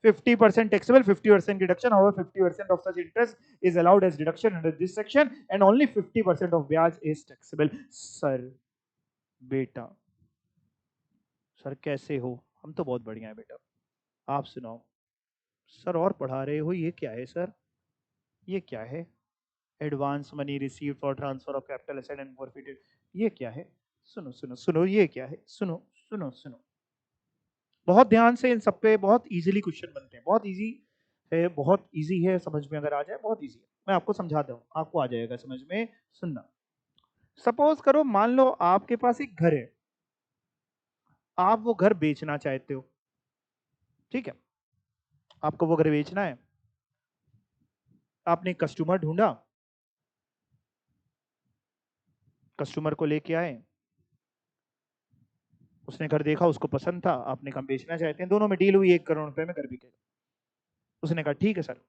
50% taxable, 50% deduction. However, 50% of such interest is allowed as deduction under this section, and only 50% of ब्याज is taxable. सर बेटा, सर कैसे हो? हम तो बहुत बढ़िया है बेटा, आप सुनाओ। सर और पढ़ा रहे हो, ये क्या है सर? ये क्या है? Advance money received for transfer of capital asset and forfeited, ये क्या है? सुनो सुनो सुनो, ये क्या है? सुनो सुनो सुनो, बहुत ध्यान से इन सब पे बहुत इजीली क्वेश्चन बनते हैं। बहुत इजी है, बहुत इजी है, समझ में अगर आ जाए बहुत इजी है। मैं आपको समझाता हूँ, आपको आ जाएगा समझ में। सुनना। सपोज करो, मान लो आपके पास एक घर है, आप वो घर बेचना चाहते हो, ठीक है? आपको वो घर बेचना है, आपने कस्टमर ढूंढा, कस्टमर को लेके आए, उसने घर देखा, उसको पसंद था, आपने कहा बेचना चाहते हैं, दोनों में डील हुई, 1 करोड़ रुपए में घर बिकेगा। उसने कहा ठीक है सर।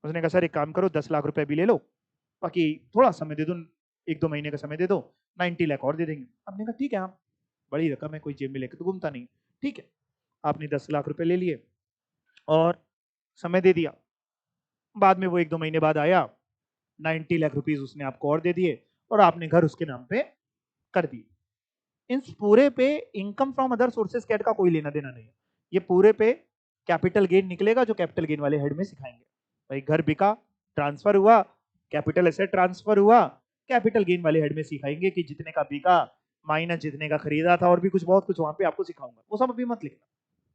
उसने कहा सर एक काम करो, 10 लाख रुपए भी ले लो, बाकी थोड़ा समय दे दो, 1-2 महीने का समय दे दो, 90 लाख और दे देंगे। आपने कहा ठीक है, हाँ बड़ी रकम है, कोई जेब में लेके तो घूमता नहीं, ठीक है। आपने 10 लाख रुपए ले लिए और समय दे दिया। बाद में वो 1-2 महीने बाद आया, 90 लाख रुपीज उसने आपको और दे दिए और आपने घर उसके नाम पे कर दिए। इन पूरे पे इनकम फ्रॉम अदर सोर्सेज कैट का कोई लेना देना नहीं है। ये पूरे पे कैपिटल गेन निकलेगा, जो कैपिटल गेन वाले हेड में सिखाएंगे। भाई घर बिका, ट्रांसफर हुआ, कैपिटल एसेट ट्रांसफर हुआ, कैपिटल गेन वाले हेड में सिखाएंगे कि जितने का बिका माइनस जितने का खरीदा था, और भी कुछ बहुत कुछ वहां पे आपको सिखाऊंगा, वो सब अभी मत लिखना,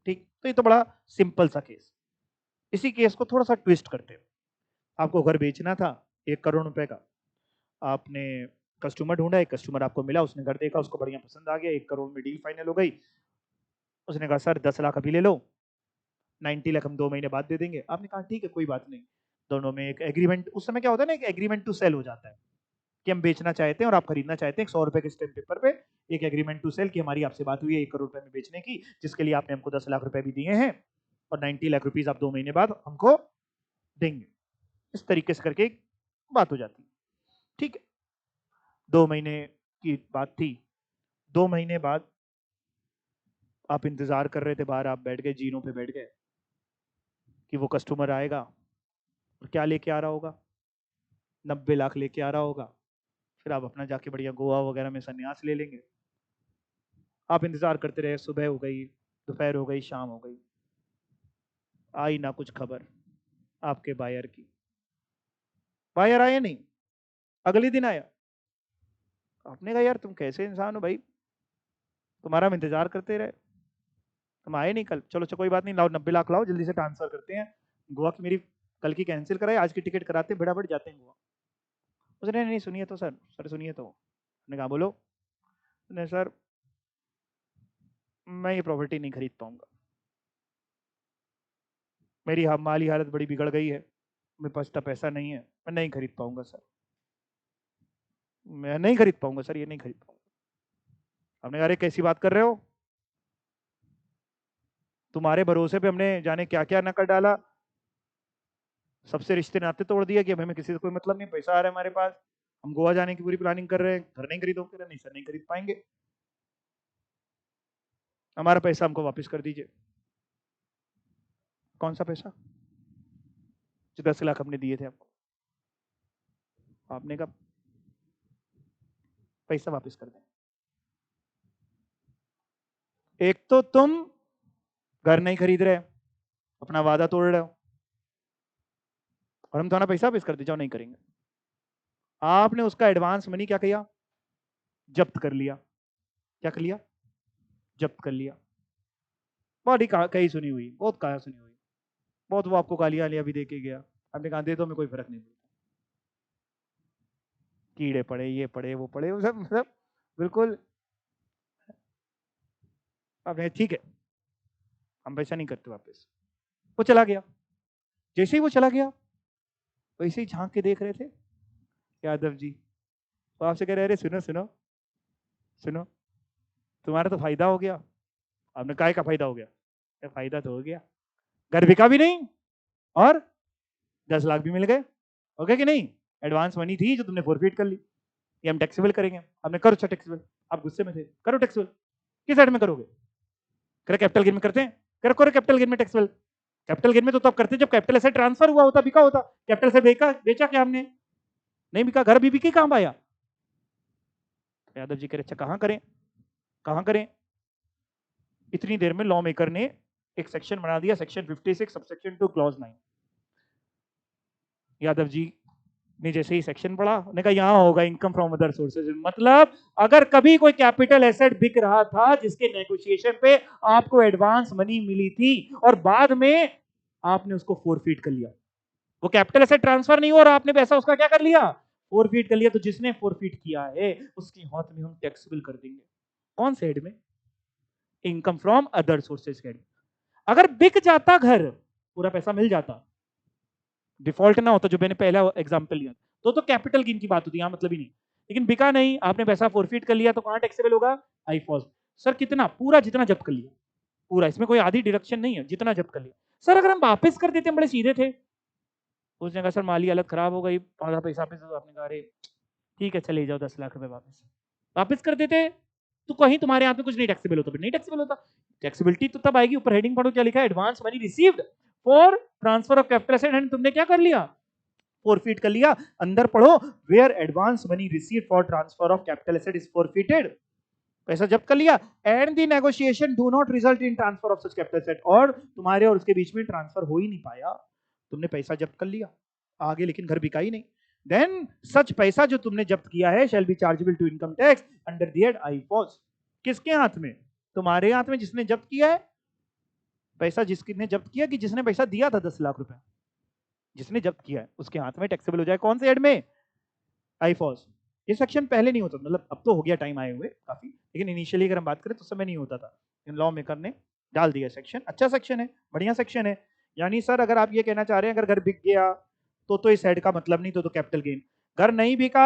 ठीक? तो ये तो बड़ा सिंपल सा केस। इसी केस को थोड़ा सा ट्विस्ट करते हैं। आपको घर बेचना था 1 करोड़ रुपए का, आपने कस्टमर ढूंढा, एक कस्टमर आपको मिला, उसने घर देखा, उसको बढ़िया पसंद आ गया, 1 करोड़ में डील फाइनल हो गई। उसने कहा सर 10 लाख अभी ले लो, 90 लाख हम 2 महीने बाद दे देंगे। आपने कहा ठीक है कोई बात नहीं। दोनों में एक एग्रीमेंट, उस समय क्या होता है ना, एक एग्रीमेंट टू सेल हो जाता है कि हम बेचना चाहते हैं और आप खरीदना चाहते हैं। 100 रुपए के स्टैम्प पेपर पे एक एग्रीमेंट टू सेल की हमारी आपसे बात हुई है 1 करोड़ रुपए में बेचने की, जिसके लिए आपने हमको 10 लाख रुपए भी दिए हैं और 90 लाख रुपीज आप 2 महीने बाद हमको देंगे। इस तरीके से करके एक बात हो जाती है, ठीक है? 2 महीने की बात थी। 2 महीने बाद आप इंतजार कर रहे थे बाहर, आप बैठ गए, जीनों पे बैठ गए कि वो कस्टमर आएगा और क्या लेके आ रहा होगा? 90 लाख लेके आ रहा होगा। फिर आप अपना जाके बढ़िया गोवा वगैरह में संन्यास ले लेंगे। आप इंतजार करते रहे, सुबह हो गई, दोपहर हो गई, शाम हो गई, आई ना कुछ खबर आपके बायर की। बायर आया नहीं, अगले दिन आया। आपने कहा यार तुम कैसे इंसान हो भाई, तुम्हारा हम इंतजार करते रहे, तुम आए नहीं कल। चलो कोई बात नहीं, लाओ 90 लाख लाओ, जल्दी से ट्रांसफर करते हैं। गोवा की मेरी कल की कैंसिल कराए, आज की टिकट कराते हैं, बड़ा बढ़ जाते हैं गोवा। उसने नहीं सुनिए तो सर सुनिए तो, मैंने कहा बोलो। नहीं सर, मैं ये प्रॉपर्टी नहीं खरीद पाऊंगा, मेरी माली हालत बड़ी बिगड़ गई है, मेरे पास इतना पैसा नहीं है, मैं नहीं खरीद पाऊंगा सर, मैं नहीं खरीद पाऊंगा सर, ये नहीं खरीद पाऊंगा। हमने कहा अरे कैसी बात कर रहे हो, तुम्हारे भरोसे पे हमने जाने क्या क्या न कर डाला, सबसे रिश्ते नाते तोड़ दिए कि अब हमें किसी से कोई मतलब नहीं, पैसा आ रहा है हमारे पास, हम गोवा जाने की पूरी प्लानिंग कर रहे हैं, घर नहीं खरीदोगे? नहीं सर नहीं खरीद पाएंगे, हमारा पैसा हमको वापस कर दीजिए। कौन सा पैसा? जो 10 लाख हमने दिए थे आपको। आपने कहा पैसा वापस कर दें। एक तो तुम घर नहीं खरीद रहे, अपना वादा तोड़ रहे हो, और हम तुम्हारा पैसा वापस कर दे जाओ, नहीं करेंगे। आपने उसका एडवांस मनी क्या किया? जब्त कर लिया। क्या कर लिया? जब्त कर लिया। बहुत ही कही सुनी हुई, बहुत कहा सुनी हुई, बहुत वो आपको गालियां लिया भी दे के गया, आपने कहा दे दो, मैं कोई फर्क नहीं पड़ता, कीड़े पड़े, ये पड़े, वो पड़े, वो सब मतलब बिल्कुल। अब ठीक है, हम पैसा नहीं करते वापस। वो चला गया, जैसे ही वो चला गया वैसे ही झांक के देख रहे थे यादव जी, वो आपसे कह रहे सुनो सुनो सुनो, तुम्हारा तो फायदा हो गया। आपने काय का फायदा हो गया? फायदा तो हो गया, घर बिका भी नहीं और 10 लाख भी मिल गए, ओके कि नहीं? एडवांस मनी थी जो तुमने फोरफीट कर ली, ये हम टैक्सेबल करेंगे। आपने करो अच्छा टैक्सेबल, आप गुस्से में थे, करो टैक्सेबल। किस साइड में करोगे? करे कैपिटल गेन में करते हैं, करो करो कैपिटल गेन में टैक्सेबल। कैपिटल गेन में तो तब करते जब कैपिटल एसेट ट्रांसफर हुआ होता, बिका होता। कैपिटल से बेचा क्या हमने? नहीं बिका, घर भी बिके, कहां आया? यादव जी कह रहे अच्छा कहां करें, कहां करें? इतनी देर में लॉ मेकर ने एक सेक्शन बना दिया, section 56 subsection 2 clause 9। Yadav ji ने जैसे ही सेक्शन पढ़ा, उन्होंने कहा यहां होगा इनकम फ्रॉम अदर सोर्सेज, मतलब अगर कभी कोई कैपिटल एसेट बिक रहा था जिसके नेगोशिएशन पे आपको एडवांस मनी मिली थी और बाद में आपने उसको फोरफीट कर लिया, वो कैपिटल एसेट ट्रांसफर नहीं हुआ और आपने पैसा उसका क्या कर लिया? फोरफीट कर लिया, तो जिसने फोरफीट किया है उसकी हाथ में हम टैक्सेबल कर देंगे। कौन से हेड में? Income from other sources head. अगर बिक जाता घर, पूरा पैसा मिल जाता, डिफॉल्ट ना होता जो मैंने पहला एग्जांपल लिया, तो कैपिटल गेन की बात होती, यहां मतलब ही नहीं। लेकिन बिका नहीं, आपने पैसा फोरफीट कर लिया, तो कहां टैक्सेबल होगा? आईफॉस। सर कितना? पूरा जितना जब्त कर लिया, पूरा, इसमें कोई आधी डिडक्शन नहीं है, जितना जब्त कर लिया। सर अगर हम वापस कर देते, हम बड़े सीधे थे। उसने कहा सर माली हालत खराब हो गई, आधा पैसा वापस दो। आपने कहा अरे ठीक है चले जाओ, 10 लाख रुपए वापस। वापस कर देते तो कहीं तुम्हारे हाथ में कुछ नहीं टैक्सेबल होता, नहीं टैक्सेबल होता। टैक्सेबिलिटी तो तब आएगी, ऊपर हेडिंग पढ़ो क्या लिखा है, advance money received for transfer of capital asset, and तुमने क्या कर लिया? फोरफीट कर लिया। अंदर पढ़ो, where advance money received for transfer of capital asset is forfeited, पैसा जब्त कर लिया, and the negotiation do not result in transfer of such capital asset, और तुम्हारे और उसके बीच में ट्रांसफर हो ही नहीं पाया, तुमने पैसा जब्त कर लिया आगे, लेकिन घर बिका ही नहीं। देन सच पैसा जो तुमने जब्त किया है shall be chargeable to income tax under the head IFOS. किसके हाथ में? तुम्हारे हाथ में, जिसने जब्त किया है पैसा, जिसने जब्त किया कि जिसने पैसा दिया था 10 लाख रुपए, जिसने जब्त किया है उसके हाथ में टैक्सेबल हो जाए। कौन से हेड में? आईफॉस। ये सेक्शन पहले नहीं होता, मतलब अब तो हो गया टाइम आए हुए काफी, लेकिन इनिशियली अगर हम बात करें तो समय नहीं होता था। इन लॉ मेकर ने डाल दिया सेक्शन, अच्छा सेक्शन है, बढ़िया सेक्शन है। यानी सर अगर आप ये कहना चाह रहे हैं अगर घर बिक गया तो इस हेड का मतलब नहीं, तो कैपिटल गेन। घर नहीं बिका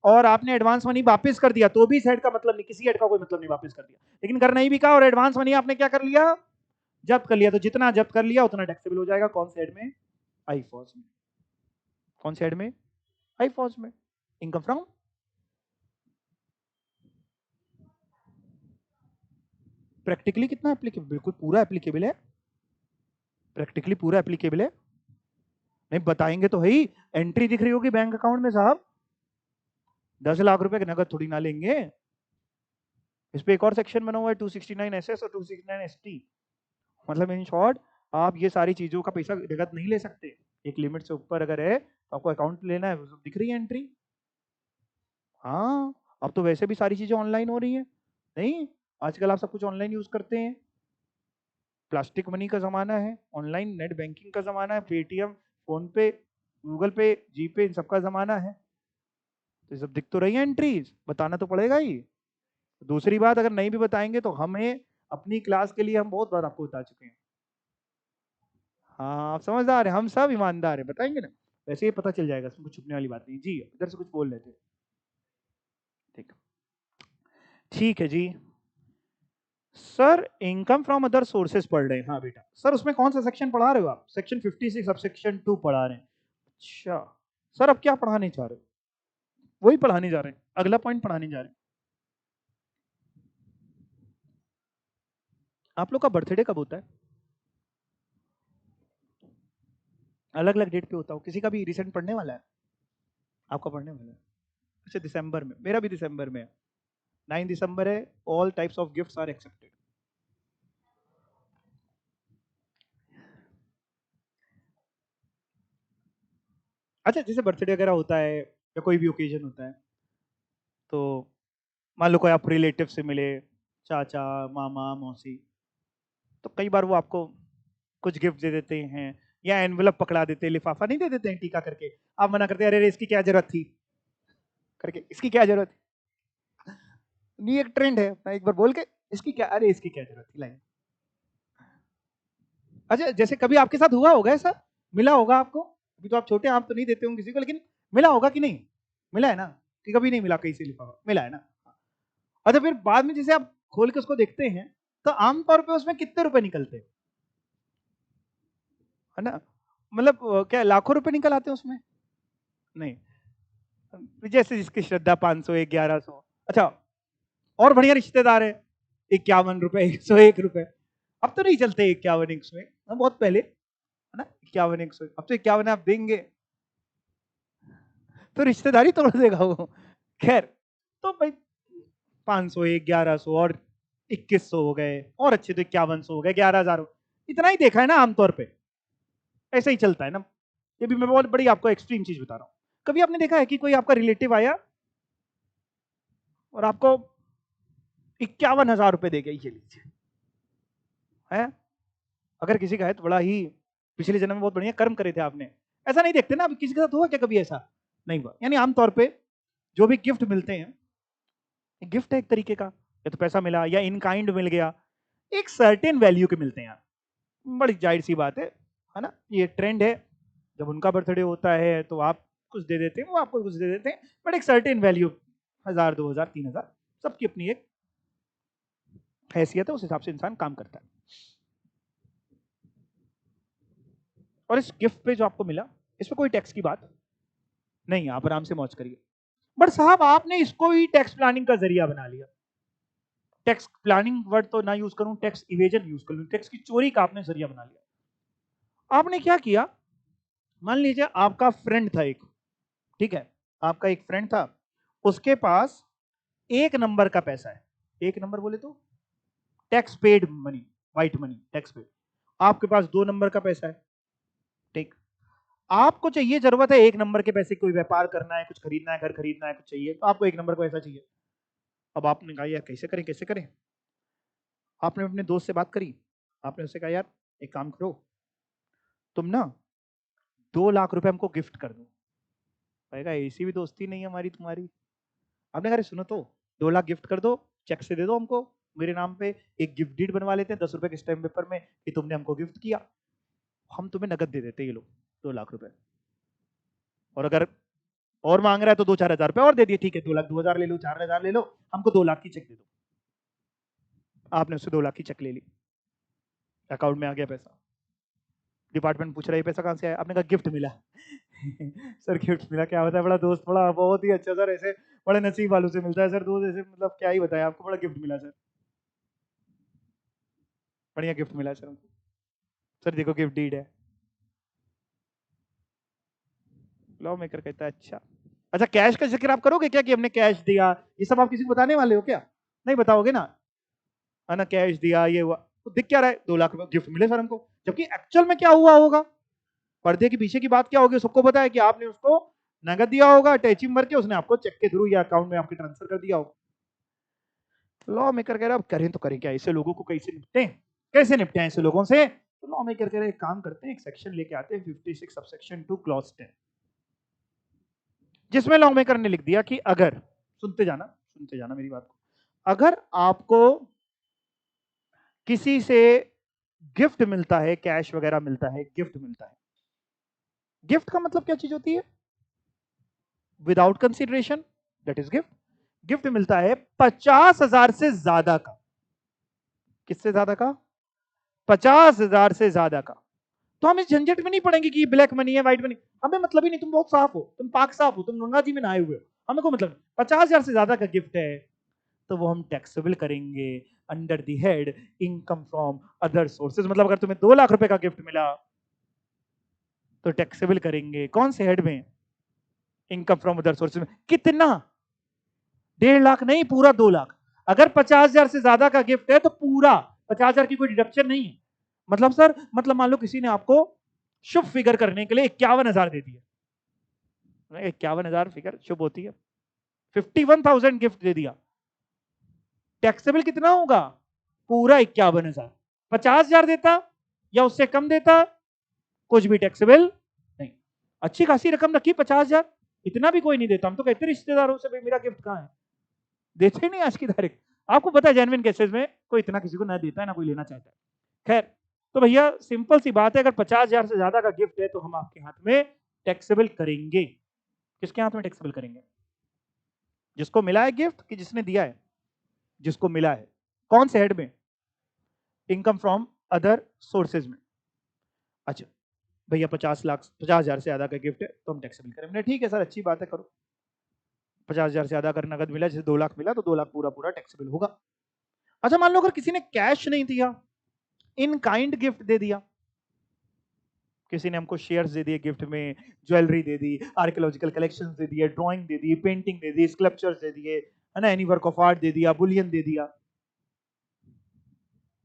और आपने एडवांस मनी वापस कर दिया तो भी इस हेड का मतलब नहीं, किसी हेड का कोई मतलब नहीं, वापस कर दिया। लेकिन घर नहीं बिका और एडवांस मनी आपने क्या कर लिया? जब्त कर लिया, तो जितना जब्त कर लिया उतना टैक्सेबल हो जाएगा। कौन से हेड में? आईफॉस में। कौन से हेड में? आईफॉस में। इनकम फ्रॉम, प्रैक्टिकली कितना एप्लीकेबल? बिल्कुल पूरा एप्लीकेबल है, प्रैक्टिकली पूरा एप्लीकेबल है। नहीं बताएंगे तो है ही, एंट्री दिख रही होगी बैंक अकाउंट में साहब, 10 लाख रुपए की नगद थोड़ी ना लेंगे। इस पे एक और सेक्शन बना हुआ है 269 एसएस और 269 एसटी, मतलब इन शॉर्ट आप ये सारी चीजों का पैसा नगद नहीं ले सकते, एक लिमिट से ऊपर अगर है तो आपको अकाउंट लेना है, दिख रही है एंट्री। हाँ, अब तो वैसे भी सारी चीजें ऑनलाइन हो रही है, नहीं आजकल आप सब कुछ ऑनलाइन यूज करते हैं, प्लास्टिक मनी का जमाना है, ऑनलाइन नेट बैंकिंग का जमाना है, पेटीएम, फोन पे, गूगल पे, जीपे, इन सबका जमाना है। तो ये सब दिख तो रही है एंट्रीज, बताना तो पड़ेगा ही। दूसरी बात, अगर नहीं भी बताएंगे तो हमें अपनी क्लास के लिए हम बहुत बार आपको बता चुके हैं। हाँ आप समझदार है, हम सब ईमानदार है, बताएंगे ना, वैसे ही पता चल जाएगा, इसमें कुछ छुपने वाली बात नहीं। जी इधर से कुछ बोल रहे थे। ठीक, ठीक है जी। Sir income from other sources पढ़ रहे हैं। हाँ बेटा, सर उसमें कौन सा सेक्शन पढ़ा रहे हो आप? सेक्शन 56 सब सेक्शन 2 पढ़ा रहे हैं। अच्छा सर, अब क्या पढ़ाने जा रहे हो? वही पढ़ाने जा रहे हैं, अगला पॉइंट पढ़ाने जा रहे हैं। आप लोग का बर्थडे कब होता है? अलग अलग डेट पे होता हो, किसी का भी रिसेंट पढ़ने वाला है? आपका पढ़ने वाला है? अच्छा दिसंबर में, मेरा भी दिसंबर में है, 9 दिसंबर है। All types of gifts are accepted. अच्छा जैसे बर्थडे वगैरह होता है या कोई भी ओकेजन होता है, तो मान लो कोई आप रिलेटिव से मिले, चाचा मामा मौसी, तो कई बार वो आपको कुछ गिफ्ट दे देते हैं, या एनवेलप पकड़ा देते हैं, लिफाफा नहीं दे देते हैं टीका करके, आप मना करते हैं अरे इसकी क्या जरूरत थी करके, इसकी क्या जरूरत थी। नहीं एक ट्रेंड है, मैं एक बार बोल के इसकी क्या, अरे इसकी क्या जरूरत थी लाइन। अच्छा जैसे कभी आपके साथ हुआ होगा ऐसा, मिला होगा आपको, अभी तो आप छोटे हैं, आप तो नहीं देते होंगे किसी को, लेकिन मिला होगा कि नहीं? मिला है ना, कि कभी नहीं मिला कहीं से लिफाफा, मिला है ना? अच्छा फिर बाद में जैसे आप खोल के उसको देखते हैं, तो आमतौर पे उसमें कितने रुपए निकलते हैं, है ना? मतलब क्या लाखों रुपए निकल आते हैं उसमें? नहीं, जैसे जिसकी श्रद्धा 500 1100। अच्छा और बढ़िया रिश्तेदार है, 51 रुपए 101 रुपए। अब तो नहीं चलते 51 100, बहुत पहले, है ना? 51 100, अब तो 51 आप देंगे तो रिश्तेदारी तोड़ देगा वो। खैर, तो भाई 500 1100 और 2100 हो गए, और अच्छे तो 5100 हो गए, 11,000 इतना ही देखा है ना आमतौर पे, ऐसे ही चलता है ना। ये भी मैं बहुत बड़ी आपको एक्सट्रीम चीज बता रहा हूँ। कभी आपने देखा है कि कोई आपका रिलेटिव आया और आपको 51,000 रुपए दे गया, ये लीजिए, है? अगर किसी का है तो बड़ा ही, पिछले जन्म में बहुत बढ़िया कर्म करे थे आपने। ऐसा नहीं देखते ना, अब किसी के साथ हुआ क्या कभी ऐसा? नहीं हुआ। यानी आमतौर पे जो भी गिफ्ट मिलते हैं, गिफ्ट है एक तरीके का, या तो पैसा मिला या इन काइंड मिल गया, एक सर्टेन वैल्यू के मिलते हैं यार, बड़ी जाहिर सी बात है ना? ये ट्रेंड है, जब उनका बर्थडे होता है तो आप कुछ दे देते हैं, वो आपको कुछ दे देते हैं, बट एक सर्टेन वैल्यू, 1000 2000 3000, सबकी अपनी एक हैसियत है, उस हिसाब से इंसान काम करता है। और इस गिफ्ट पे जो आपको मिला, इसमें कोई टैक्स की बात नहीं, आप आराम से मौज करिए। बट साहब आपने इसको ही टैक्स प्लानिंग का जरिया बना लिया। टैक्स प्लानिंग वर्ड तो ना यूज करूं, टैक्स इवेजन यूज कर लूं, टैक्स की चोरी का आपने जरिया बना लिया। आपने क्या किया, मान लीजिए आपका फ्रेंड था एक, ठीक है, आपका एक फ्रेंड था, उसके पास एक नंबर का पैसा है, एक नंबर बोले तो tax paid money, white money tax paid. आपके पास दो नंबर का पैसा है, ठीक, आपको चाहिए, जरूरत है एक नंबर के पैसे, कोई व्यापार करना है, कुछ खरीदना है, घर खरीदना है, कुछ चाहिए, तो आपको एक नंबर का पैसा चाहिए। अब आपने कहा यार कैसे करें कैसे करें, आपने अपने दोस्त से बात करी, आपने उससे कहा यार एक काम करो, तुम ना 2 लाख रुपए हमको गिफ्ट कर दो। कहेगा ऐसी भी दोस्ती नहीं है हमारी तुम्हारी। आपने कहा सुनो तो, 2 लाख गिफ्ट कर दो, चेक से दे दो हमको मेरे नाम पे, एक गिफ्ट डीड बनवा लेते हैं 10 रुपए के स्टैम्प पेपर में कि तुमने हमको गिफ्ट किया, हम तुम्हें नगद दे देते ये लो 2 लाख रुपए। और अगर और मांग रहा है तो 2 4 हजार रुपए और दे दिए, ठीक है 2 लाख 2 हजार ले लो, 4 हजार ले लो, हमको 2 लाख की चेक दे दो। आपने उससे 2 लाख की चेक ले ली, अकाउंट में आ गया पैसा, डिपार्टमेंट पूछ रहा है पैसा कहाँ से आया, आपने कहा गिफ्ट मिला। सर गिफ्ट मिला क्या होता है, बड़ा दोस्त, बड़ा बहुत ही अच्छा सर, ऐसे बड़े नसीब वालों से मिलता है सर दोस्त, ऐसे मतलब क्या ही बताया आपको, बड़ा गिफ्ट मिला सर, बढ़िया गिफ्ट मिला सर हमको, सर देखो गिफ्ट डीड है। लॉ मेकर कहता है अच्छा, अच्छा कैश का जिक्र आप करोगे क्या कि हमने कैश दिया, ये सब आप किसी को बताने वाले हो क्या? नहीं बताओगे ना, है ना? कैश दिया ये हुआ, तो दिख क्या रहा है, 2 लाख रुपए गिफ्ट मिले सर हमको, जबकि एक्चुअल में क्या हुआ होगा, पर्दे के पीछे की बात क्या होगी, सबको पता है कि आपने उसको नगद दिया होगा, अटैची मर के उसने आपको चेक के थ्रू या अकाउंट में आपके ट्रांसफर कर दिया होगा। लॉ मेकर कह रहा है अब करें तो करें क्या, ऐसे लोगों को कैसे निपटे, कैसे निपटे ऐसे लोगों से? तो लॉ मेकर कह रहे हैं एक काम करते हैं, एक सेक्शन लेके आते हैं 56 सबसेक्शन 2 क्लॉज 10। जिसमें लॉ मेकर ने लिख दिया कि अगर, सुनते जाना मेरी बात को, अगर आपको किसी से गिफ्ट मिलता है, कैश वगैरह मिलता है, गिफ्ट मिलता है, गिफ्ट का मतलब क्या चीज होती है? Without consideration, that is gift. Gift मिलता है 50,000 से ज्यादा का। किससे ज्यादा का? 50,000 से ज्यादा का। तो हम इस झंझट में नहीं पड़ेंगे कि ब्लैक मनी है, व्हाइट मनी, हमें मतलब ही नहीं। तुम बहुत साफ हो, तुम पाक साफ हो, तुम गंगा जी में नहाए हुए हो, हमें को मतलब 50,000 से ज्यादा का गिफ्ट है तो वो हम टैक्सेबल करेंगे under the head income from other sources. मतलब अगर तुम्हें 2 लाख रुपए का गिफ्ट मिला तो टैक्सेबल करेंगे कौन से हेड में? इनकम फ्रॉम अदर सोर्सेज में। कितना? 1.5 लाख नहीं, पूरा 2 लाख। अगर 50,000 से ज्यादा का गिफ्ट है तो पूरा 50,000 की कोई डिडक्शन नहीं है। मतलब सर, मतलब मान लो किसी ने आपको शुभ फिगर करने के लिए 51,000 दे दिया। 51,000 फिगर शुभ होती है। 51,000 गिफ्ट दे दिया, टैक्सेबल कितना होगा? पूरा 51,000। 50,000 देता या उससे कम देता, कुछ भी टैक्सेबल नहीं। अच्छी खासी रकम रखी 50,000, इतना भी कोई नहीं देता। हम तो कहते रिश्तेदारों से भाई मेरा गिफ्ट कहाँ है, देते नहीं आज की तारीख। आपको पता है जेन्युइन केसेस में कोई इतना किसी को ना देता है ना कोई लेना चाहता है। खैर, तो भैया सिंपल सी बात है, अगर 50,000 से ज्यादा का गिफ्ट है तो हम आपके हाथ में टैक्सेबल करेंगे। किसके हाथ में टैक्सेबल करेंगे? जिसको मिला है गिफ्ट कि जिसने दिया है? जिसको मिला है। कौन से हेड में? इनकम फ्रॉम अदर सोर्सेज में। अच्छा भैया 50,000 से ज्यादा का गिफ्ट है तो हम टैक्सेबल करेंगे। ठीक है सर, अच्छी बात है, करो। 50,000 से ज्यादा अगर नगद मिला, जैसे 2 लाख मिला तो 2 लाख पूरा पूरा टैक्सेबल होगा। अच्छा मान लो अगर किसी ने कैश नहीं दिया, इन काइंड गिफ्ट दे दिया, किसी ने हमको शेयर्स दे दिए गिफ्ट में, ज्वेलरी दे दी, आर्कियोलॉजिकल कलेक्शंस दे दिए, ड्राइंग दे दी, पेंटिंग दे दी, स्कल्पचर्स दे दिए, है ना, एनी वर्क ऑफ आर्ट दे दिया, बुलियन दे दिया,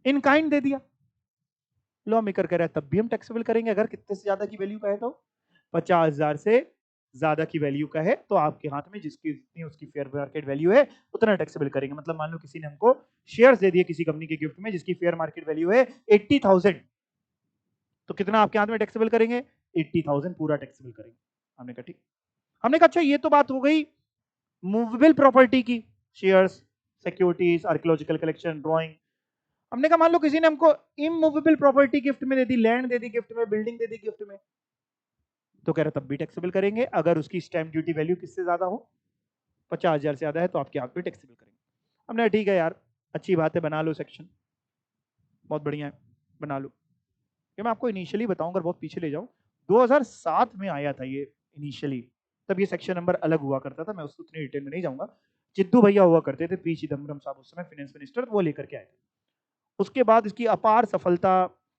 इन काइंड दे दिया, लॉ मेकर कह रहा है तब भी हम टैक्सेबल करेंगे अगर कितने से ज्यादा की वैल्यू का है तो 50,000 से ज्यादा की वैल्यू का है तो आपके हाथ में जिसकी जितनी उसकी फेयर मार्केट वैल्यू है उतना टैक्सेबल करेंगे। मतलब मान लो किसी ने हमको शेयर्स दे दिए किसी कंपनी के गिफ्ट में जिसकी फेयर मार्केट वैल्यू है 80,000, तो कितना आपके हाथ में टैक्सेबल करेंगे? 80,000 पूरा टैक्सेबल करेंगे। हमने कहा ठीक। हमने कहा अच्छा ये तो बात हो गई मूवेबल प्रॉपर्टी की, shares, securities, archaeological collection, drawing. हमने कहा मान लो किसी ने हमको इमूवेबल प्रॉपर्टी गिफ्ट में दे दी, लैंड दे दी गिफ्ट में, बिल्डिंग दे दी गिफ्ट में, तो कह रहा तब भी टैक्सेबल करेंगे अगर उसकी स्टैंप ड्यूटी वैल्यू किससे ज्यादा हो? 50,000 से ज्यादा है तो आपके हाथ में टैक्सेबल करेंगे। हमने ठीक है यार, अच्छी बात है, बना लो सेक्शन, बहुत बढ़िया है, बना लो। ये मैं आपको इनिशियली बताऊं, अगर बहुत पीछे ले जाऊं, 2007 में आया था ये इनिशियली, तब ये सेक्शन नंबर अलग हुआ करता था, मैं उसको उतनी डिटेल में नहीं जाऊंगा। चिद्दू भैया हुआ करते थे, पी चिदम्बरम साहब उस समय फाइनेंस मिनिस्टर, वो लेकर के आए थे। उसके बाद इसकी अपार सफलता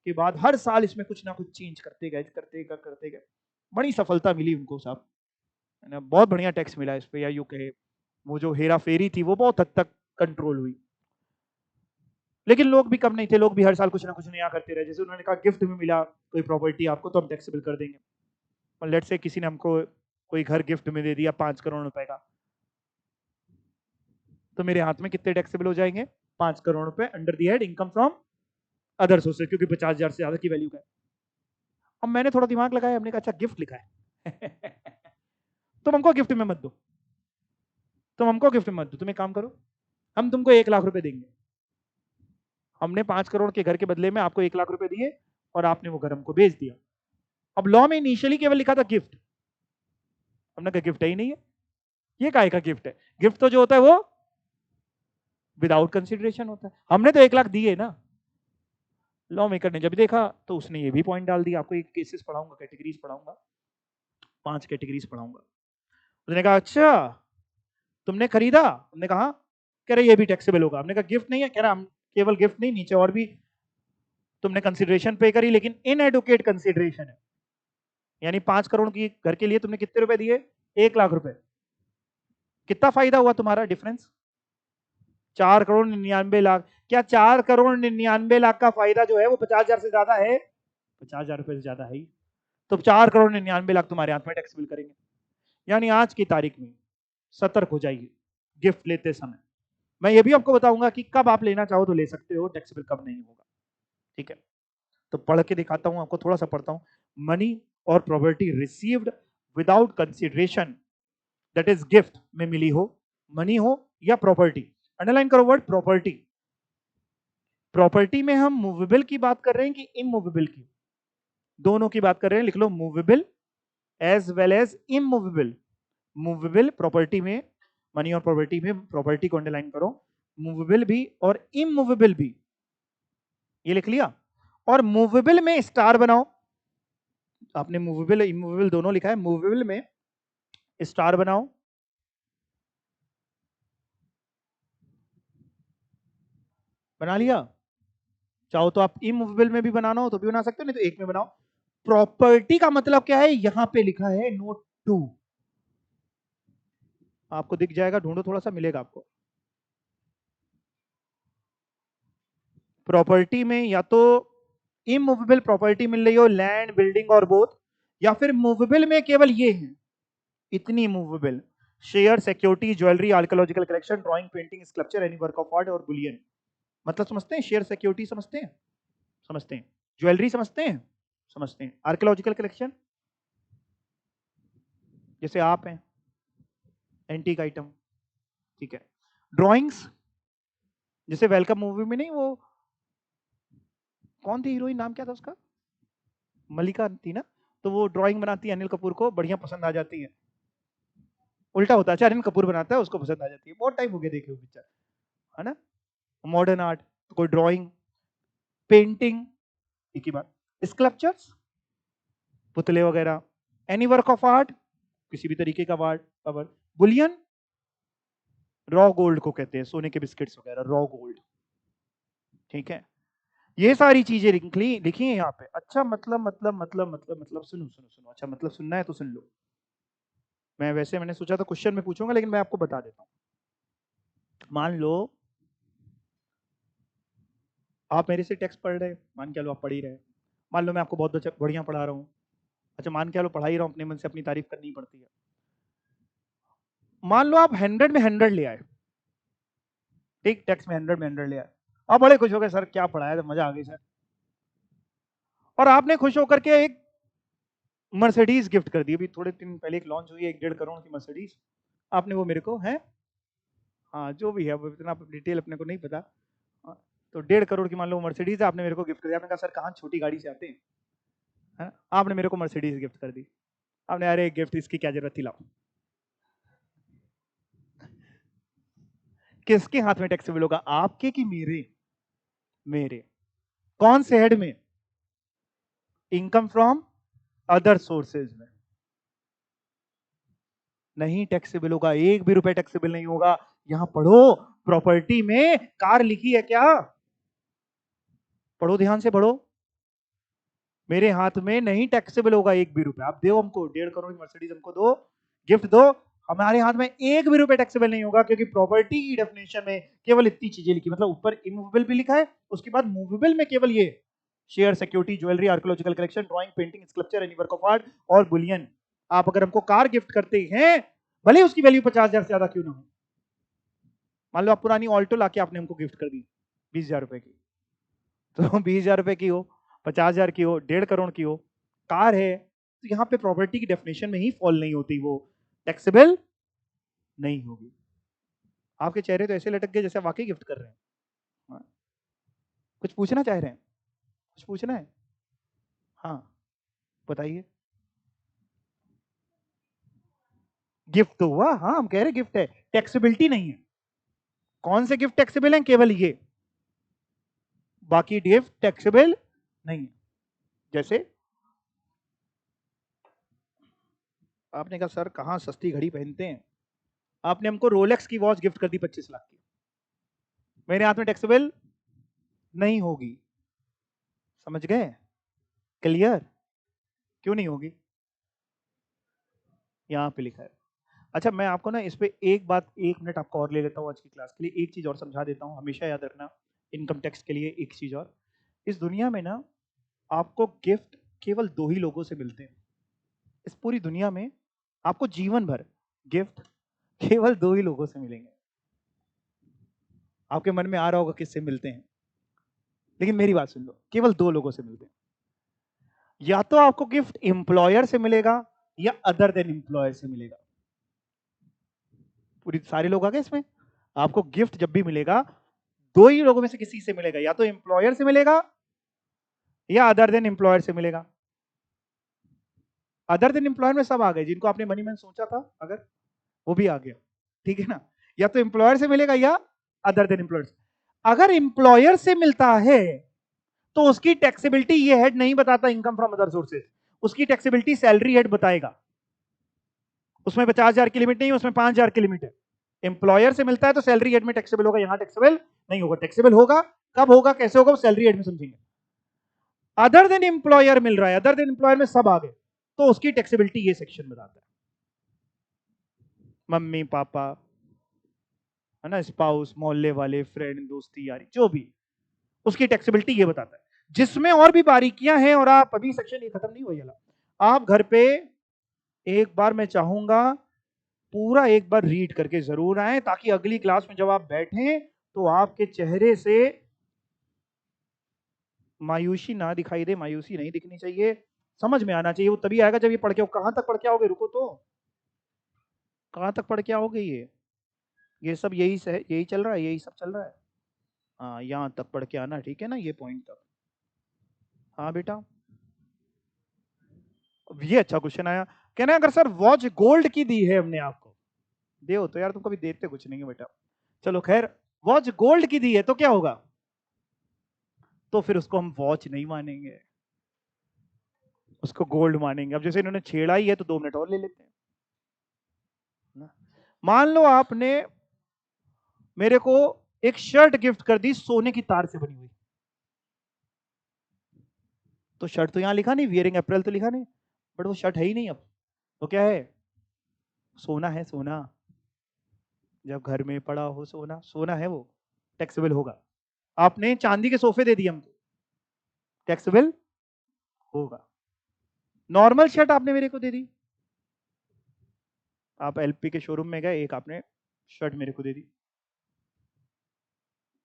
के बाद हर साल इसमें कुछ ना कुछ चेंज करते गए, बड़ी सफलता मिली उनको साहब, है ना, बहुत बढ़िया टैक्स मिला इस पे, या यूं कहे वो जो हेरा फेरी थी वो बहुत हद तक कंट्रोल हुई। लेकिन लोग भी कम नहीं थे, लोग भी हर साल कुछ ना कुछ नया करते रहे। जैसे उन्होंने कहा गिफ्ट में मिला कोई प्रॉपर्टी आपको तो हम टैक्सेबल कर देंगे। और लेट से किसी ने हमको कोई घर गिफ्ट में दे दिया 5 करोड़ रुपए का, तो मेरे हाथ में कितने टैक्सेबल हो जाएंगे? 5 करोड़ रुपए under the head income from other sources, क्योंकि 50,000 से ज्यादा की वैल्यू का है। अब मैंने थोड़ा दिमाग लगाया, हमने कहा अच्छा गिफ्ट लिखा है तुम हमको गिफ्ट में मत दो, तुम हमको गिफ्ट में मत दो, तुम एक काम करो, हम तुमको 1 लाख रुपए देंगे। हमने 5 करोड़ के घर के बदले में आपको 1 लाख रुपए दिए और आपने वो घर हमको बेच दिया। अब लॉ में इनिशियली केवल लिखा था गिफ्ट, हमने कहा गिफ्ट ही नहीं है, ये काय का गिफ्ट है? गिफ्ट तो जो होता है वो विदाउट कंसिडरेशन होता है। हमने तो 1 लाख दिए ना। लॉ मेकर ने जब देखा तो उसने ये भी पॉइंट डाल दिया, आपको एक केसेस पढ़ाऊंगा, कैटेगरीज पढ़ाऊंगा, 5 कैटेगरीज पढ़ाऊंगा। उसने कहा अच्छा तुमने खरीदा, हमने कहा, कह रहे ये भी टैक्सेबल होगा। हमने कहा गिफ्ट नहीं है, कह रहा हम केवल गिफ्ट नहीं, नीचे और भी तुमने कंसिडरेशन पे करी लेकिन इनएडुकेट कंसिडरेशन है, यानी 5 करोड़ की घर के लिए तुमने कितने रुपए दिए? 1 लाख रुपए। कितना फायदा हुआ तुम्हारा डिफरेंस? 4 करोड़ 99 लाख। क्या 4 करोड़ 99 लाख का फायदा जो है वो 50,000 से ज्यादा है? 50,000 रुपए से ज्यादा है ही। तो 4 करोड़ 99 लाख तुम्हारे हाथ में टैक्सेबल करेंगे। यानी आज की तारीख में सतर्क हो जाइए गिफ्ट लेते समय। मैं ये भी आपको बताऊंगा कि कब आप लेना चाहो तो ले सकते हो, टैक्सेबल कब नहीं होगा। ठीक है, तो पढ़ के दिखाता हूं आपको, थोड़ा सा पढ़ता हूं। मनी और property received without consideration that is gift में मिली हो, मनी हो या प्रॉपर्टी। अंडरलाइन करो वर्ड प्रॉपर्टी। प्रॉपर्टी में हम मूवेबल की बात कर रहे हैं कि इमूवेबल की? दोनों की बात कर रहे हैं, लिख लो movable as well as immovable. Movable property में, मनी और प्रॉपर्टी में, प्रॉपर्टी को अंडरलाइन करो, मूवेबल भी और इमूवेबल भी, ये लिख लिया। और मूवेबल में स्टार बनाओ, आपने मूवेबल इमूवेबल दोनों लिखा है, मूवेबल में स्टार बनाओ, बना लिया। चाहो तो आप इमूवेबल में भी बनाना हो तो भी बना सकते हो, नहीं तो एक में बनाओ। प्रॉपर्टी का मतलब क्या है, यहां पे लिखा है नोट 2, आपको दिख जाएगा, ढूंढो थोड़ा सा, मिलेगा आपको। प्रॉपर्टी में या तो इमूवेबल प्रॉपर्टी मिल रही हो, लैंड, बिल्डिंग और बोथ, या फिर मूवेबल में केवल ये है, इतनी movable, share, security, jewellery, archaeological collection, drawing, painting, sculpture, any work of art और बुलियन। मतलब समझते हैं, शेयर सिक्योरिटी समझते हैं, समझते हैं, ज्वेलरी समझते हैं, समझते हैं, आर्कियोलॉजिकल कलेक्शन जैसे आप हैं, एंटीक आइटम, ठीक है। ड्राइंग्स जैसे वेलकम मूवी में नहीं, वो कौन थी हीरोइन, नाम क्या था उसका, मलिका थी ना, तो वो ड्राइंग बनाती है अनिल कपूर को, बढ़िया पसंद आ जाती है। उल्टा होता है, अच्छा अनिल कपूर बनाता है, उसको पसंद आ जाती है। बहुत टाइम हो गया देखे हुए पिक्चर, है ना। मॉडर्न आर्ट, कोई ड्राइंग, पेंटिंग, एक ही बात, स्कल्पचर्स, पुतले वगैरह, एनी वर्क ऑफ आर्ट, किसी भी तरीके का वर्क, बुलियन, रॉ गोल्ड को कहते हैं, सोने के बिस्किट्स वगैरह, रॉ गोल्ड, ठीक है। ये सारी चीजें लिखी हैं यहाँ पे। अच्छा मतलब सुनो सुनो सुनो, अच्छा मतलब सुनना है तो सुन लो। मैं वैसे मैंने सोचा था क्वेश्चन में पूछूंगा, लेकिन मैं आपको बता देता हूँ। मान लो आप मेरे से टेक्स्ट पढ़ रहे, मान के लो आप पढ़ ही रहे, मान लो मैं आपको बहुत बढ़िया पढ़ा रहा हूँ, अच्छा मान के लो पढ़ा ही रहा हूँ, अपने मन से अपनी तारीफ करनी पड़ती है। मान लो आप 100 में 100 ले आए, ठीक, टेक्स्ट में 100 में 100 ले आए, आप बड़े खुश हो गए, सर क्या पढ़ाया, तो मजा आ गई सर। और आपने खुश होकर के एक मर्सिडीज गिफ्ट कर दी, अभी थोड़े दिन पहले एक लॉन्च हुई है, 1.5 करोड़ की मर्सिडीज, आपने वो मेरे को है, हाँ जो भी है वो इतना डिटेल अपने को नहीं पता, हाँ, तो 1.5 करोड़ की मान लो मर्सिडीज है, आपने मेरे को गिफ्ट कर दिया। आपने कहा सर कहाँ छोटी गाड़ी से आते हैं, है ना, आपने मेरे को मर्सिडीज गिफ्ट कर दी। आपने अरे गिफ्ट इसकी क्या जरूरत थी, लाओ। किसके हाथ में टैक्सेबल होगा, आपके कि मेरे? मेरे। कौन से हेड में? इनकम फ्रॉम अदर सोर्सेज में। नहीं टैक्सेबल होगा, एक भी रुपए टैक्सेबल नहीं होगा। यहां पढ़ो, प्रॉपर्टी में कार लिखी है क्या, पढ़ो ध्यान से पढ़ो, मेरे हाथ में नहीं टैक्सेबल होगा एक भी रुपए। आप दो हमको 1.5 करोड़ की मर्सिडीज, हमको दो, गिफ्ट दो, हमारे हाथ में एक भी रुपए टैक्सेबल नहीं होगा, क्योंकि प्रॉपर्टी की डेफिनेशन में केवल इतनी चीजें लिखी, मतलब ऊपर इमूवेबल भी लिखा है, उसके बाद मूवेबल में केवल ये, share, security, jewellery, archaeological collection, drawing, painting, sculpture, any work of art और बुलियन। आप अगर हमको कार गिफ्ट करते हैं, भले उसकी वैल्यू 50,000 से ज्यादा क्यों ना हो, मान लो आप पुरानी ऑल्टो लाके आपने हमको गिफ्ट कर दी 20,000 रुपए की, तो 20,000 रुपए की हो, 50,000 की हो, 1.5 करोड़ की हो, कार है, तो यहाँ पे प्रॉपर्टी की डेफिनेशन में ही फॉल नहीं होती, वो टैक्सेबल नहीं होगी। आपके चेहरे तो ऐसे लटक गए जैसे वाकई गिफ्ट कर रहे हैं। हाँ। कुछ पूछना चाह रहे हैं, कुछ पूछना है, हाँ बताइए। गिफ्ट तो हुआ, हाँ हम कह रहे गिफ्ट है, टैक्सेबिलिटी नहीं है। कौन से गिफ्ट टैक्सेबल हैं, केवल ये, बाकी गिफ्ट टैक्सेबल नहीं है। जैसे आपने कहा सर कहाँ सस्ती घड़ी पहनते हैं, आपने हमको रोलेक्स की वॉच गिफ्ट कर दी 25 लाख की, मेरे हाथ में टैक्सेबल नहीं होगी, समझ गए, क्लियर, क्यों नहीं होगी, यहाँ पे लिखा है। अच्छा मैं आपको ना इस पे एक बात, 1 मिनट आपको और ले लेता हूँ आज की क्लास के लिए, एक चीज और समझा देता हूँ, हमेशा याद रखना इनकम टैक्स के लिए एक चीज और, इस दुनिया में ना आपको गिफ्ट केवल 2 ही लोगों से मिलते हैं, इस पूरी दुनिया में आपको जीवन भर गिफ्ट केवल 2 ही लोगों से मिलेंगे। आपके मन में आ रहा होगा किससे मिलते हैं, लेकिन मेरी बात सुन लो, केवल 2 लोगों से मिलते हैं। या तो आपको गिफ्ट एम्प्लॉयर से मिलेगा या अदर देन एम्प्लॉयर से मिलेगा। पूरी सारे लोग आ गए इसमें। आपको गिफ्ट जब भी मिलेगा, दो ही लोगों में से किसी से मिलेगा, या तो एम्प्लॉयर से मिलेगा या अदर देन एम्प्लॉयर से मिलेगा। अदर देन एम्प्लॉयर में सब आ गए जिनको आपने मनी मैन सोचा था, अगर वो भी आ गया, ठीक है ना। या तो एम्प्लॉयर से मिलेगा या अदर देन एम्प्लॉयर। अगर एम्प्लॉयर से मिलता है तो उसकी टैक्सेबिलिटी ये हेड नहीं बताता इनकम फ्रॉम अदर सोर्सेज, उसकी टैक्सेबिलिटी सैलरी हेड बताएगा। उसमें 50,000 की लिमिट नहीं है, उसमें 5,000 की लिमिट है। एम्प्लॉयर से मिलता है तो सैलरी हेड में टैक्सेबल होगा, यहां टैक्सेबल नहीं होगा। टैक्सेबल होगा कब होगा, कैसे होगा, वो सैलरी हेड में समझेंगे। अदर देन एम्प्लॉयर मिल रहा है, अदर देन एम्प्लॉयर में सब आ गए, तो उसकी टैक्सेबिलिटी ये सेक्शन बताता है। मम्मी पापा, है ना, स्पाउस, मोहल्ले वाले, फ्रेंड, दोस्ती यारी, जो भी, उसकी टैक्सेबिलिटी ये बताता है। जिसमें और भी बारीकियां हैं, और आप अभी सेक्शन ये खत्म नहीं हुआ, आप घर पे एक बार मैं चाहूंगा पूरा एक बार रीड करके जरूर आए, ताकि अगली क्लास में जब आप बैठें तो आपके चेहरे से मायूसी ना दिखाई दे। मायूसी नहीं दिखनी चाहिए, समझ में आना चाहिए। वो तभी आएगा जब ये पढ़ के, कहां तक पढ़ के आओगे, रुको तो, कहां तक पढ़ के आओगे, ये सब यही चल रहा है, यही सब चल रहा है। हाँ, यहां तक पढ़ के आना, ठीक है ना, ये पॉइंट तक। हाँ बेटा, ये अच्छा क्वेश्चन आया। कहना है अगर सर वॉच गोल्ड की दी है हमने आपको, दे तो यार तुम कभी देते कुछ नहीं है बेटा, चलो खैर, वॉच गोल्ड की दी है तो क्या होगा, तो फिर उसको हम वॉच नहीं मानेंगे, उसको गोल्ड मानेंगे। अब जैसे इन्होंने छेड़ा ही है तो 2 मिनट और ले लेते हैं ना। मान लो आपने मेरे को एक शर्ट गिफ्ट कर दी सोने की तार से बनी हुई, तो शर्ट तो यहां लिखा नहीं, वियरिंग अप्रैल तो लिखा नहीं, बट वो शर्ट है ही नहीं अब, तो क्या है, सोना है, सोना। जब घर में पड़ा हो सोना, सोना है वो, टैक्सेबल होगा। आपने चांदी के सोफे दे दिए हमको, टैक्सेबल होगा। नॉर्मल शर्ट आपने मेरे को दे दी, आप एलपी के शोरूम में गए, एक आपने शर्ट मेरे को दे दी,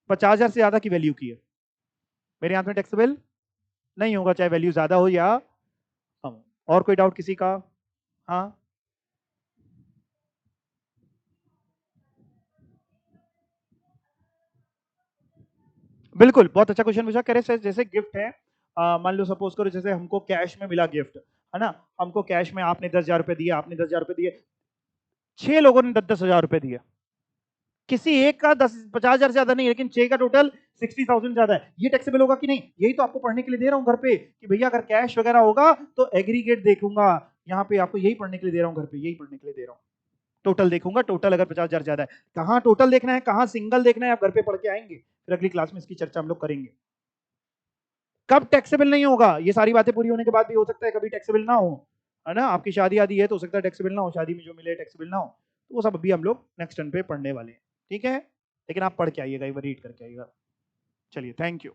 50,000 से ज्यादा की वैल्यू की है, मेरे हाथ में टैक्सेबल नहीं होगा, चाहे वैल्यू ज्यादा हो या कम हो। और कोई डाउट किसी का? हाँ, बिल्कुल, बहुत अच्छा क्वेश्चन पूछा। कह रहे सर जैसे गिफ्ट है, मान लो सपोज करो जैसे हमको कैश में मिला गिफ्ट, है ना, हमको कैश में आपने 10,000 रुपए दिए, आपने 10,000 रुपए दिए, 6 लोगों ने 10,000 रुपए दिए, किसी एक का 50,000 से ज्यादा नहीं, लेकिन 6 का टोटल 60,000 ज्यादा है, ये टैक्सेबल होगा कि नहीं? यही तो आपको पढ़ने के लिए दे रहा हूं घर पे, कि भैया अगर कैश वगैरह होगा तो एग्रीगेट देखूंगा, यहाँ पे आपको यही पढ़ने के लिए दे रहा हूँ घर पे, यही पढ़ने के लिए दे रहा हूँ। टोटल देखूंगा, टोटल अगर 50,000 ज्यादा है, कहाँ टोटल देखना है, कहाँ सिंगल देखना है, आप घर पे पढ़ के आएंगे, फिर अगली क्लास में इसकी चर्चा हम लोग करेंगे। कब टैक्सेबल नहीं होगा, ये सारी बातें पूरी होने के बाद भी हो सकता है कभी टैक्सेबल ना हो, है ना, आपकी शादी आदि है तो हो सकता है टैक्सेबल ना हो, शादी में जो मिले टैक्सेबल ना हो, तो वो सब अभी हम लोग नेक्स्ट टर्न पे पढ़ने वाले हैं, ठीक है। लेकिन आप पढ़ के आइएगा, एक बार रीड करके आइएगा। चलिए, थैंक यू।